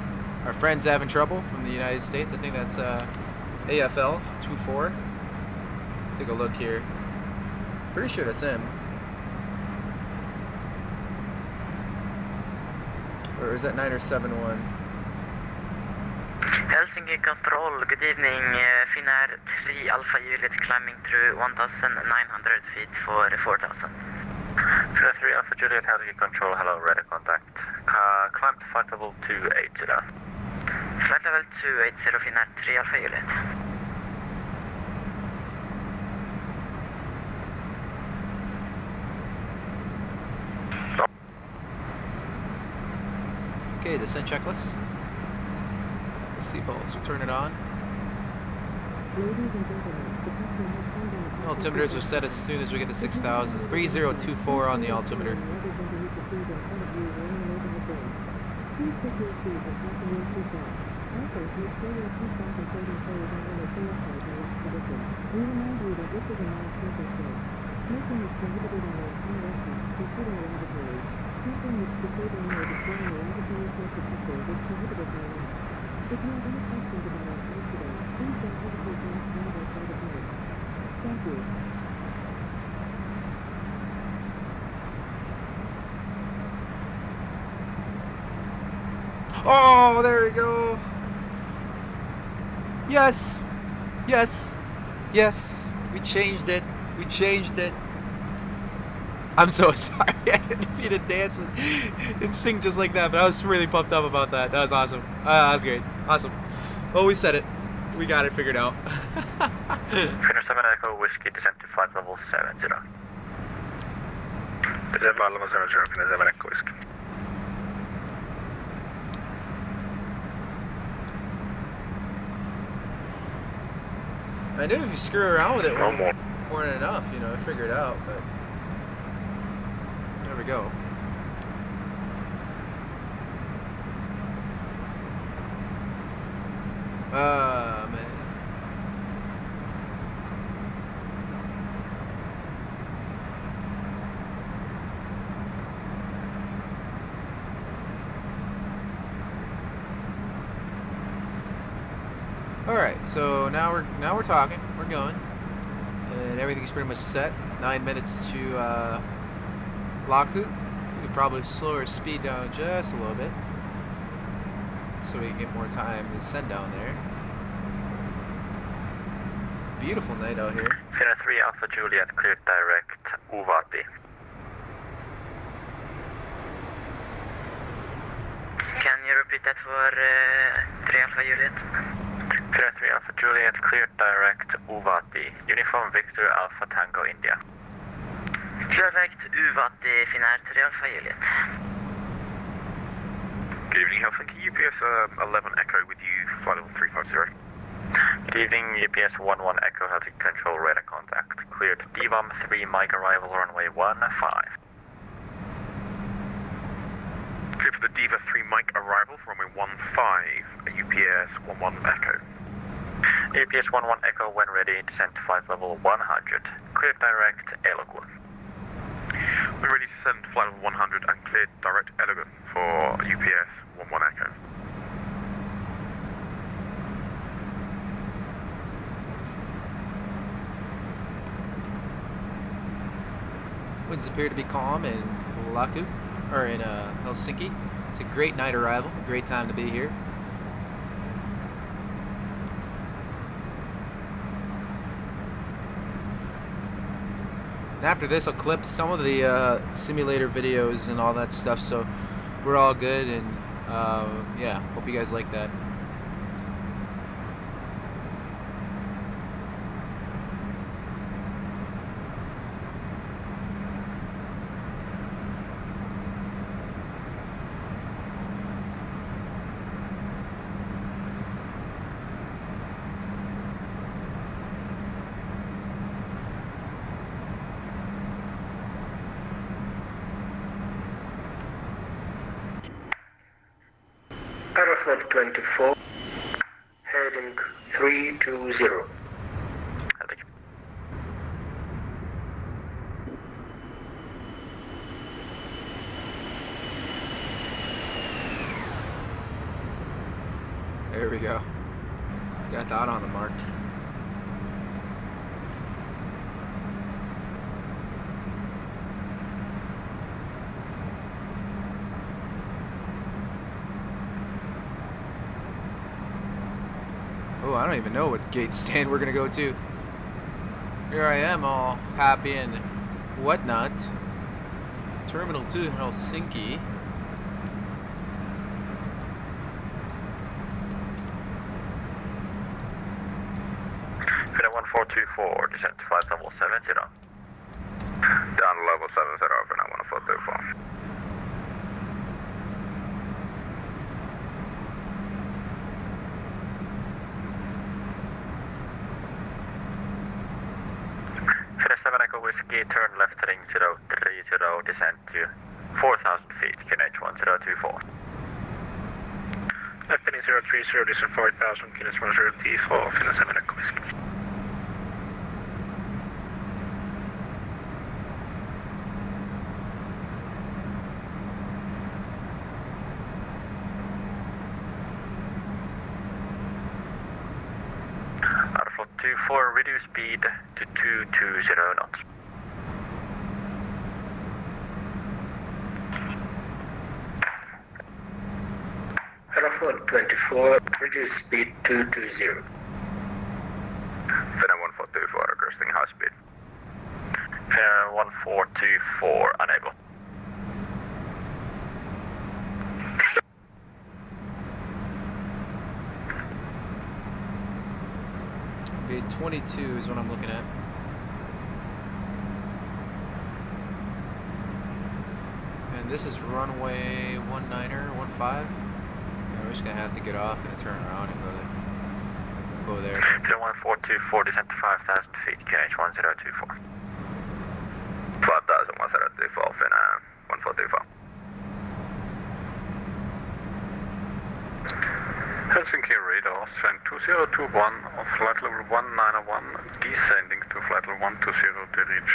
our friend's having trouble from the United States. I think that's AFL 24. Take a look here. Pretty sure that's him. Or is that 971? Helsinki Control, good evening. Finnair 3 Alpha Juliet climbing through 1,900 feet for 4,000. Finnair 3 Alpha Juliet, Helsinki Control, hello, radar contact. Climb to flight level 280. Flight level 280, Finnair 3 Alpha Juliet. Okay, descent checklist. The seatbelts, we'll turn it on. Altimeters are set as soon as we get to 6,000. 3024 on the altimeter. Oh, there we go. Yes. Yes. Yes. We changed it. We changed it. I'm so sorry. I didn't mean to dance and sing just like that, but I was really pumped up about that. That was awesome. That was great. Awesome. Well, we said it. We got it figured out. Finnair 7 Echo Whiskey, descent to flight level 70. Descent flight level 70, Finnair 7 Echo Whiskey. I knew if you screw around with it, more than enough, you know, I figured it out, but there we go. Man. All right, so now we're talking. We're going, and everything's pretty much set. 9 minutes to Lakut. We could probably slow our speed down just a little bit, so we can get more time to send down there. Beautiful night out here. Finnair 3 Alpha Juliet, cleared direct, Uvati. Can you repeat that for 3 Alpha Juliet? Finnair 3 Alpha Juliet, cleared direct, Uvati. Uniform Victor Alpha Tango India. Direct Uvati, Finnair 3 Alpha Juliet. Good evening, Helsinki. UPS 11 Echo with you, flight level 350. Good evening, UPS 11 Echo, Helsinki Control, radar contact. Cleared DVOM 3 Mike arrival, runway 15. Clear for the Diva 3 Mike arrival for runway 15, UPS 11 Echo. UPS 11 Echo, when ready, descent to flight level 100. Cleared direct, Elogun. We're ready to send flight level 100 and cleared direct Elogun for UPS 11 Echo. Winds appear to be calm in Laku, or in Helsinki. It's a great night arrival, a great time to be here. And after this, I'll clip some of the simulator videos and all that stuff, so we're all good. And yeah, hope you guys like that. Aeroflot 24, heading 320. There we go. Got that on the mark. Oh, I don't even know what gate stand we're gonna go to. Here I am, all happy and whatnot. Terminal 2 Helsinki. Finnair 1424, descent to flight level 70. Down to level 70, Finnair 1424. Finnair 7 Echo Whiskey, turn left heading 030, descent to 4,000 feet, QNH 1024. Left heading 030, descent 4,000, QNH 1024, Finnair 7 Echo Whiskey. Aeroflot 24, reduce speed to 220 knots. Aeroflot 24, reduce speed 220. Finnair 1424, requesting high speed. Finnair 1424, unable. Gate 22 is what I'm looking at. And this is runway 19er, 15. Yeah, we're just gonna have to get off and turn around and go there. Finnair 1424, descent to 5,000 feet, QNH 1024. 5,124, Finnair 1424. Helsinki radar, send 2021 on flight level 191, descending to flight level 120 to reach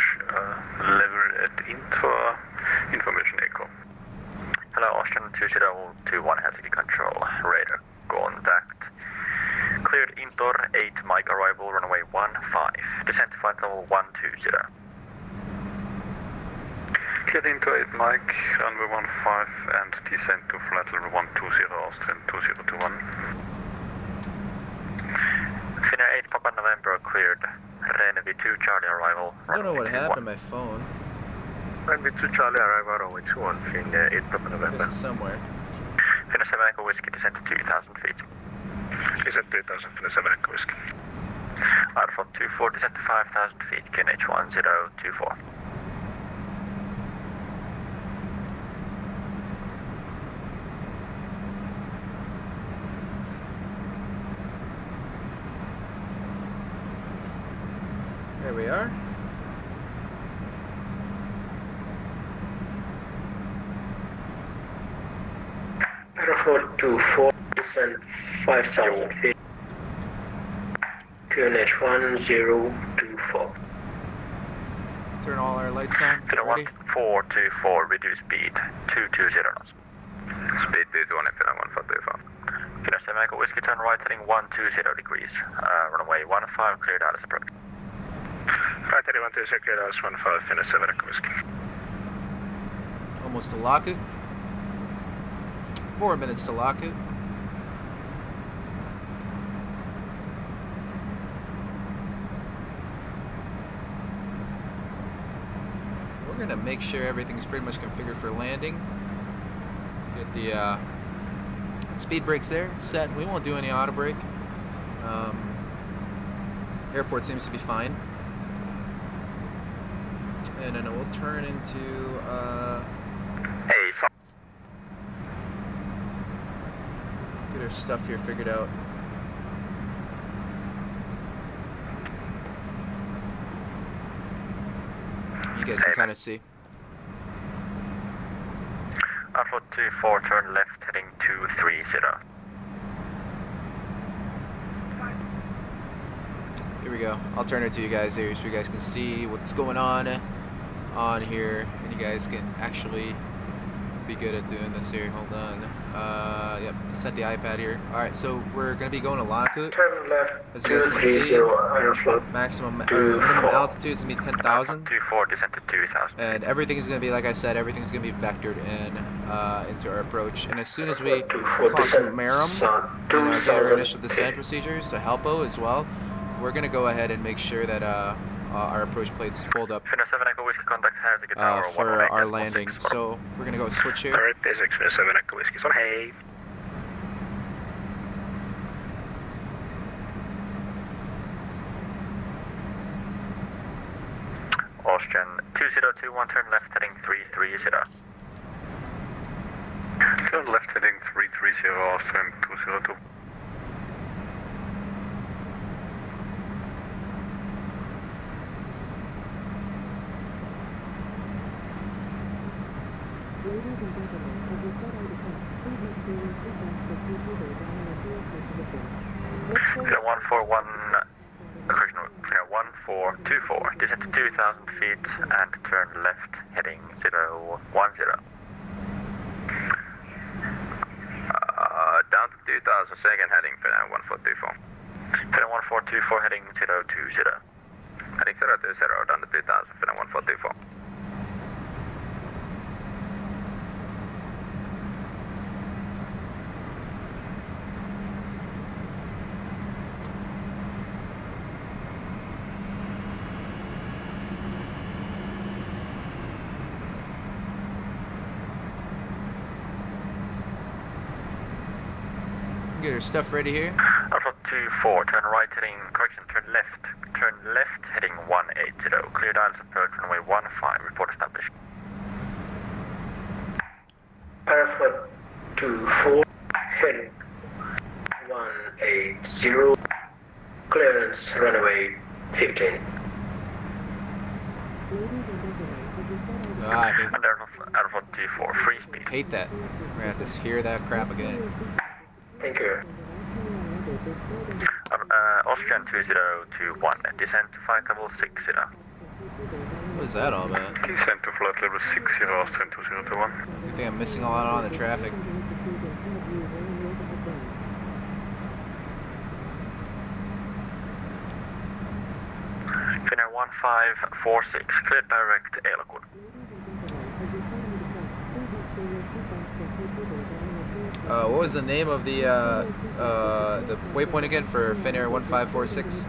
level at information echo. Hello, Austrian 2021 Helsinki Control, radar contact. Cleared Intor 8, Mike arrival, runway 15, descent to flight level 120. Cleared Intor 8, Mike, runway 15 and descent to flight level 120, Austrian 2021. Finnair 8, Papa November cleared. Renvi 2, Charlie arrival. I don't know what happened to my phone. Renvi 2, Charlie arrival, runway 21, Finnair 8, Papa November. This is somewhere. Finnair 7 Echo Whiskey, descent to 2,000 feet. Descent 2,000, Finnair 7 Echo Whiskey. Aeroflot 24, descent to 5,000 feet, QNH 1024. There we are. Aeroflot 24, descent 5,000 feet. QNH 1024. Turn all our lights on. Get Finnair ready. 1424, reduce speed 220 knots. Speed 220, Finnair 1424. Finnair 7 Echo Whiskey, turn right heading 120 degrees. Runway 15, cleared out as approach. Right heading 120, cleared out as 15, Finnair 7 Echo Whiskey. almost to lock it. 4 minutes to lock it. We're gonna make sure everything's pretty much configured for landing. Get the speed brakes there set. We won't do any auto brake. Airport seems to be fine. And then we'll turn into get our stuff here figured out. You guys can kind of see. Alpha 24, turn left, heading 230. Here we go. I'll turn it to you guys here so you guys can see what's going on here, and you guys can actually be good at doing this here. Hold on. Yep, set the iPad here. Alright, so we're gonna be going to Lockwood. Turn left, As you guys can see, 230 aeroflot. maximum or minimum altitude is gonna be 10,000. 24, descent to 2,000. And everything's gonna be, like I said, everything's gonna be vectored in into our approach. And as soon as we cross Marum and get our initial descent procedures to Helpo as well, we're gonna go ahead and make sure that our approach plates fold up for our landing. So we're gonna go switch here. Alright, there's 7 Echo Whiskey, so hey. Austrian 2021, turn left, heading 330. Turn left, heading 330, Austrian 202. Flight 141, correction, 1424, descent to 2,000 feet and turn left, heading 010. Down to 2,000, second heading, Finnair 1424. Finnair 1424, heading 020. Heading 020, down to 2,000, Finnair 1424. Get our stuff ready here. Alpha 24, turn right, heading, correction, turn left, heading 180. Clear dials approach runway 15, report established. Alpha 24, heading 180, clearance runway 15. I And Alpha 24, free speed. hate that. We're gonna have to hear that crap again. Thank you. Austrian 2021, descent to flight level 60. What is that all about? Descent to flight level 60, Austrian 2021. I think I'm missing a lot on the traffic. Finnair 1546, cleared direct Eilakun. What was the name of the waypoint again for Finnair 1546?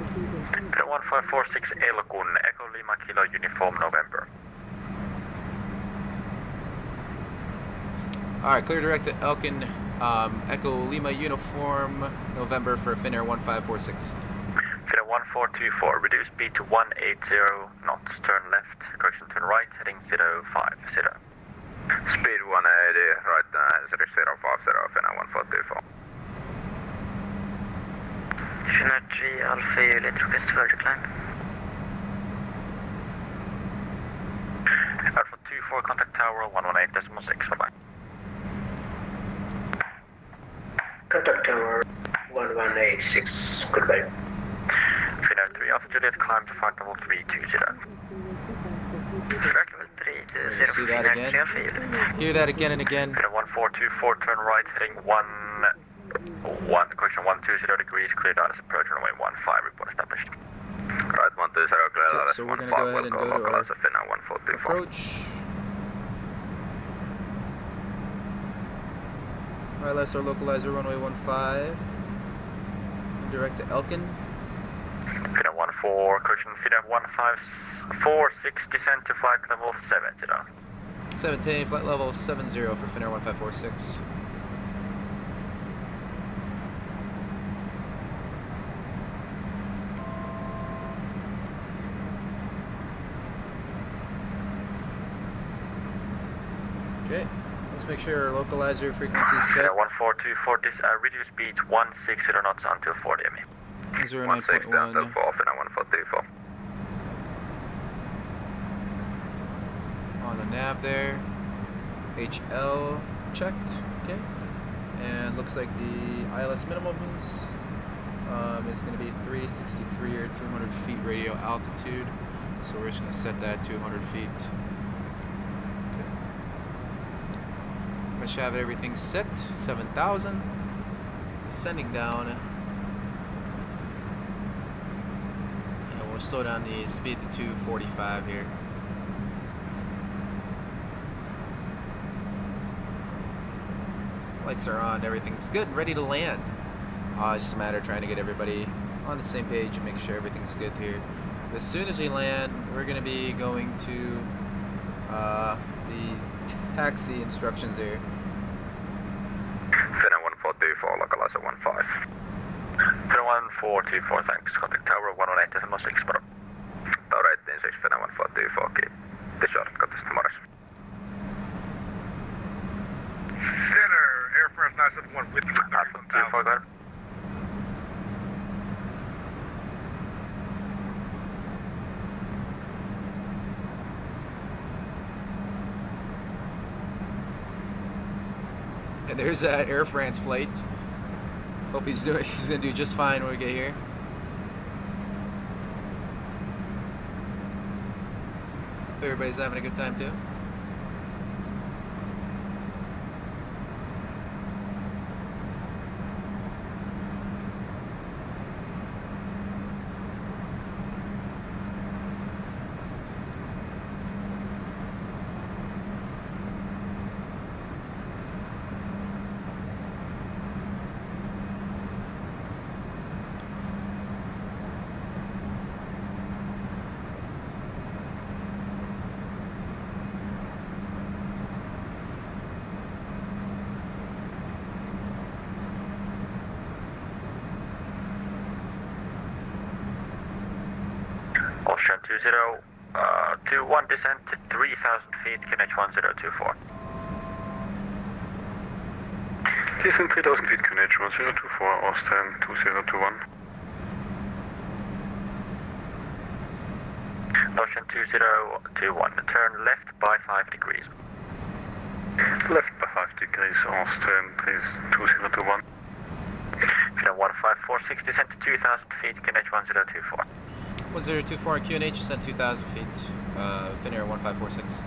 Finnair 1546 Eilakun, Echo Lima Kilo Uniform November. Alright, clear direct to Elkin, Echo Lima Uniform November for Finnair 1546. Finnair 1424, reduce speed to 180 knots, turn left, correction, turn right, heading 050. Speed 180, right, 050, Finnair 1424. Finnair 3 Alpha Juliet, request further climb. Alpha 24, contact tower 118.6, bye-bye. Contact tower 1186, goodbye. Finnair 3 Alpha Juliet, climb to flight level 320. Flight level 320, See that again? Hear that again and again. Finnair 1424, turn right, heading 120 degrees, clear Dallas approach runway 15, report established. Right, 120, clear Dallas, So we're gonna go ahead and go to our Finnair 1424. approach. ILS or localizer runway 15. Direct to Elkin. Finnair 14, cushion Finnair 154, descent to flight level 70 down. 17, flight level 70 for Finnair 1546. Okay, let's make sure our localizer frequency is set. Finnair 1424, reduce speed 160 knots until 40 ME. 09.1. Finnair 1424. On the nav there. HL checked. Okay. And looks like the ILS minimums is going to be 363 or 200 feet radio altitude. So we're just going to set that 200 feet. Okay. I should have everything set. 7,000. Descending down. And we'll slow down the speed to 245 here. Lights are on, everything's good and ready to land. Just a matter of trying to get everybody on the same page, make sure everything's good here. As soon as we land, we're going to be going to the taxi instructions here. Finnair 1424, localizer 15. Finnair 1424, thanks. Contact tower 118.6, bro. Tower 186, Finnair 1424, keep the short, got this tomorrow. Center, Air France 971 with you. Alpha 24, go ahead. And there's that Air France flight. Hope he's gonna do just fine when we get here. Everybody's having a good time too. Ocean 2021, descent to 3,000 feet, QNH 1024. Descent 3,000 feet, QNH 1024, Austin 2021. Ocean 2021, turn left by 5 degrees. Left by 5 degrees, Austin 2021. Finnair 1546, descent to 2,000 feet, QNH 1024. 1024 QNH, descent 2,000 feet. Finnair 1546.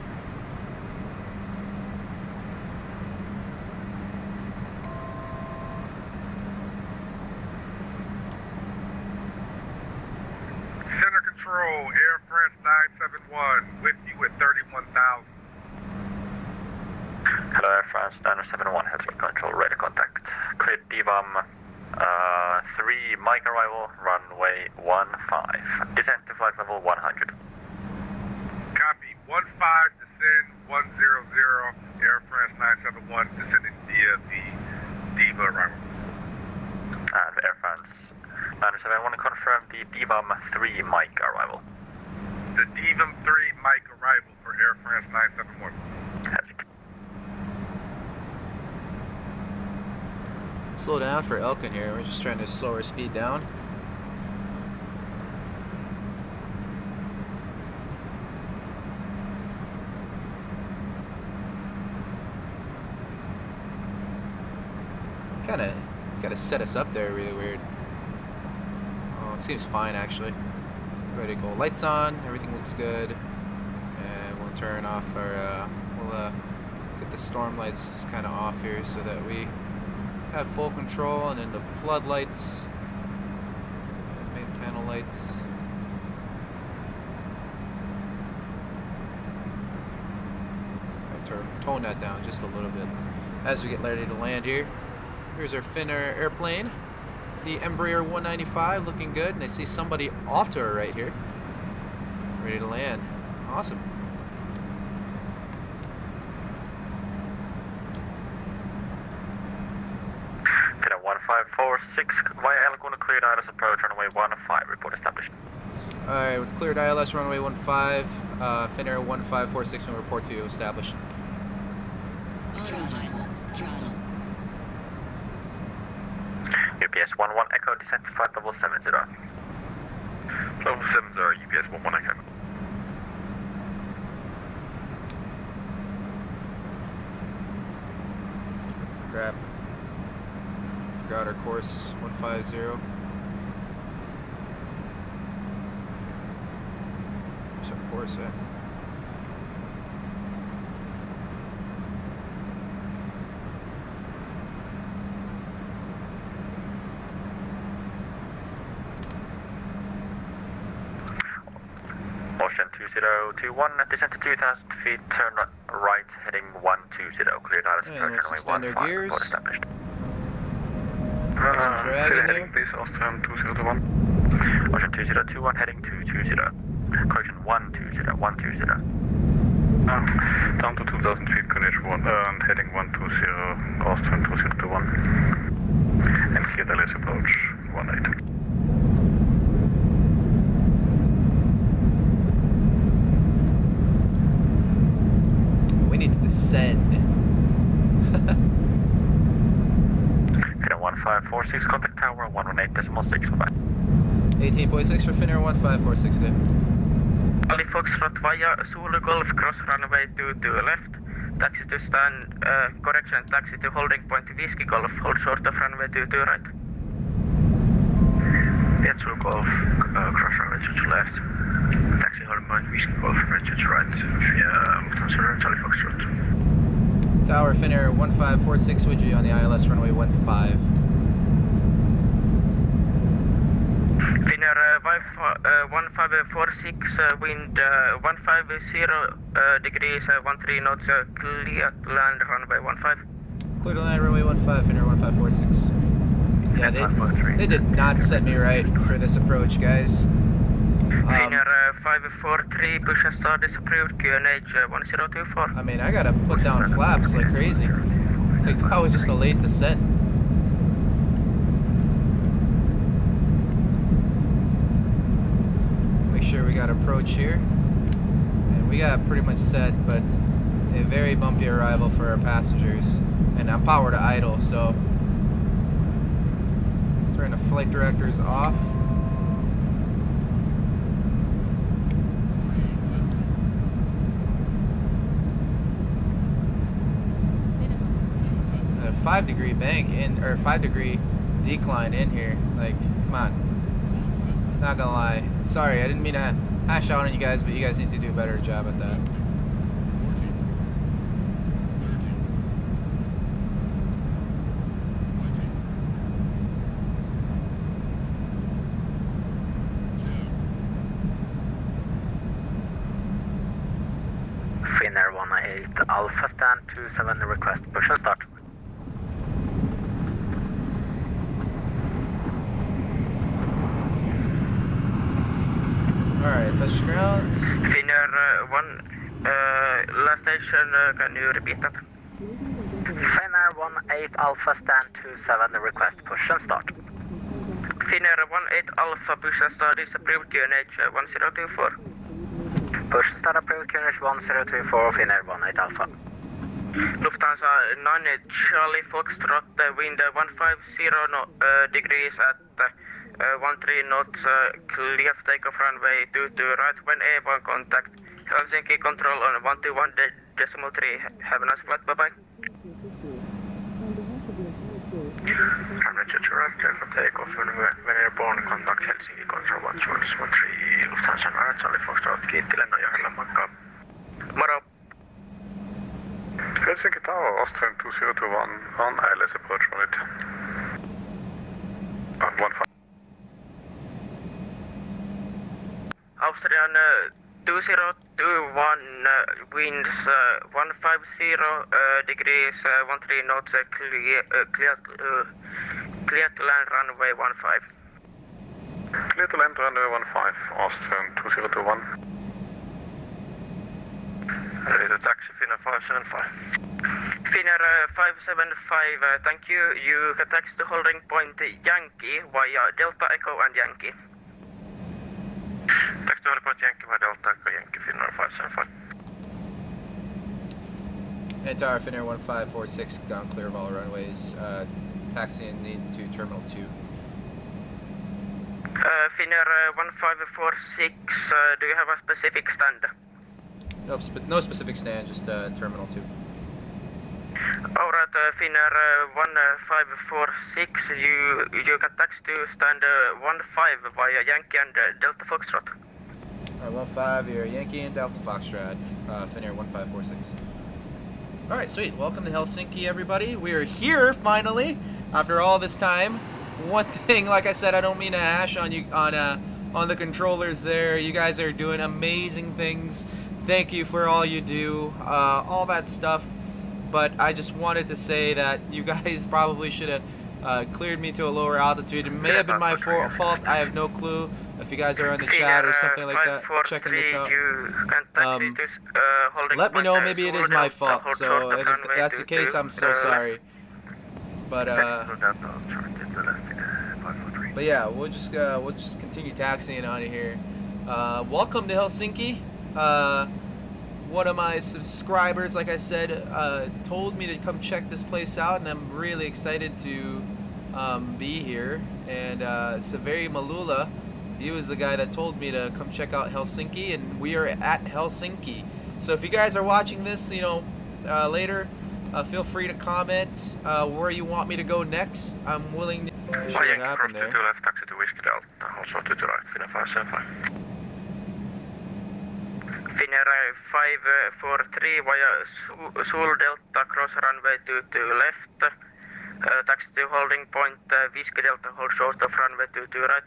Center control, Air France 971 with you at 31,000. Hello, Air France 971, Helsing control, radar contact. Cleared DVAM 3, mic arrival, runway 15. Descent to flight level 100. Copy, 15 descend, 100, Air France 971 descending via the Diva arrival. And Air France 907, I want to confirm the DVAM 3 mic arrival. The DVAM 3 mic arrival for Air France 971. Slow down for Elkin here. We're just trying to slow our speed down. Kind of set us up there really weird. Oh, it seems fine actually. Ready to go. Lights on. Everything looks good. And we'll turn off our. We'll get the storm lights kind of off here so that we have full control, and then the floodlights, main panel lights. I'll tone that down just a little bit as we get ready to land here. Here's our Finnair airplane. The Embraer 195 looking good, and I see somebody off to our right here. Ready to land. Awesome. Finnair 1546 via Laguna cleared ILS approach runway 15, report established. Alright, with cleared ILS runway 15, Finnair 1546 and report to you established. UPS 11 Echo descent to flight level 70. Level 70, UPS 11 Echo. Crap. Forgot our course 150. Where's our course at? Ocean 2021, descent to 2,000 feet, turn right, heading 120, cleared ILS And approach let's extend runway our 15, gears. report established. Got some drag in there. Please, Austrian 2021. Ocean 2021, heading 220. Correction 120, 120. Down to 2,000 feet, Greenwich 1, and heading 120, Austrian 2021. And cleared ILS approach 18. We need to descend. Finnair 1546, contact tower 118.6, bye-bye. 18.6 for Finnair 1546, good. Ali Foxtrot via Zulu Golf, cross runway 22 left. Taxi to stand, correction, taxi to holding point Whiskey Golf, hold short of runway 22 right. Zulu Golf, cross runway 22 left. Taxi holding point Whiskey Golf, runway 22 right, via Lufthansa Charlie Foxtrot. Tower Finnair 1546 with you on the ILS runway 15. Finnair 1546, wind 150 degrees, 13 knots, clear to land runway 15. Clear to land runway 15, Finnair 1546. Yeah, they did not set me right for this approach, guys. Finnair 543, push and start is approved, QNH 1024. I mean, I gotta put down flaps like crazy. Like, that was just a late descent. Make sure we got approach here. And we got pretty much set, but a very bumpy arrival for our passengers. And I'm power to idle, so turn the flight directors off. A 5-degree bank in, or 5-degree decline in here. Like, come on. Not gonna lie. Sorry, I didn't mean to hash out on you guys, but you guys need to do a better job at that. Finnair 18 Alpha stand 27 request push and start. Alright, touch grounds. Finnair 1, last station, can you repeat that? Finnair 18 Alpha stand 27 request push and start. Finnair 18 Alpha, push and start is approved, QNH 1024. Push and start approved, QNH 1024, Finnair 18 Alpha. Lufthansa 9 Charlie Foxtrot, wind 150 degrees at 13 knots, clear takeoff runway 22 right when A1 contact. Helsinki control on 121.3. Have a nice flight, bye-bye. Runway 22 right, clear for takeoff, when airborne contact Helsinki control 121.3, Lufthansa 9 Charlie Foxtrot, kiitti lennonjohdolla, moikka. Moro. Helsinki Tower, Austrian 2021, on ILS approach unit. On 15. Austrian winds 150 degrees, 13 knots, clear to land runway 15. Clear to land runway 15, Austrian 2021. Ready to taxi, Finnair 575. Finnair 575, thank you. You can taxi to holding point Yankee via Delta Echo and Yankee. Taxi to holding point Yankee via Delta Echo Yankee, Finnair 575. Antar Finnair 1546 down clear of all runways. Taxiing into Terminal 2. Finnair 1546, do you have a specific stand? No specific stand, just Terminal 2. Alright, Finnair 1546, you can taxi to stand 15 via Yankee and Delta Foxtrot. Alright, 15, you're Yankee and Delta Foxtrot, Finnair 1546. Alright, sweet. Welcome to Helsinki, everybody. We are here, finally, after all this time. One thing, like I said, I don't mean to hash on you on the controllers there. You guys are doing amazing things. Thank you for all you do, all that stuff. But I just wanted to say that you guys probably should have cleared me to a lower altitude. It may have been my fault. I have no clue. If you guys are in the chat or something like that, checking this out, let me know. Maybe it is my fault. So if that's the case, I'm so sorry. But yeah, we'll just continue taxiing on here. Welcome to Helsinki. One of my subscribers, like I said, told me to come check this place out, and I'm really excited to be here. And Severi Malula, he was the guy that told me to come check out Helsinki, and we are at Helsinki. So if you guys are watching this, later, feel free to comment where you want me to go next. I'm willing to show what happened there. To left, taxi to Whiskey Delta, also to the right, Finnair 575. Finnair 543 via Sul Delta, cross runway 22 left. Taxi to holding point Whiskey Delta, hold short of runway 22 right.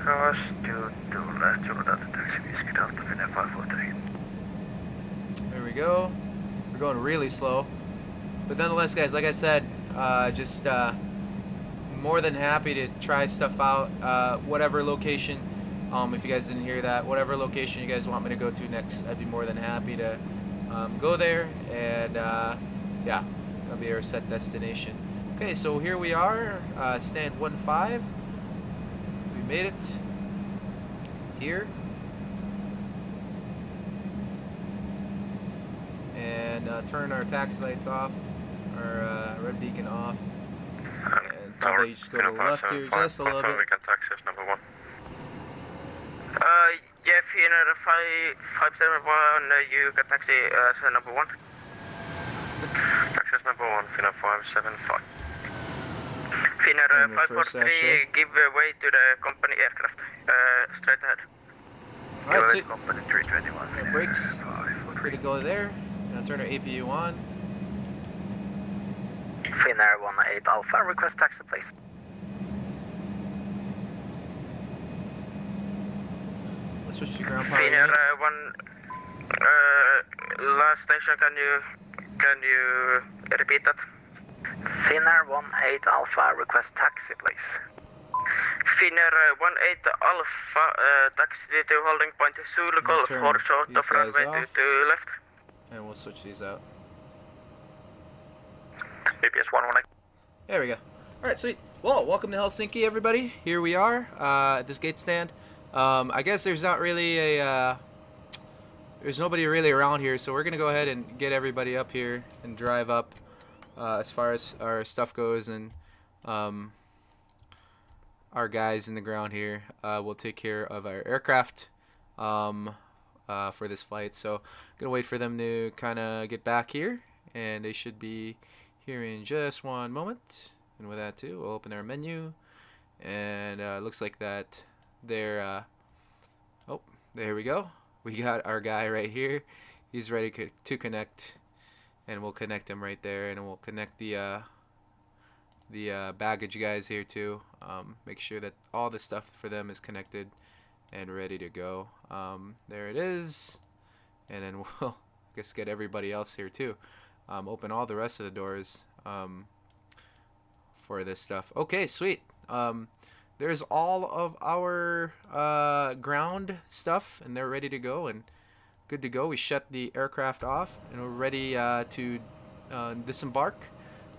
Cross 22 left, Sul Delta, taxi Whiskey Delta, Finnair 543. There we go. We're going really slow. But nonetheless, guys, like I said, just more than happy to try stuff out. Whatever location, if you guys didn't hear that, whatever location you guys want me to go to next, I'd be more than happy to go there. And yeah, that'll be our set destination. Okay, so here we are, stand 15. We made it here. And turn our taxi lights off, our red beacon off, and probably just go to the left here just a little bit. We can taxi as number 1. Yeah, Finnair 571, you can taxi as number 1. Taxi as number 1, Finnair 575. Finnair 543, give way to the company aircraft, straight ahead. Alright, sweet. Company 321. Brakes, free to go there. Now turn our APU on. Finnair 18 Alpha, request taxi please. Let's switch to ground power. Finnair 1, last station, can you repeat that? Finnair 18 Alpha, request taxi please. Finnair 18 Alpha, taxi to holding point Zulu Golf, hold short of runway 22 left. And we'll switch these out. APS 118. There we go. Alright, sweet. Well, welcome to Helsinki, everybody. Here we are at this gate stand. I guess there's not really there's nobody really around here, so we're going to go ahead and get everybody up here and drive up as far as our stuff goes, and our guys in the ground here will take care of our aircraft for this flight. So I'm gonna wait for them to kind of get back here, and they should be here in just one moment. And with that too, we'll open our menu, and looks like that they're oh, there we go. We got our guy right here. He's ready to connect, and we'll connect him right there, and we'll connect the baggage guys here too. Make sure that all the stuff for them is connected and ready to go. There it is. And then we'll just get everybody else here too. Open all the rest of the doors for this stuff. Okay, sweet. There's all of our ground stuff, and they're ready to go and good to go. We shut the aircraft off, and we're ready to disembark.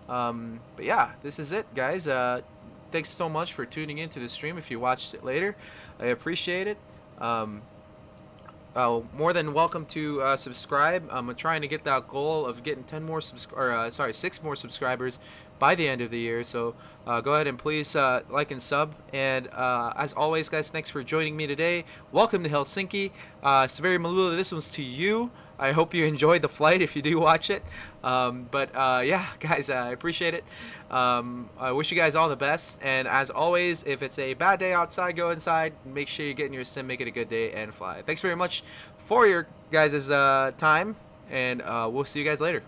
But yeah, this is it, guys. Thanks so much for tuning into the stream. If you watched it later, I appreciate it. More than welcome to subscribe. I'm trying to get that goal of getting 6 more subscribers by the end of the year. So go ahead and please like and sub. And as always, guys, thanks for joining me today. Welcome to Helsinki. Severi Malula, this one's to you. I hope you enjoyed the flight if you do watch it. Yeah, guys, I appreciate it. I wish you guys all the best. And as always, if it's a bad day outside, go inside. Make sure you get in your sim, make it a good day, and fly. Thanks very much for your guys' time. And we'll see you guys later.